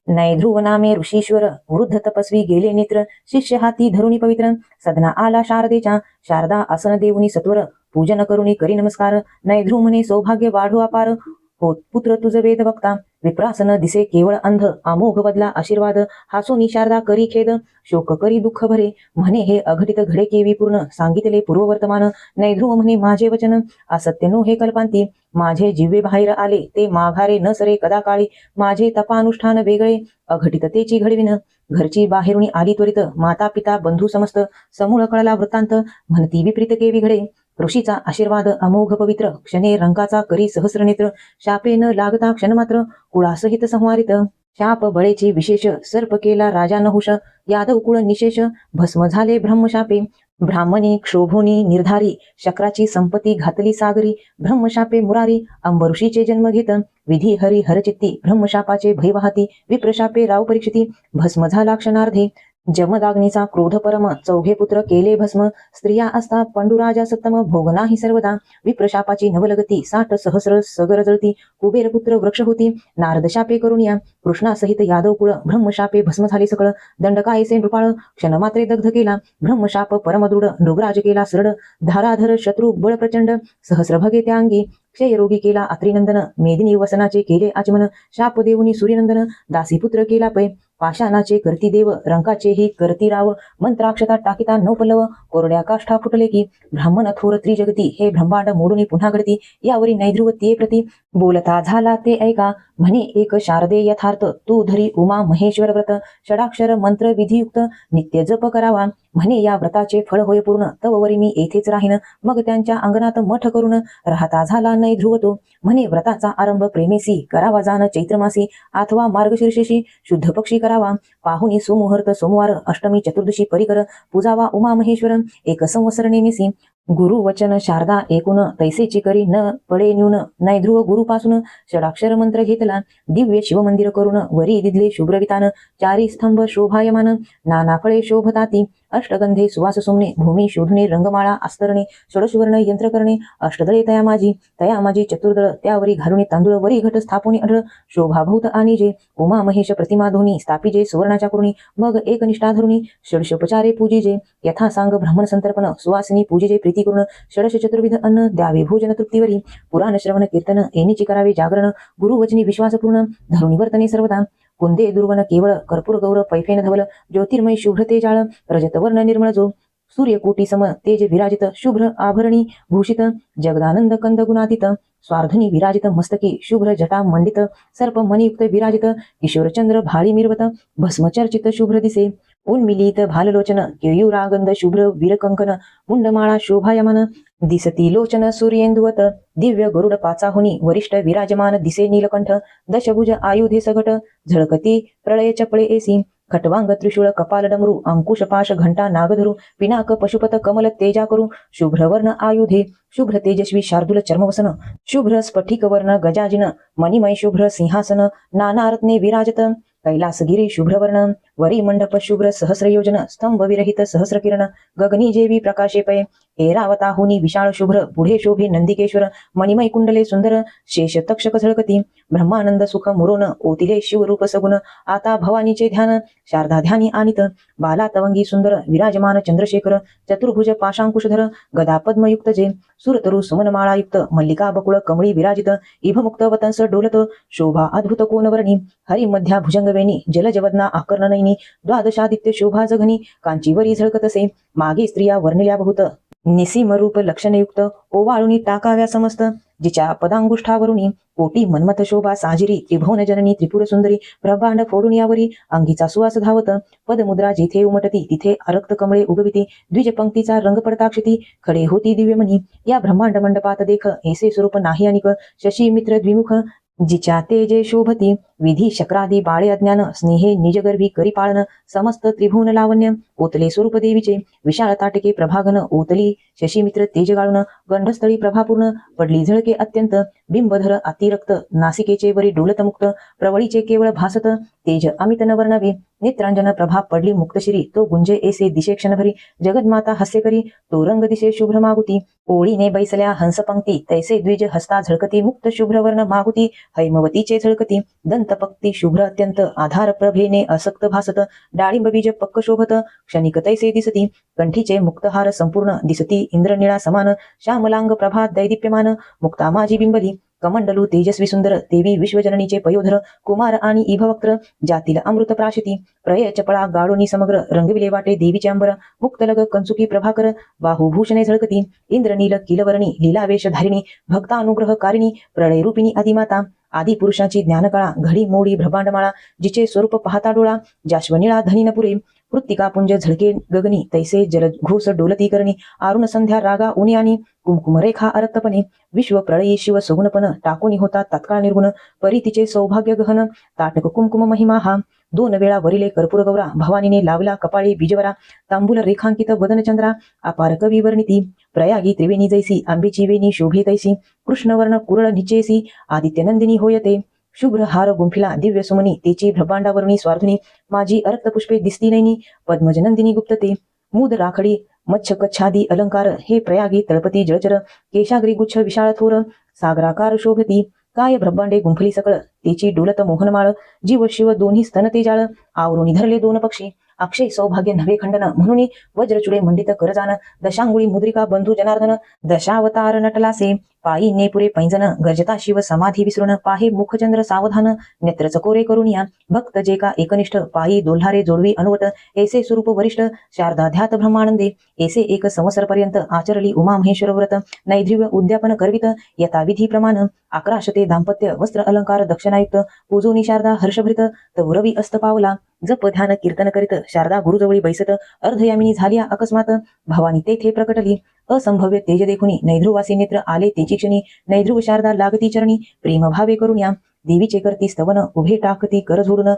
नय ध्रुव नामे ऋषीश्वर वृद्ध तपस्वी गेले नेत्र शिष्य हाती धरुणी पवित्र सदना आला शारदेच्या शारदा आसन देऊनी सत्वर पूजन करुणी करी नमस्कार नय ध्रुव म्हणे सौभाग्य वाढू अपार होत पुत्र तुझ वेद वक्ता विप्रासन दिसे केवळ अंध अमोघ बदला आशीर्वाद हासोनी शारदा करी खेद शोक करी दुःख भरे म्हणे हे अघटित घडे केवी पूर्ण सांगितले पूर्ववर्तमान नैध्रुव म्हणे माझे वचन असत्य नो हे कल्पांती माझे जिव्हे बाहेर आले ते माघारे न सरे कदा काळी माझे तपानुष्ठान वेगळे अघटिततेची घडविन घरची बाहेरुणी आली त्वरित माता पिता बंधू समस्त समूळ कळला वृत्तांत म्हणती विपरीत केवी घडे ऋषीचा आशीर्वाद अमोघ पवित्र क्षणे रंकाचा करी सहस्रनेत्र शापे न लागता क्षण मात्र कुळासहित संवारित शाप बळेची विशेष सर्प केला राजा नहुष यादव कुळ निशेष भस्म झाले ब्रह्मशापे ब्राह्मणी क्षोभोनी निर्धारी शक्राची संपत्ती घातली सागरी ब्रह्मशापे मुरारी अंबऋषीचे जन्म घेत विधी हरी हरचित्ती ब्रह्मशापाचे भय वाहती विप्रशापे राव परीक्षिती भस्म झाला क्षणार्धे जमदाग्नीचा क्रोध परम चौघे पुत्र केले भस्म स्त्रिया असता पंडुराजा सत्तम भोग नाही सर्वदा विप्रशापाची नवलगती 60 सहस्र सगर जळती कुबेर पुत्र वृक्ष होती नारद शापे करुणिया कृष्णासहित यादव कुळ ब्रह्मशापे भस्म झाले सकळ दंडकायसे नृपाळ क्षणमात्रे दग्ध केला ब्रह्मशाप परमदृढ नृगराज केला सरळ धाराधर शत्रू बळ प्रचंड सहस्र भगे त्या अंगी क्षयरोगी केला अत्रिनंदन मेदिनी वसनाचे केले आचमन शाप देऊनी सूर्यनंदन दासीपुत्र केला पै पाषाणाचे करती देव रंकाचेही करती राव मंत्राक्षता टाकिता नौ पल्लव कोरड्या काष्ठा फुटले की ब्राह्मण थोर त्रिजगती हे ब्रह्मांड मोडून पुन्हा घडती यावरी नैध्रुव ते प्रती बोलता झाला ते ऐका म्हणे एक शारदे यथार्थ तू धरी उमा महेश्वर व्रत षडाक्षर मंत्र विधियुक्त नित्य जप करावा म्हणे या व्रताचे फळ होय पूर्ण तववरी मी येथेच राहीन मग त्यांच्या अंगणात मठ करून राहता झाला नैध्रुव तो म्हणे व्रताचा आरंभ प्रेमेसी करावा जाण चैत्रमासी अथवा मार्गशीर्षेशी शुद्ध पक्षी करावा पाहुनी सुमुहूर्त सोमवार अष्टमी चतुर्दशी परिकर पूजावा उमा महेश्वर एक संवत्सर नेमिसी गुरु वचन शारदा एकूण तैसेची करी न पडे न्यून नैध्रुव गुरुपासून षडाक्षर मंत्र घेतला दिव्य शिवमंदिर करून वरी दिदले शुभ्रवितान चारी स्तंभ शोभायमान नाना फळे शोभताती अष्टगंधे सुवास सोमने भूमी शोधणे रंगमाळा आस्तरणे षडसुवर्ण यंत्र करणे अष्टदळे तया माझी चतुर्दळ त्यावरी घालुणे तांदूळ वरी घट स्थापुनी अढळ शोभाभूत आणि जे उमा महेश प्रतिमा धोनी स्थापिजे सुवर्णाच्या करुणी मग एक निष्ठा धरुणी षडशोपचारे पूजिजे यथा सांग ब्राह्मण संतर्पण सुवासिनी पूजिजे प्रीती करून षडश चतुर्विध अन्न द्यावे भोजन तृप्तीवरी पुराण श्रवण कीर्तन येणीची करावे जागरण गुरुवचनी विश्वासपूर्ण धरुणी वर्तने सर्वदा कुंदे दुर्वन केवळ कर्पूर गौर पैफेन धवल ज्योतिर्मय शुभ्र तेजाळ रजतवर्ण निर्मळ जो सूर्यकोटी सम तेज विराजित शुभ्र आभरणी भूषित जगदानंद कंद गुणातीत स्वार्धनी विराजित मस्तकी शुभ्र जटा मंडित सर्प मणियुक्त विराजित किशोरचंद्र भाळी मिरवत भस्मचर्चित शुभ्र दिसे उन्मिलित भाललोचन केयुरागंध शुभ्र वीरकंकन मुंडमाळा शोभायमान दिसती लोचन सूर्येंदुवत दिव्य गरुड पाचाहुनी वरिष्ठ विराजमान दिसे नीलकंठ दशभुज आयुधे सघट झळकती प्रळय चपळे एसी खटवांग त्रिशूळ कपाल डमरू अंकुश पाश घंटा नागधरू पिनाक पशुपत कमल तेजा करू शुभ्र वर्ण आयुधे शुभ्र तेजस्वी शार्दूल चर्मवसन शुभ्र स्फटिक वर्ण गजाजिन मणिमय शुभ्र सिंहासन नाना रत्ने विराजत कैलासगिरी शुभ्रवर्ण वरी मंडप शुभ्र सहस्र योजन स्तंभ विरहित सहस्र किरण गगनी जेवी प्रकाशे पै ऐरावताहुनी विशाळ शुभ्र पुढे शोभे नंदिकेश्वर मणिमय कुंडले सुंदर शेष तक्षक झळकती ब्रह्मानंद सुख मुरोन ओतिले शिवरूप सगुण आता भवानीचे ध्यान शारदा ध्यानी आनित बाला तवंगी सुंदर विराजमान चंद्रशेखर चतुर्भुज पाशांकुशधर गदा पद्मयुक्त जे सुरतरु सुमनमाळायुक्त मल्लिका बकुळ कमळी विराजित इभमुक्त वतंस डोलत शोभा अद्भुत कोनवर्णी हरी मध्या भुजंगवेणी जलजवदना आकर्णनयनी द्वादशादित्य शोभा जघनी कांचीवरी झळकतसे मागे स्त्रिया वर्णिल्या बहुत निसीम रूप लक्षणयुक्त ओवाळुनी टाकाव्या समस्त जिच्या पदांगुष्ठावरुनी कोटी मन्मथ शोभा साजिरी त्रिभुवन जननी त्रिपुर सुंदरी ब्रह्मांड फोडून यावरी अंगीचा सुवास धावत पदमुद्रा जिथे उमटती तिथे अरक्त कमळे उगविती द्विजपंक्तीचा रंग पडताक्षती खडे होती दिव्यमनी या ब्रह्मांड मंडपात देख ऐसे स्वरूप नाही अनिक शशी मित्र द्विमुख जिच्या तेजे शोभती विधी शक्रादी बाळे अज्ञान स्नेहे निजगर्भी करी पाळन समस्त त्रिभुवन लावण्य ओतले स्वरूप देवीचे विशाळ ताटके प्रभागन ओतली शशीमित्र तेज गाळून गंढस्थळी प्रभापूर्ण पडली झळके अत्यंत बिंबधर अतिरक्त नासिकेचे वरी डोलत मुक्त प्रवळीचे केवळ भासत तेज अमित नवर्णवे नेत्रांजन प्रभा पडली मुक्तशिरी तो गुंजे ऐसे दिशे क्षणभरी जगदमाता हास्य करी तो रंग दिशे शुभ्र मागुती ओळीने बैसल्या हंसपंक्ती तैसे द्विज हस्ता झळकती मुक्त शुभ्र वर्ण मागुती हैमवतीचे झळकती दंत तपक्ती शुभ्र अत्यंत आधार प्रभेने असक्त भासत डाळिंब बीज पक्क शोभत क्षणिक तैसे दिसती कंठीचे मुक्तहार संपूर्ण दिसती इंद्रनिळा समान श्यामलांग प्रभात दैदिप्यमान मुक्ता माझी बिंबली कमंडलू तेजस्वी सुंदर देवी विश्वजननीचे पयोधर कुमार आणि इभवक्त्र जातील अमृत प्राशिती प्रय चपळा गाडोनी समग्र रंगविले वाटे देवीचे अंबर मुक्तलग कंचुकी प्रभाकर बाहुभूषणे झळकती इंद्रनील किलवर्णी लीलावेश धारिणी भक्तानुग्रहकारिणी प्रळयरूपिणी आदिमाता आदी पुरुषाची ज्ञानकळा घडी मोडी ब्रह्मांडमाळा जिचे स्वरूप पाहता डोळा जाश्वनिळा धनिनपुरे कृत्तिका पुंज झळके गगनी तैसे जलघोष डोलती करणी अरुण संध्या रागा उनी आणि कुमकुमरेखा अरक्तपणे विश्व प्रळयी शिव सगुणपण टाकोनी होता तात्काळ निर्गुण परी तिचे सौभाग्य गहन ताटक कुमकुम महिमा हा 2 वेळा वरिले कर्पूर गौरा भवानीने लावला कपाळी बीजवरा तांबूल रेखांकित वदनचंद्रा अपार कवी वर्णिती प्रयागी त्रिवेणी जैसी आंबेची वेणी शोभे तैसी कृष्णवर्ण कुरळ निचेसी आदित्यनंदिनी होयते शुभ्र हार गुंफिला दिव्य सुमनी तेची ब्रह्मांडावरुणी स्वार्थुनी माझी अरक्त पुष्पे दिसती नैनी पद्मजनंदिनी गुप्तते मूद राखडी मच्छ कच्छादी अलंकार हे प्रयागी तळपती जळचर केशाग्री गुच्छ विशाळ थोर सागराकार शोभती काय ब्रह्मांडे गुंफली सकळ तेची डोलत मोहनमाळ जीव शिव दोन्ही स्तन ते जाळ आवरुनी धरले 2 पक्षी अक्षय सौभाग्य नवे खंडन म्हणून वज्रचुडे मंडित करजान दशांगुळी मुद्रिका बंधू जनार्दन दशावतार नटलासे पायी नेपुरे पैंजन गर्जता शिव समाधी विसरून पाहे मुखचंद्र सावधान नेत्र चकोरे करुनिया भक्त जे का एकनिष्ठ पायी दोल्हारे जोडवी अनुवट ऐसे स्वरूप वरिष्ठ शारदा ध्यात ब्रह्मानंदे ऐसे एक संवत्सर पर्यंत आचरली उमा महेश्वर व्रत नैद्रिव्य उद्यापन करवित यथाविधी प्रमाण 11 शते दाम्पत्य वस्त्र अलंकार दक्षिणायुक्त पूजोनी शारदा हर्षभृत तवरवी अस्त पावला जप ध्यान कीर्तन करीत शारदा गुरुजवळी बैसत अर्धयामिनी झाल्या अकस्मात भवानी तेथे प्रकटली असंभव्य तेज देखुनी नैध्रुवासी नेत्र आले तेची क्षणी नैध्रुव शारदा लागती चरणी प्रेम भावे करुण्या देवीचे करती स्तवन उभे टाकती कर झोडून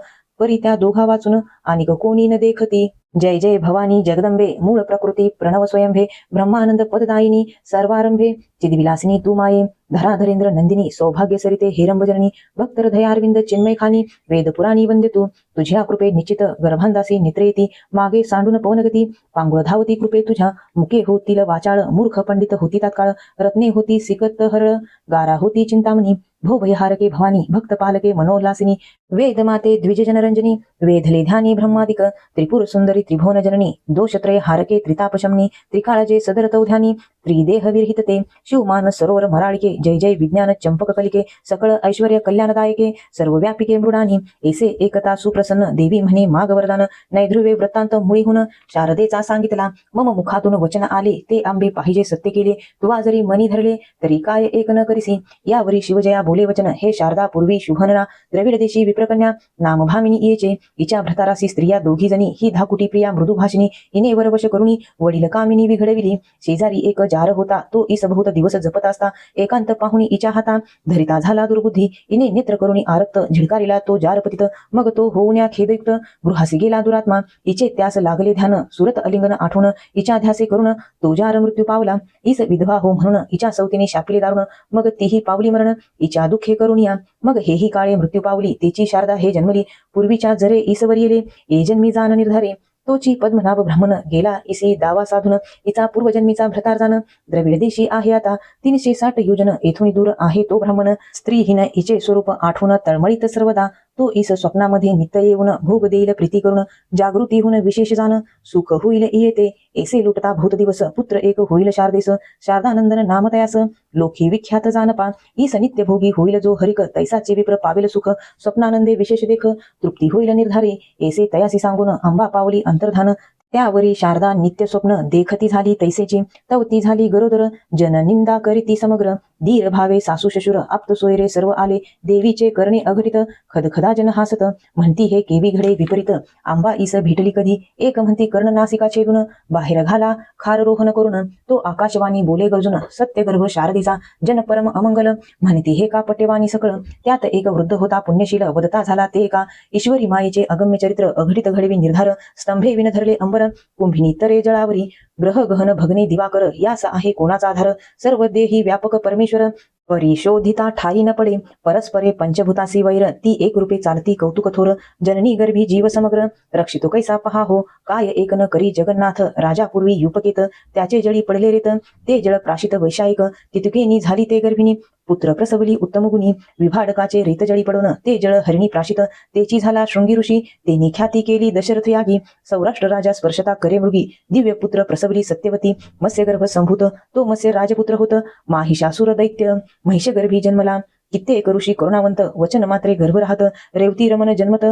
परी त्या दोघा वाचून आणि कोणी न देखती जय जय भवानी जगदंबे मूळ प्रकृती प्रणव स्वयंभे ब्रह्मानंद पददायिनी सर्वारंभे चिदविलासिनी तू माये धराधरेंद्र नंदिनी सौभाग्य सरिते हेरंबजननी भक्त हृदयारविंद चिन्मय खानी वेद पुराणी वंदे तू तुझ्या कृपे निश्चित गर्भांदासी नेत्रे येती मागे सांडून पवनगती पांगुळ धावती कृपे तुझ्या मुके होतील वाचाळ मूर्ख पंडित होती तात्काळ रत्ने होती सिकत हरळ गारा होती चिंतामणी भोभयहारके भवानी भक्त पालके मनोल्लासिनी वेद माते द्विज जनरंजनी वेधले ध्यानी ब्रह्मादिक त्रिपुर सुंदरी त्रिभुवन जननी दोषत्रय हारके त्रितापशमनी त्रिकाळजे सदरतौ ध्यानी त्रिदेह विरहितते शिवमान सरोवर मराळिके जय जय विज्ञान चंपक कलिके सकळ ऐश्वर्य कल्याणदायके सर्वव्यापिके मृडानी ऐसे एकता सुप्रसन्न देवी म्हणे माग वरदान नैध्रुवे वृत्तांत मुळीहून शारदेचा सांगितला मम मुखातून वचन आले ते आंबे पाहिजे सत्य केले तुवा जरी मनी धरले तरी काय एक न करिसी यावरी शिवजया बोले वचन हे शारदा पूर्वी शुभनना द्रविड देशी विप्रकन्या नामभामिनी येचे इच्या भ्रतारासी स्त्रिया दोघी जणी ही धाकुटी प्रिया मृदुभाषिनी इने वरवश करुणी वडील कामिनी विघडविली शेजारी एक जार होता तो इसभूत दिवस जपत असता एकांत पाहुणी इच्या हाता धरिता झाला दुर्बुद्धी इने नेत्र करुणी आरक्त झिडकारिला तो जार पतित मग तो होऊन्या खेदयुक्त गृहासी गेला दुरात्मा इचे त्यास लागले ध्यान सुरत अलिंगन आठवून इच्या ध्यासे करून तो जार मृत्यू पावला इस विधवा हो म्हणून इच्या सौतीने शापिले दारुण मग तीही पावली मरण इच्या दुःखे करुनिया मग हेही काळे मृत्यू पावली तेची शारदा हे जन्मली पूर्वीच्या जरे ईसवर येले ए जन्मी जाण निर्धारे तोची पद्मनाभ ब्राह्मण गेला इसी दावा साधून इचा पूर्वजन्मीचा भ्रतार जाण द्रविड देशी आहे आता 360 योजन येथून दूर आहे तो ब्राह्मण स्त्रीहीन इचे स्वरूप आठवून तळमळीत सर्वदा तो इस स्वप्नामध्ये नित्य येऊन भोग देईल प्रीती करून जागृती होऊन विशेष जाण सुख होईल येते ऐसे लुटता भूत दिवस पुत्र एक होईल शारदेस शारदानंदन नाम तयास लोकी विख्यात जानपा ईस नित्य भोगी होईल जो हरिक तैसाचे विप्र पावेल सुख स्वप्नानंदे विशेष देख तृप्ती होईल निर्धारे ऐसे तयासी सांगून अंबा पावली अंतर्धान त्यावरी शारदा नित्य स्वप्न देखती झाली तैसेची तवती झाली गरोदर जन निंदा करीती समग्र धीर भावे सासू शशुर आप्त सोयरे सर्व आले देवीचे करणे अघटित खदखदा जन हासत म्हणती हे केवी घडे विपरीत आंबा ईस भेटली कधी एक म्हणती कर्ण नासिका छेदून बाहेर घाला खाररोहण करून तो आकाशवाणी बोले गरजून सत्यगर्भ शारदेचा जन परम अमंगल म्हणती हे का पट्टेवाणी सकळ त्यात एक वृद्ध होता पुण्यशील वदता झाला ते का ईश्वरी मायेचे अगम्य चरित्र अघटित घडवी निर्धार स्तंभे विन धरले अंबर कुंभिनी तरे जळावरी ग्रह गहन भगने दिवाकर यास आहे कोणाचा आधार सर्व देही व्यापक परमेश्वर परिशोधिता ठाई न पडे परस्परे पंचभूतासी वैर ती एक रूपे चालती कौतुक थोर जननी गर्भी जीव समग्र रक्षितो कैसा पहा हो काय एक न करी जगन्नाथ राजा पूर्वी युपकेत त्याचे जळी पडले रेत ते जळ प्राशित वैशायिक तितुकेनी झाली ते गर्भिणी पुत्र प्रसवली उत्तम गुणी, विभाडकाचे रेतजळी पडून ते जळ हरिणी प्राशित, तेची झाला शृंगी ऋषी, तेनी ख्याती केली दशरथ यागी, सौराष्ट्र राजा स्पर्शता करे मृगी, दिव्य पुत्र प्रसवली सत्यवती, मत्स्यगर्भ संभूत तो मत्स्य राजपुत्र होत, माहिषासुर दैत्य महिषगर्भी जन्मला, कित्येक ऋषी करुणावंत, वचन मात्रे गर्भ राहत, रेवती रमन जन्मत,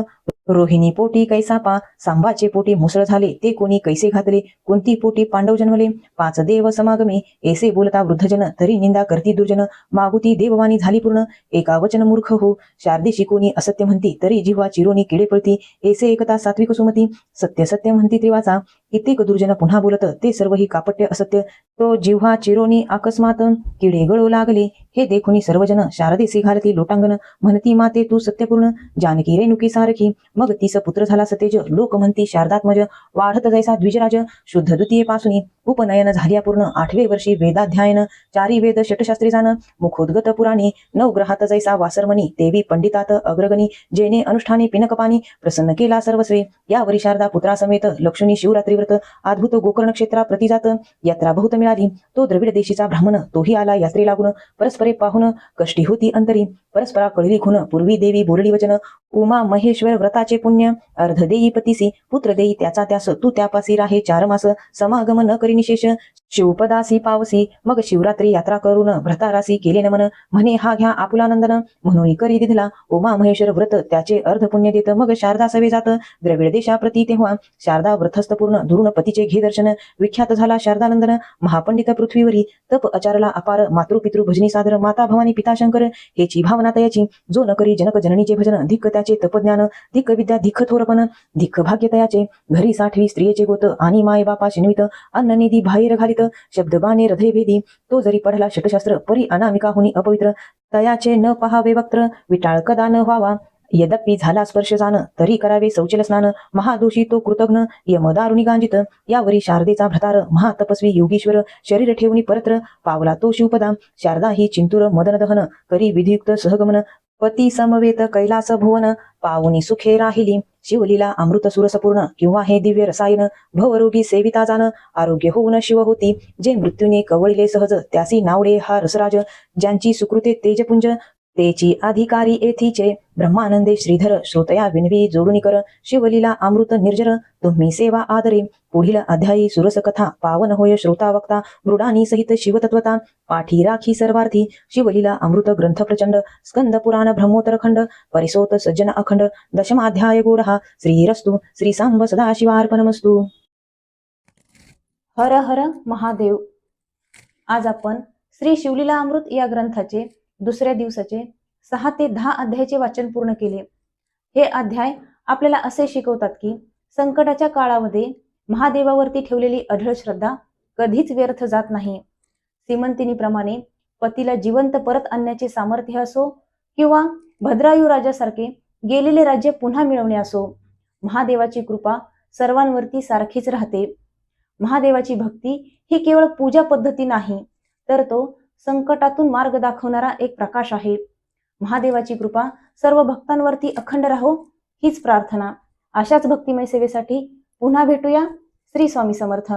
रोहिणी पोटी कैसा पा, सांबाचे पोटी मुसळ झाले, ते कोणी कैसे घातले, कोणती पोटी पांडव जन्मले, पाच देव समागमे, ऐसे बोलता वृद्धजन, तरी निंदा करती दुर्जन, मागुती देववाणी झाली पूर्ण, एका वचन मूर्ख हो, शारदेशी कोणी असत्य म्हणती, तरी जिव्हा चिरोनी किडे पळती, ऐसे एकता सात्विक सुमती, सत्य सत्य म्हणती त्रिवाचा, कित्येक दुर्जन पुन्हा बोलत, ते सर्वही कापट्य असत्य, तो जिव्हा चिरोनी अकस्मात, किडे गळू लागले, हे देखुनी सर्वजन, शारदेसी घालती लोटांगण, म्हणती माते तू सत्यपूर्ण, जानकी रेणुकी सारखी, मग तीस पुत्र झाला सतेज, लोक म्हणती शारदात्मज, वाढत जैसा द्विजराज, शुद्ध द्वितीये पासुनी, उपनयन झाल्या पूर्ण, 8वे वर्षी वेदाध्यायन, 4 वेद षटशास्त्री जाण, मुखोद्गत पुराणी, 9 ग्रहात जैसा वासरमणी, देवी पंडितात अग्रगणी, जेने अनुष्ठाने पिनकपानी, प्रसन्न केला सर्वस्वे, यावरी शारदा पुत्रासमेत, लक्ष्मी शिवरात्री व्रत, अद्भुत गोकर्ण क्षेत्रा प्रतिजात, यात्रा बहुत मिळाली, तो द्रविड देशीचा ब्राह्मण, तोही आला यात्रे लागून, परस्परे पाहून, कष्टी होती अंतरी, परस्परा कळली खून, पूर्वी देवी बोलली वचन, उमा महेश्वर व्रताचे पुण्य, अर्ध देई पतीसी, पुत्र देई त्याचा त्यास, तू त्यापासी राहे 4 मास, समागम न करी निशेष, शिवपदासी पावसी, मग शिवरात्री यात्रा करून व्रतारासी केले नमन, म्हणे हा घ्या आपुला नंदन, म्हणून करी दिधला उमा महेश्वर व्रत, त्याचे अर्ध पुण्य देत, मग शारदा सवे जात, द्रविड देशाप्रती तेव्हा, शारदा व्रतस्थ पूर्ण, दुरून पतीचे घे दर्शन, विख्यात झाला शारदानंदन, महापंडित पृथ्वीवरी, तप आचारला अपार, मातृपितृ भजनी सादर, माता भवानी पिता शंकर, हेची भावना तयाची, जो न करी जनक जननीचे भजन, धिक्क त्याचे तपज्ञान, धिक्क विद्या धिक्क थोरपण, धिक्क भाग्य तयाचे, घरी साठवी स्त्रियेचे गोत, आणि माय बापा शिन्वित, अन्न निधी बाहेर घालित, शब्द बाणे हृदय भेदी, तो जरी पढला षटशास्त्र, परी अनामिका होनी अपवित्र, तयाचे न पहावे वक्त्र, विटाळ कदा न व्हावा, यद्यपि झाला स्पर्श जाण, तरी करावे शौचल स्नान, महादोषी तो कृतघ्न, यमदारुणी गांजित, यावरी शारदेचा भ्रतार, महातपस्वी योगीश्वर, शरीर ठेवणी परत्र, पावला तो शिवपदा, शारदा ही चिंतूर मदन दहन, करी विधियुक्त सहगमन, पती समवेत कैलास भुवन, पावनी सुखे राहिली, शिवलीला अमृत सुरसपूर्ण, किंवा हे दिव्य रसायन, भवरोगी सेविता जाण, आरोग्य होऊन शिव होती, जे मृत्यूने कवळिले सहज, त्यासी नावडे हा रसराज, ज्यांची सुकृते तेजपुंज, तेची अधिकारी येथीचे, ब्रह्मानंदे श्रीधर, श्रोतया विनवी जोडुनी कर, शिवलीला अमृत निर्जर, तुम्ही सेवा आदरे, पुढील अध्यायी सुरस कथा, पावन होय श्रोता वक्ता, मृडानी सहित शिवतत्वता, पाठी राखी सर्वार्थी, शिवलीला अमृत ग्रंथ प्रचंड, स्कंद पुराण ब्रह्मोत्तर खंड, परिसोत सज्जन अखंड, दशमाध्याय गोडहा, श्रीरस्तु, श्री सांब सदाशिवार्पणमस्तु. हर हर महादेव. आज आपण श्री शिवलीला अमृत या ग्रंथाचे दुसऱ्या दिवसाचे 6 ते 10 अध्यायाचे वाचन पूर्ण केले. हे अध्याय आपल्याला असे शिकवतात की संकटाच्या काळामध्ये महादेवावरती ठेवलेली अढळ श्रद्धा कधीच व्यर्थ जात नाही. सीमंतिनीप्रमाणे पतीला जिवंत परत आणण्याचे सामर्थ्य असो किंवा भद्रायू राजासारखे गेलेले राज्य पुन्हा मिळवणे असो, महादेवाची कृपा सर्वांवरती सारखीच राहते. महादेवाची भक्ती ही केवळ पूजा पद्धती नाही, तर तो संकटातून मार्ग दाखवणारा एक प्रकाश आहे. महादेवाची कृपा सर्व भक्तांवरती अखंड राहो हीच प्रार्थना. अशाच भक्तिमय सेवेसाठी पुन्हा भेटूया. श्री स्वामी समर्थ.